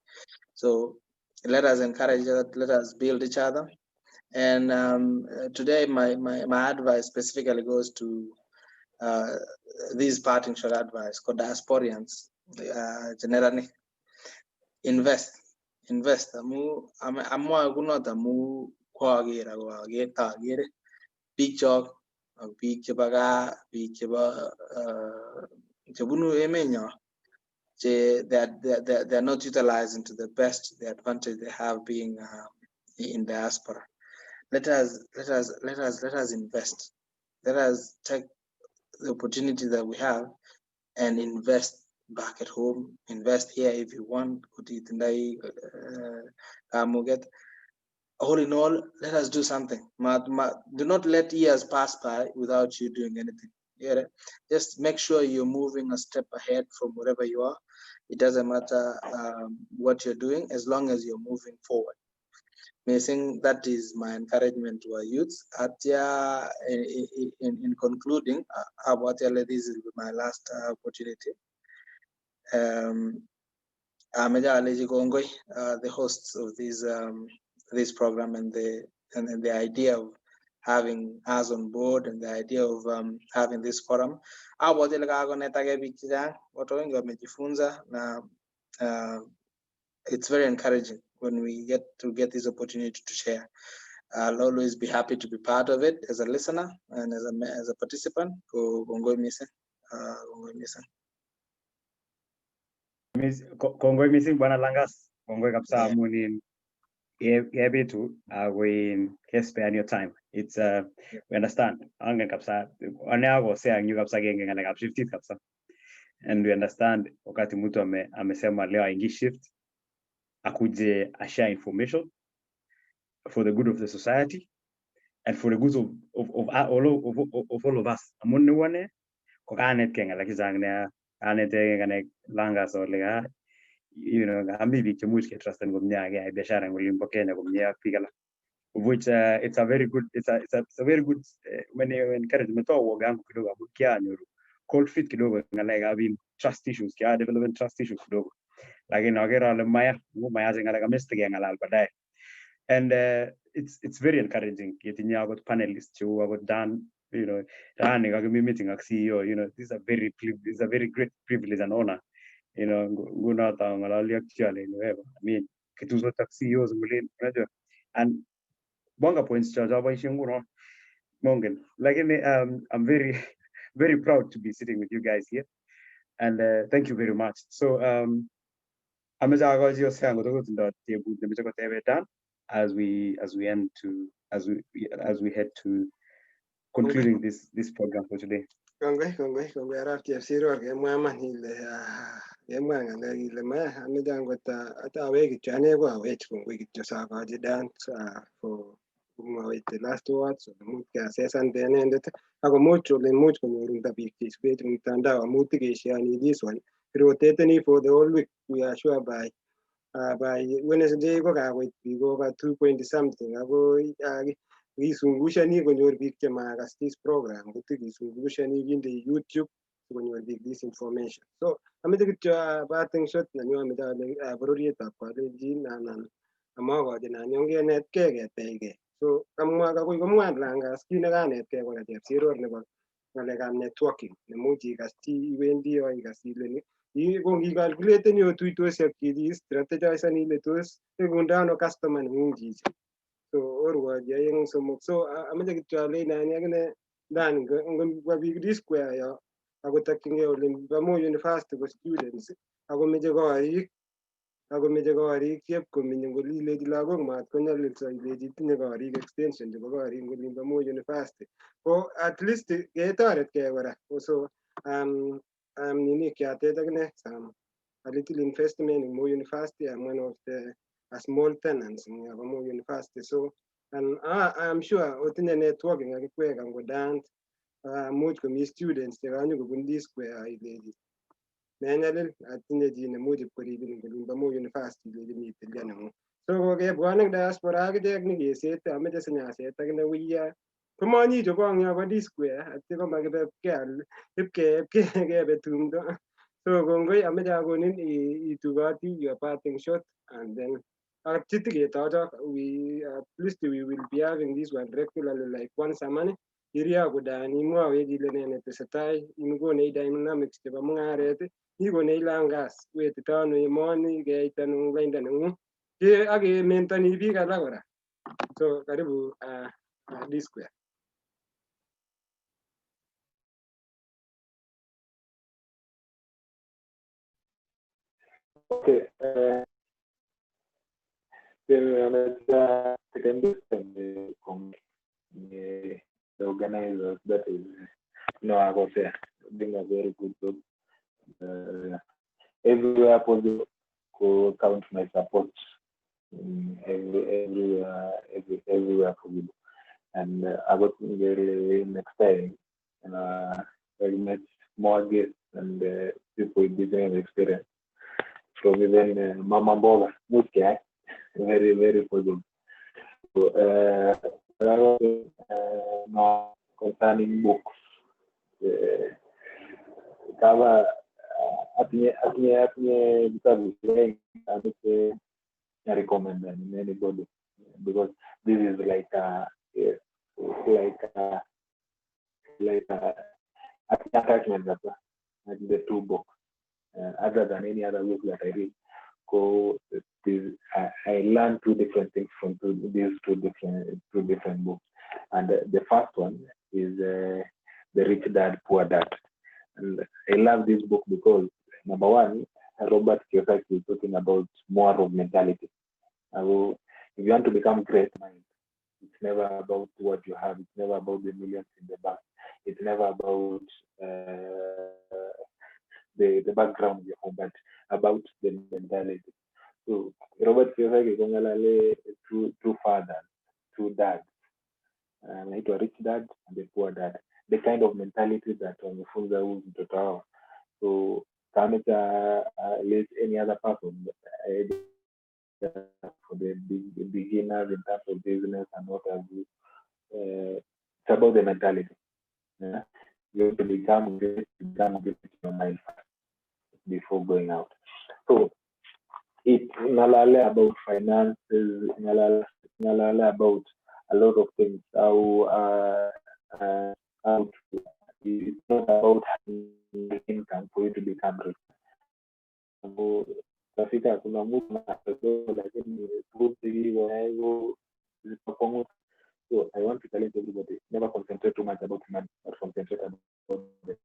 So let us encourage, let us build each other. And today, my advice specifically goes to these parting shot advice for diasporians. Generally, invest. Amu big job, big jabaga, big jabunu emenya. They're not utilizing to the best the advantage they have being in diaspora. Let us invest. Let us take the opportunity that we have and invest back at home, invest here if you want. All in all, let us do something. Do not let years pass by without you doing anything. Yeah, just make sure you're moving a step ahead from wherever you are. It doesn't matter what you're doing as long as you're moving forward. I think that is my encouragement to our youth. In concluding, this is my last opportunity. The hosts of this program and the idea of having us on board and the idea of having this forum. It's very encouraging when we get this opportunity to share. I'll always be happy to be part of it as a listener and as a participant. Kongoi missing Bwana Langas. Kongoi kapsa amunin yebetu we spend your time. It's we understand. Angen kapsa anago say anyu kapsa genge ngana kap shift kapsa. And we understand wakati mtu amesema leo aingi shift akuje share information for the good of the society and for the good of all of us. Amun one ko kanet kenga like zangne anete ngane Langas or lega ambi bi kemush ke trust and gumnya ga biashara ngulimbo Kenya gumnya pigala, which it's a very good very good when encouragement to woga kidogo abukia nyuru cold fit kidogo ngale ga bin trust issues kia development trust issues kidogo lakini agera le maya zingala ga mesti ga ngala badai. And it's very encouraging getting got panelists who have done meeting a CEO. This is a very great privilege and honor. Actually, I mean, CEOs and bonga points I'm very very proud to be sitting with you guys here, and thank you very much. So as we head to concluding this program for today. Kongoi arafti afsiro ke mama ile yemanga na ile ma amidango ata wegi chane kwa wech kongoi kityo sa ka dance for the last words mutke asesan denendet ako mucho konyoru tabik tisbet mtandao mutikeshani this one rotating for the whole week. We are sure by Wednesday ko kakoit bik over 2 something ako kisungushan konyor bik chemakas this program kisungushan in the YouTube konyor bik this information. So amete kityo bating shot nanyo amete ale bororietab Kalenjin anan amakochi nanyonge netkei ketechkei. So kamwa komwa Langas kit nekanetkei ko chepsiror nebo ngalekab networking nemuch ikas chi iwendi o ikas ile ko ngikalkuleten otuitosi ak chichi strategizani ile tos tekundoi ano customer nengung chichi. So orwochi aeng somok. So ameche kityo alein nani akine ndani ngobwa biik D square yo akotokyingei Olimbo Moi University ko students akomeche korik chepkomenye ngolilechi lagok mat konyolilso ilechi tinye korik extension chebo korik Olimbo Moi University. Ko at least ketoretkei kora. So nini kiatet akine a little investment in Moi University. I'm one of the small tenants in Moi University. So and I'm sure otinye networking akikwek angodant much komi students chekanyo kobun D square ilechi nenyalil atinye chi nemuch koribin Olimbo Moi University ilechi mi tilia nengung. So kokebwone diaspora akichek nyikesete ameche sinyaset akine wiya komanyi chokong yo bo D square atyo komakibe keal ipkebe tumdo. So kongoi ameche akonin itugoti your parting shot and then we at least we will be having this one regularly like once a month. Iria kudani imwawech ile ne netesetai ikonech dynamics chebo mungaret ikonech Langas wetito ano emoni keit ano lainda nengung ak mentoni biik alak kora. So karibu D square. Okay. The organizers, that is No, I was there. Being a very good book. Everywhere possible, to count my support. Everywhere possible. And I got very next time, very much more guests and people with different experience. From even Mama Boga, Muske, very, very possible. So, now concerning books, kama artinya vitabu vingi I recommend anybody because this is like like attachment like the two books other than any other book that I read. So I learned two different things from these two different books, and the first one is The Rich Dad Poor Dad, and I love this book because number one, Robert Kiyosaki is talking about more of mentality. If you want to become great, it's never about what you have. It's never about the millions in the bank. It's never about the background of your home, but about the mentality. So Robert Kiyosaki is two fathers, two dads, a rich dad and a poor dad. The kind of mentality that wamefunza huyu mtoto wao. So kama let any other person for the beginners in terms of business and what have you, it's about the mentality. Yeah? You have to become great in your mind before going out. So it's nalale about finances, nalale about a lot of things. It's not about having income for you to become rich. Tafika kuna mtu lakini so I want to challenge everybody, never concentrate too much about money, but concentrate about the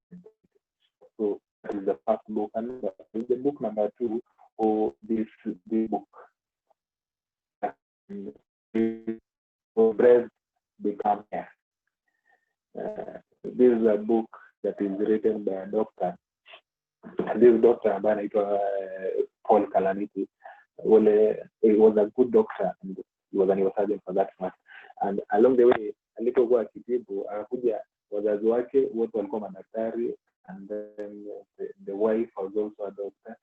so that is the first book. And the book number two, or this book, bread become hair. This is a book that is written by a doctor. This doctor ambaye anaitwa Paul Kalaniti, he was a good doctor and he was an neurosurgeon for that matter. And along the way alipokuwa akitibu akakuja wazazi wake wote walikuwa madaktari, and then the wife was also a doctor,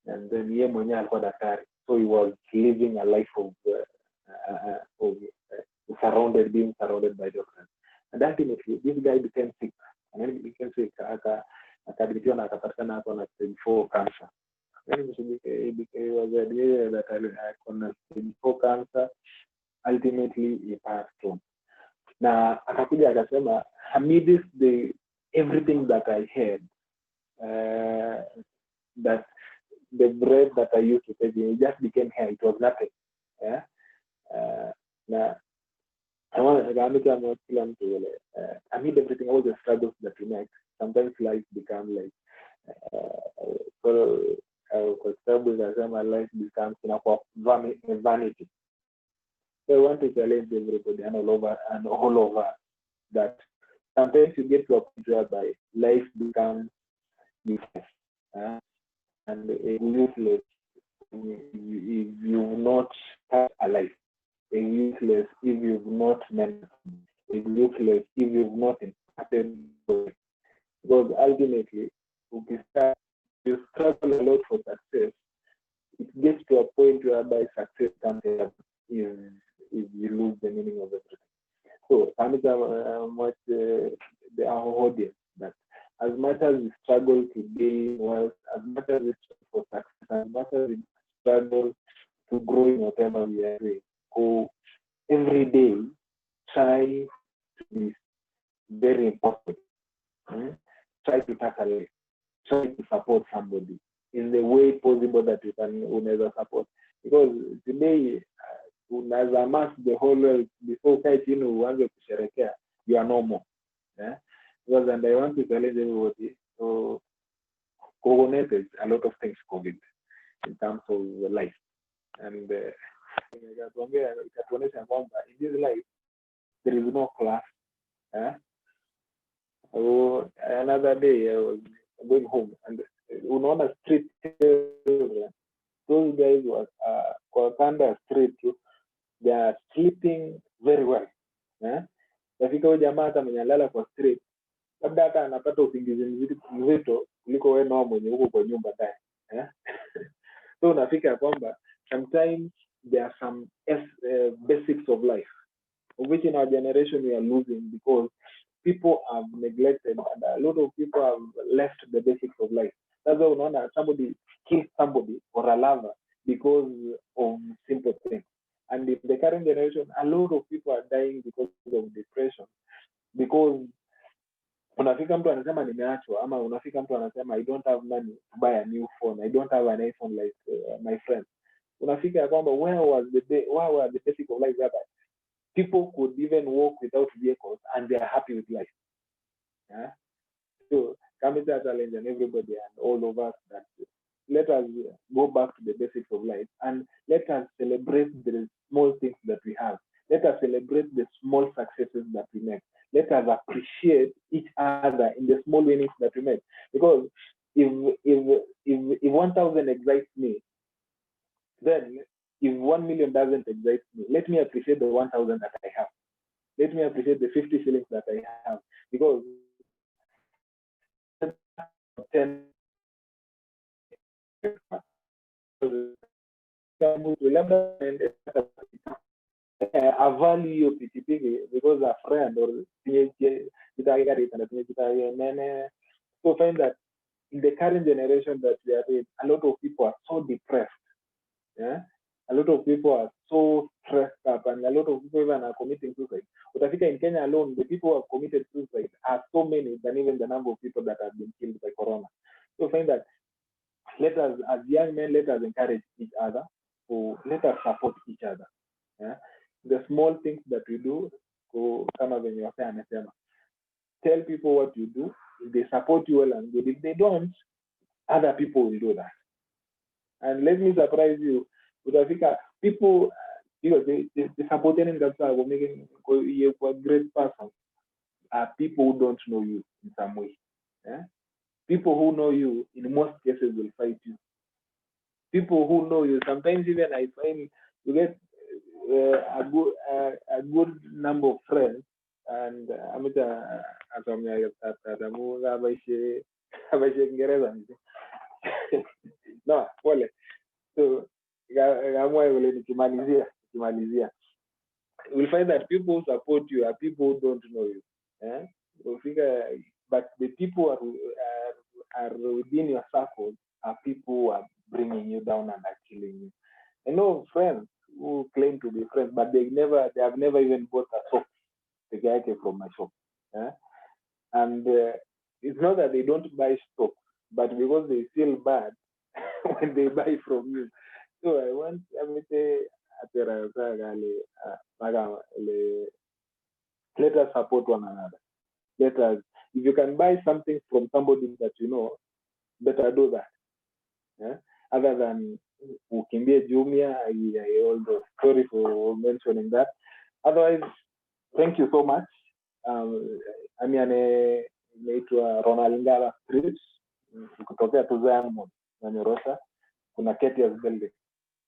and then yeye mwenyewe alikuwa daktari, so he was living a life of being surrounded by doctors. And ultimately this guy became sick, and then he became sick akadhibitiwa na akapatikana hapo na stage 4 cancer. Then he was admitted that on stage 4 cancer. Ultimately he passed on. Na akakuja akasema, amidst everything that I had, that the bread that I used to take, it just became hair. It was nothing. Yeah. Na amid everything, all the struggles that we make, sometimes life become like life becomes vanity. So I want to challenge everybody and all over that sometimes you get to a point whereby life becomes useless and useless if you've not had a life, useless if you've not mentored, useless if you've not impacted. Because ultimately, you struggle a lot for success. It gets to a point whereby success comes if you lose the meaning of everything. So, much our audience that as much as we struggle to gain wealth, as much as we struggle for success, as much as we struggle to grow in whatever we are doing, so every day try to be very important. Try to tackle it. Try to support somebody in the way possible that you can unaweza support. Because today unaweza mass the whole world before ukae chini uanze kusherekea, you are normal. Yeah? Because and I want to challenge everybody. So connected a lot of things COVID in terms of life. And ikatuonyesha kwamba in this life there is no class. So another day I was going home and unaona street children, those guys was kwa kanda street, they are sleeping very well. Nafika huyo jamaa hata mwenye alala kwa street labda hata anapata usingizi mzito kuliko wewe nao mwenye huko kwa nyumba ndani. So unafika kwamba sometimes there are some basics of life of which in our generation we are losing because people have neglected and a lot of people have left the basics of life. That's why unaona somebody kills somebody or a lover because of simple things. And in the current generation, a lot of people are dying because of depression. Because unafika mtu anasema nimeachwa, ama unafika mtu anasema I don't have money to buy a new phone, I don't have an iPhone like my friend. Unafika ya kwamba where were the basics of life that people could even walk without vehicles and they are happy with life. So come into a challenge and everybody and all of us that let us go back to the basics of life and let us celebrate the small things that we have. Let us celebrate the small successes that we make. Let us appreciate each other in the small winnings that we make. Because if 1,000 excites me, then if 1 million doesn't excite me, let me appreciate the 1,000 that I have. Let me appreciate the 50 shillings that I have. Because 10 I value your PTP because a friend or so find that in the current generation that we are in, a lot of people are so depressed. A lot of people are so stressed up and a lot of people even are committing suicide. But I think in Kenya alone, the people who have committed suicide are so many than even the number of people that have been killed by corona. So find that let us, as young men, let us encourage each other, or let us support each other. The small things that we do, tell people what you do. If they support you well and good, if they don't, other people will do that. And let me surprise you, people, they supporting in that will making you a great person are people who don't know you in some way. People who know you in most cases will fight you. People who know you, sometimes even I find you get a good number of friends, and no, pole. So we'll find that people who support you are people who don't know you. But the people who are within your circle are people who are bringing you down and are killing you. I know friends who claim to be friends, but they have never even bought a soap the guy came from my shop. And it's not that they don't buy stock, but because they feel bad when they buy from you. So I want let us support one another. Let us, if you can buy something from somebody that you know, better do that. Other than ukimbie Jumia, I sorry for mentioning that. Otherwise, thank you so much. Naitwa Ronald Ngala Street, kutokea tu Zion na Nyorosha. Kuna Ketias Building.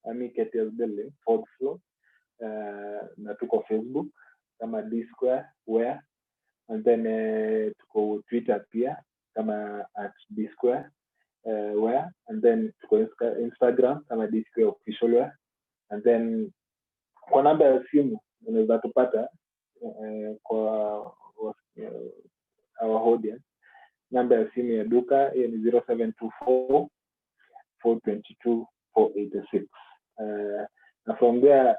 Ketias Building, 4th floor. Na tuko Facebook kama D Square where, and then tuko Twitter pia kama @D Square where, and then tuko Instagram kama D Square official where, and then kwa namba ya simu unaweza tupata kwa our audience. Namba ya simu ya duka hiyo ni 0724 422 486. Na from there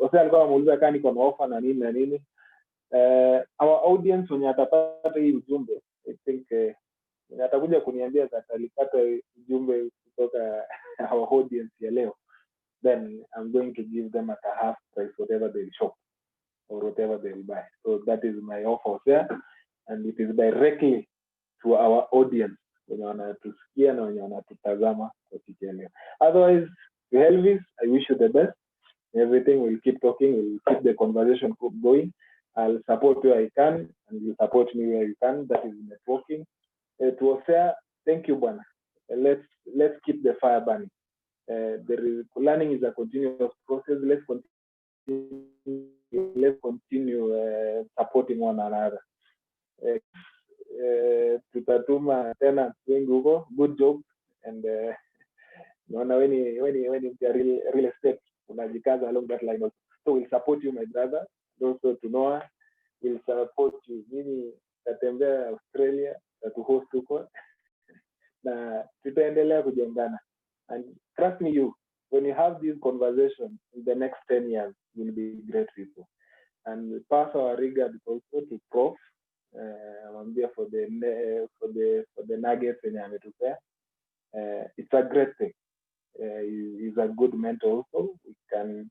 wasa alikuwa amuuliza kama niko na offer na nini. Our audience wenye atapata hii ujumbe, I think atakuja kuniambia that alipata ujumbe kutoka our audience ya leo, then I'm going to give them at a half price whatever they shop or whatever they buy. So that is my offer there, and it is directly to our audience wenye wanatusikia na wenye wanatutazama kwa siku ya leo. Otherwise, to Elvis, I wish you the best. Everything, we'll keep talking, we'll keep the conversation going. I'll support you I can, and you support me where you can. That is networking. To Osea, thank you, Bwana. Let's keep the fire burning. Learning is a continuous process. Let's continue supporting one another. Tutatuma tena wengi huko. Good job. And naona when you real estate unajikaza along that line also. So we'll support you, my brother. Also to Noah, we'll support you. Mimi tatembea Australia, tatuhost huko na tutaendelea kujengana. And trust me, when you have this conversation in the next 10 years, you'll be great people. And we pass our regards also to Prof. I'm there for the nuggets in Ametupea. It's a great thing. He's a good mentor also. We can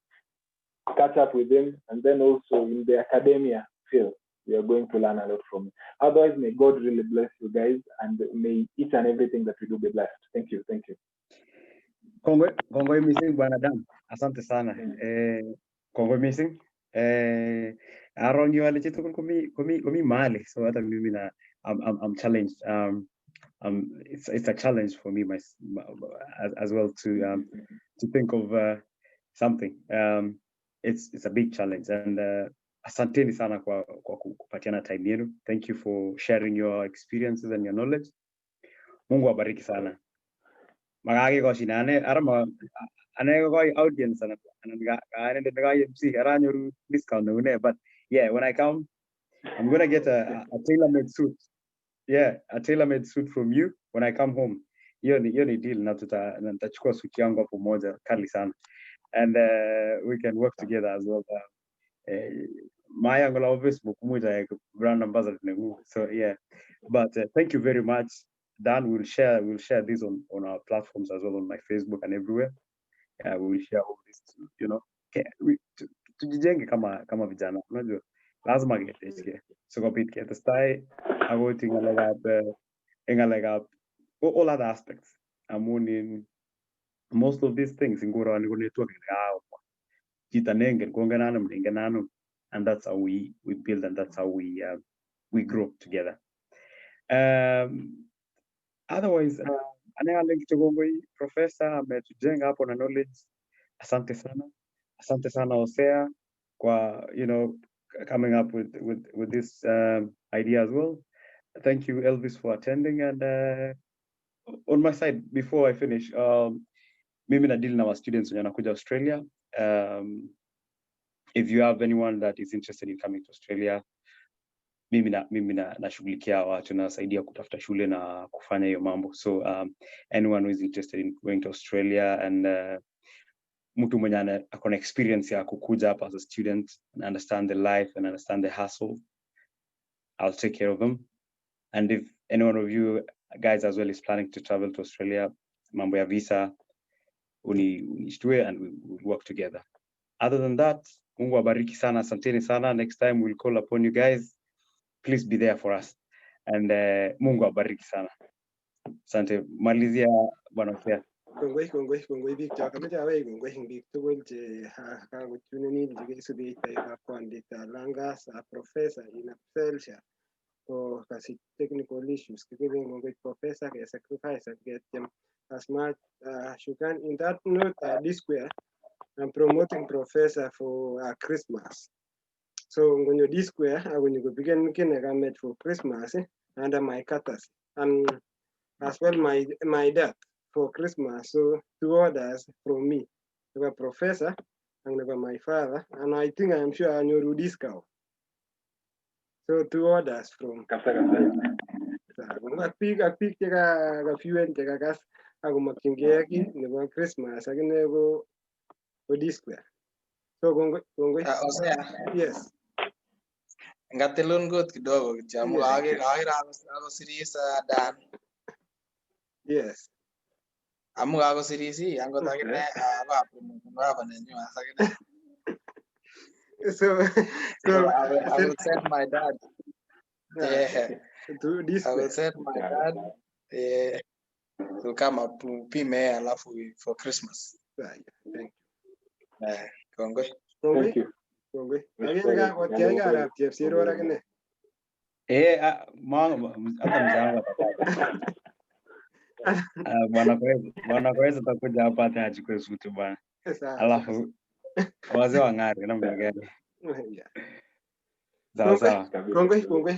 catch up with him, and then also in the academia field, we are going to learn a lot from him. Otherwise, may God really bless you guys, and may each and everything that we do be blessed. Thank you. Kongwe missing Bwana Dan. Asante sana. Kongwe missing. Aaron you wale chitu kumi mahali. So hata mimi na I'm challenged. It's a challenge for me as well to think of something. It's a big challenge, and asanteni sana kwa kupatiana time yenu. Thank you for sharing your experiences and your knowledge. Mungu awabariki sana. Magagi ko sinane arama ane ko audience ana ane de MC aranyoru discount no, but yeah, when I come I'm going to get a tailor-made suit. Yeah, a tailor-made suit from you when I come home. Hiyo ni deal na tutachukua suit yangu hapo moja kali sana. And we can work together as well. My angle of Facebook muja brand ambassador. So yeah, but thank you very much. Dan will share this on our platforms as well, on my Facebook and everywhere. We will share all this, tujijenge kama vijana, unajua lazima geteshke so kopit ke testai agoting all other aspects. In most of these things in Goro and network and that's how we build, and that's how we grow together. Otherwise, Professor ametujenga hapo na knowledge. Asante sana Osea kwa coming up with this idea as well. Thank you Elvis for attending, and on my side before I finish, mimi na deal na students wenye wanakuja Australia. If you have anyone that is interested in coming to Australia, mimi nashughulikia watu nasaidia kutafuta shule na kufanya hiyo mambo. So anyone who is interested in going to Australia and mtu mwenye akona experience ya kukuja hapa as a student and understand the life and understand the hustle, I'll take care of them. And if any one of you guys as well is planning to travel to Australia, mambo ya visa unishtue and we'll work together. Other than that, Mungu abariki sana, asanteni sana. Next time we'll call upon you guys. Please be there for us. And Mungu abariki sana. Asante. Malizia bwana Osea. Kongoi big talk. Kama jawe kongoi big tugul je ha kutunini jige subita ya kwandita langa sa professor in Australia for kasi technical issues. Kibing kongoi professor ke sacrifice and get them as much as you can. In that note, this square I'm promoting professor for Christmas. So when you this square, when you begin made for Christmas under my cutters, and as well my dad for Christmas. So 2 orders from me, the professor and my father, and I think I'm sure I know discount. So 2 orders from. I pick a few and take a gas. I go making never Christmas. I can never for this square. So go. Yes. Ngatilun good kidogo jamu age ako series Dan. Yes. Amu ako series yango takine aba promote nenyu asakine. So I will send my dad. Yeah. To this I will send my dad to come up to Pime alafu for Christmas. Thank you. Kongoi. Thank you. Kongoi. Again, what I got up here, see what I can. hata mzee wangu bwana kwaweza takuja hapa hata achukue suti bwana, alafu wazee wang'are namna gani? Sawa sawa.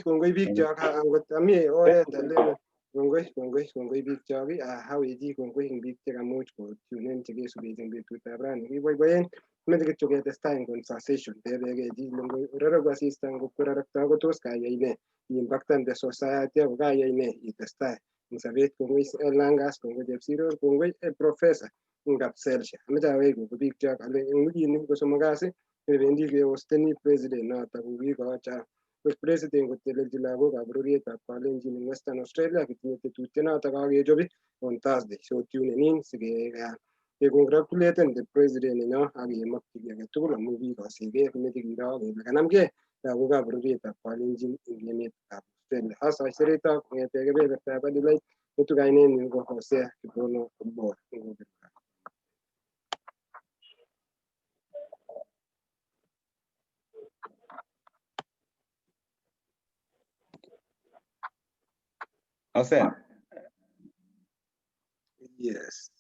Kongoi biik chok angot ami oret alen kongoi biik chok aweji kongoi eng biik chekamuch kotunen chekesubech eng betutab rani. Kiboiboen meche kityo ketestai eng conversation tebegei chi rorokwu asista ngokwerorokto ko tos kayai ne iimpactan the society ako kayai ne itestai eng sobet. Kongoi Langas, kongoi Chepsiror, kongoi Professor Ngapselsha. Ameche awek biik chok ale eng wikini ko somok kasi kebendi kehosteni president noto kokikocha president kotelelchi lagokab bororietab Kalenjin eng Western Australia kitinye tetutiet noto kakechop on Thursday. So tune in congratulaten the president nenyo ak kemokchi ki age tugul amu kikosigei kimeche kiro kele kanamgei lagokab bororietab Kalenjin eng emetab Australia. Hasa aiseretok kong'ete kebebertab Adelaide metu kainenyu ko Hosea Kibono Obor. Hosea. Yes.